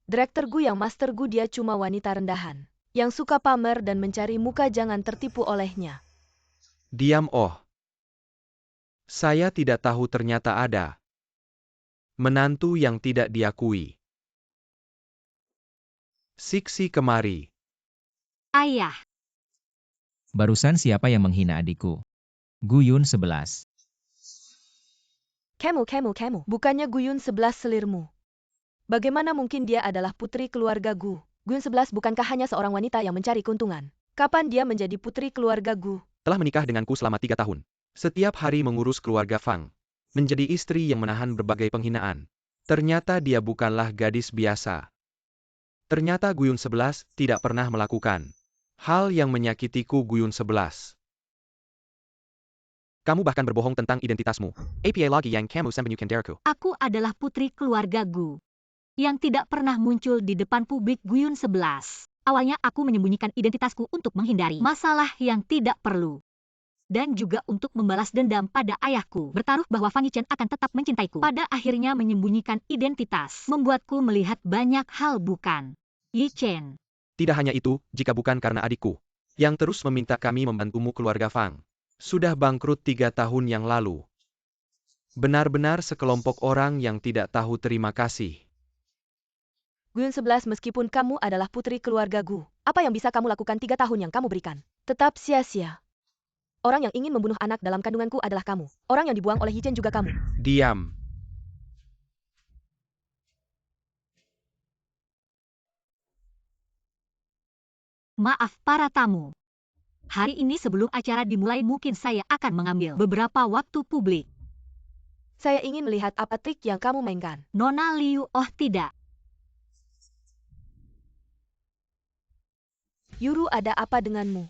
Direktur Gu yang Master Gu, dia cuma wanita rendahan. Yang suka pamer dan mencari muka, jangan tertipu olehnya. Diam, oh. Saya tidak tahu ternyata ada menantu yang tidak diakui. Siksi kemari. Ayah. Barusan siapa yang menghina adikku? Guyun 11. Kamu. Bukannya Guyun 11 selirmu. Bagaimana mungkin dia adalah putri keluarga Gu? Guyun 11 bukankah hanya seorang wanita yang mencari keuntungan? Kapan dia menjadi putri keluarga Gu? Telah menikah denganku selama 3 tahun. Setiap hari mengurus keluarga Fang. Menjadi istri yang menahan berbagai penghinaan. Ternyata dia bukanlah gadis biasa. Ternyata Guyun 11 tidak pernah melakukan hal yang menyakitiku. Guyun 11. Kamu bahkan berbohong tentang identitasmu. Apa lagi yang kamu sembunyikan dariku? Aku adalah putri keluarga Gu yang tidak pernah muncul di depan publik. Guyun 11. Awalnya aku menyembunyikan identitasku untuk menghindari masalah yang tidak perlu. Dan juga untuk membalas dendam pada ayahku. Bertaruh bahwa Fang Yichen akan tetap mencintaiku. Pada akhirnya menyembunyikan identitas. Membuatku melihat banyak hal, bukan? Yichen. Tidak hanya itu, jika bukan karena adikku yang terus meminta kami membantumu, keluarga Fang sudah bangkrut 3 tahun yang lalu. Benar-benar sekelompok orang yang tidak tahu terima kasih. Guyun 11, meskipun kamu adalah putri keluarga Gu, apa yang bisa kamu lakukan 3 tahun yang kamu berikan? Tetap sia-sia. Orang yang ingin membunuh anak dalam kandunganku adalah kamu. Orang yang dibuang oleh Yi Chen juga kamu. Diam. Maaf para tamu. Hari ini sebelum acara dimulai mungkin saya akan mengambil beberapa waktu publik. Saya ingin melihat apa trik yang kamu mainkan. Nona Liu, oh tidak. Yuru, ada apa denganmu?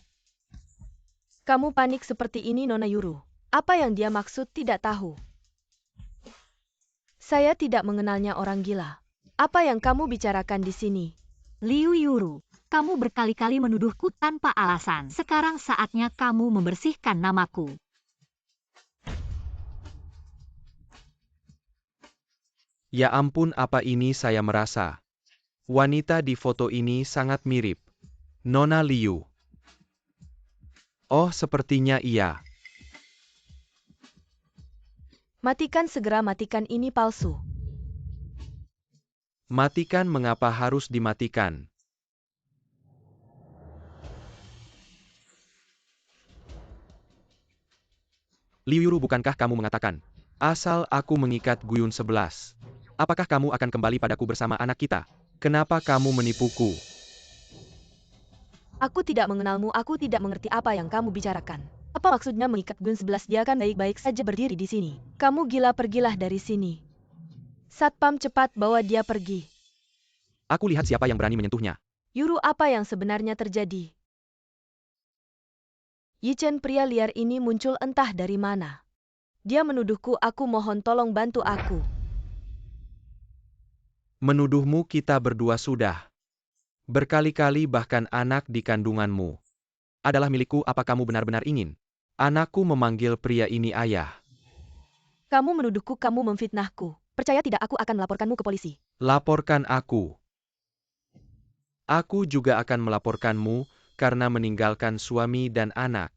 Kamu panik seperti ini, Nona Yuru. Apa yang dia maksud tidak tahu. Saya tidak mengenalnya, orang gila. Apa yang kamu bicarakan di sini? Liu Yuru, kamu berkali-kali menuduhku tanpa alasan. Sekarang saatnya kamu membersihkan namaku. Ya ampun, apa ini saya merasa. Wanita di foto ini sangat mirip. Nona Liu. Oh, sepertinya iya. Matikan segera, matikan, ini palsu. Matikan, mengapa harus dimatikan? Liu Yuru, bukankah kamu mengatakan, asal aku mengikat Guyun 11, apakah kamu akan kembali padaku bersama anak kita? Kenapa kamu menipuku? Aku tidak mengenalmu, aku tidak mengerti apa yang kamu bicarakan. Apa maksudnya mengikat Gun 11? Dia kan baik-baik saja berdiri di sini. Kamu gila, pergilah dari sini. Satpam, cepat bawa dia pergi. Aku lihat siapa yang berani menyentuhnya. Yuru, apa yang sebenarnya terjadi? Yichen, pria liar ini muncul entah dari mana. Dia menuduhku, aku mohon tolong bantu aku. Menuduhmu kita berdua sudah. Berkali-kali bahkan anak di kandunganmu adalah milikku. Apa kamu benar-benar ingin anakku memanggil pria ini ayah? Kamu menuduhku, kamu memfitnahku. Percaya tidak, aku akan melaporkanmu ke polisi. Laporkan aku. Aku juga akan melaporkanmu karena meninggalkan suami dan anak.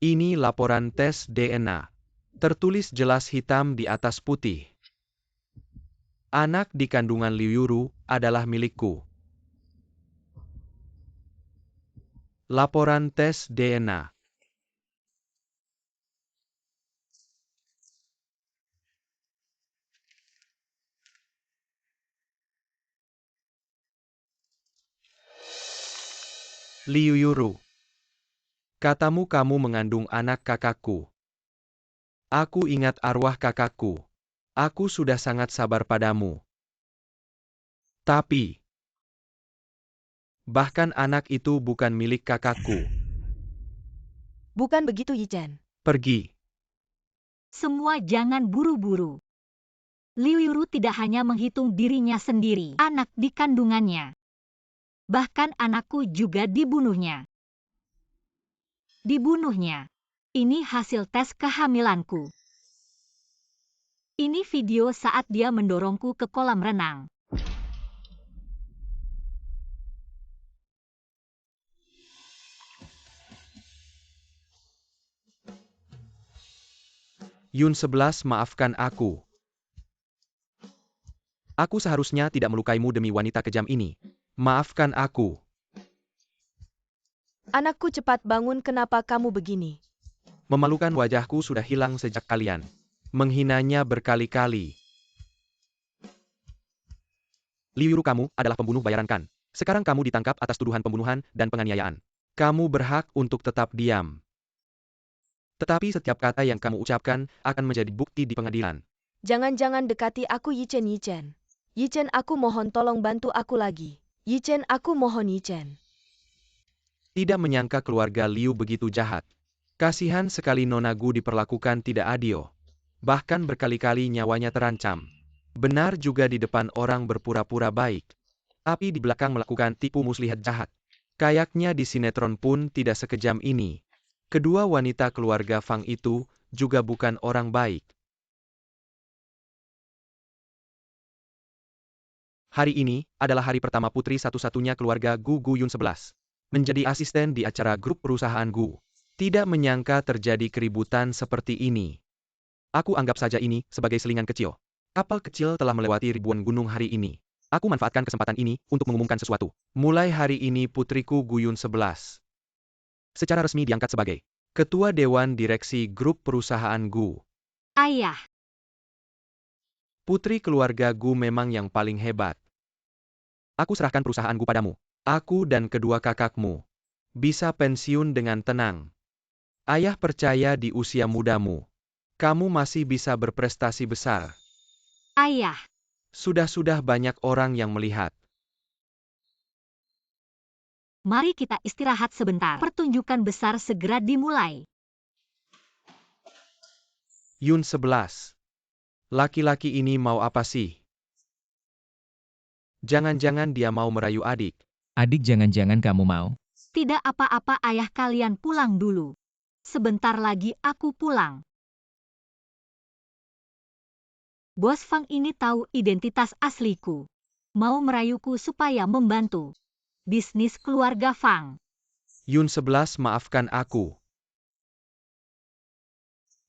Ini laporan tes DNA. Tertulis jelas hitam di atas putih. Anak di kandungan Liu Yuru adalah milikku. Laporan tes DNA. Liu Yuru. Katamu kamu mengandung anak kakakku. Aku ingat arwah kakakku. Aku sudah sangat sabar padamu. Tapi, bahkan anak itu bukan milik kakakku. Bukan begitu, Yichen. Pergi. Semua jangan buru-buru. Liu Yuru tidak hanya menghitung dirinya sendiri, anak di kandungannya. Bahkan anakku juga dibunuhnya. Dibunuhnya. Ini hasil tes kehamilanku. Ini video saat dia mendorongku ke kolam renang. Yun 11, maafkan aku. Aku seharusnya tidak melukaimu demi wanita kejam ini. Maafkan aku. Anakku, cepat bangun, kenapa kamu begini? Memalukan, wajahku sudah hilang sejak kalian menghinanya berkali-kali. Liu Yuru, kamu adalah pembunuh bayaran kan? Sekarang kamu ditangkap atas tuduhan pembunuhan dan penganiayaan. Kamu berhak untuk tetap diam. Tetapi setiap kata yang kamu ucapkan akan menjadi bukti di pengadilan. Jangan-jangan dekati aku, Yichen. Yichen. Yichen, aku mohon tolong bantu aku lagi. Yichen, aku mohon, Yichen. Tidak menyangka keluarga Liu begitu jahat. Kasihan sekali Nona Gu diperlakukan tidak adil. Bahkan berkali-kali nyawanya terancam. Benar juga di depan orang berpura-pura baik. Tapi di belakang melakukan tipu muslihat jahat. Kayaknya di sinetron pun tidak sekejam ini. Kedua wanita keluarga Fang itu juga bukan orang baik. Hari ini adalah hari pertama putri satu-satunya keluarga Gu, Guyun 11. Menjadi asisten di acara grup perusahaan Gu. Tidak menyangka terjadi keributan seperti ini. Aku anggap saja ini sebagai selingan kecil. Kapal kecil telah melewati ribuan gunung hari ini. Aku manfaatkan kesempatan ini untuk mengumumkan sesuatu. Mulai hari ini putriku Guyun 11 secara resmi diangkat sebagai Ketua Dewan Direksi Grup Perusahaan Gu. Ayah. Putri keluarga Gu memang yang paling hebat. Aku serahkan perusahaan Gu padamu. Aku dan kedua kakakmu bisa pensiun dengan tenang. Ayah percaya di usia mudamu, kamu masih bisa berprestasi besar. Ayah. Sudah banyak orang yang melihat. Mari kita istirahat sebentar. Pertunjukan besar segera dimulai. Yun 11. Laki-laki ini mau apa sih? Jangan-jangan dia mau merayu adik. Adik, jangan-jangan kamu mau. Tidak apa-apa, ayah kalian pulang dulu. Sebentar lagi aku pulang. Bos Fang ini tahu identitas asliku. Mau merayuku supaya membantu bisnis keluarga Fang. Yun 11, maafkan aku.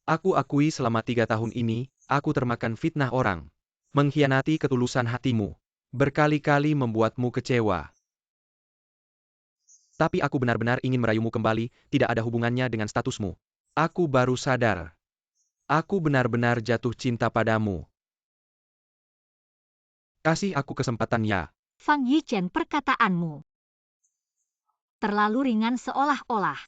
Aku akui selama 3 tahun ini, aku termakan fitnah orang. Mengkhianati ketulusan hatimu. Berkali-kali membuatmu kecewa. Tapi aku benar-benar ingin merayumu kembali, tidak ada hubungannya dengan statusmu. Aku baru sadar. Aku benar-benar jatuh cinta padamu. Kasih aku kesempatan ya. Fang Yichen, perkataanmu terlalu ringan seolah-olah.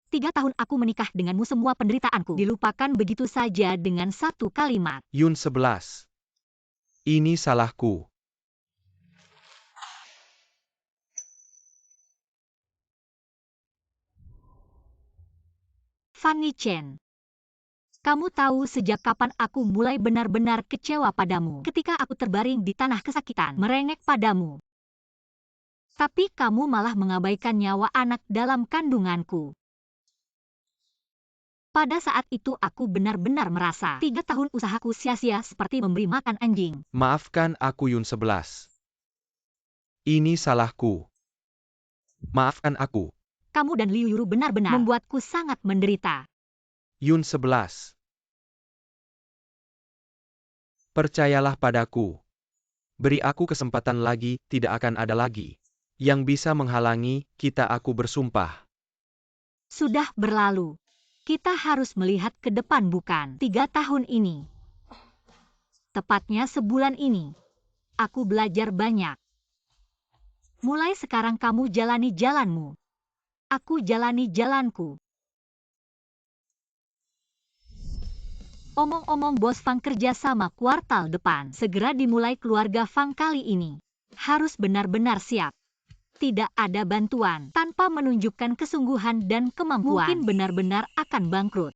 3 tahun aku menikah denganmu, semua penderitaanku dilupakan begitu saja dengan satu kalimat. Yun 11. Ini salahku. Fang Yichen, kamu tahu sejak kapan aku mulai benar-benar kecewa padamu? Ketika aku terbaring di tanah kesakitan, merengek padamu. Tapi kamu malah mengabaikan nyawa anak dalam kandunganku. Pada saat itu aku benar-benar merasa 3 tahun usahaku sia-sia seperti memberi makan anjing. Maafkan aku Yun 11. Ini salahku. Maafkan aku. Kamu dan Liu Yuru benar-benar membuatku sangat menderita. Yun 11. Percayalah padaku. Beri aku kesempatan lagi, tidak akan ada lagi yang bisa menghalangi kita, aku bersumpah. Sudah berlalu. Kita harus melihat ke depan, bukan 3 tahun ini. Tepatnya sebulan ini. Aku belajar banyak. Mulai sekarang kamu jalani jalanmu. Aku jalani jalanku. Omong-omong, Bos Fang, kerja sama kuartal depan segera dimulai. Keluarga Fang kali ini harus benar-benar siap. Tidak ada bantuan tanpa menunjukkan kesungguhan dan kemampuan. Mungkin benar-benar akan bangkrut.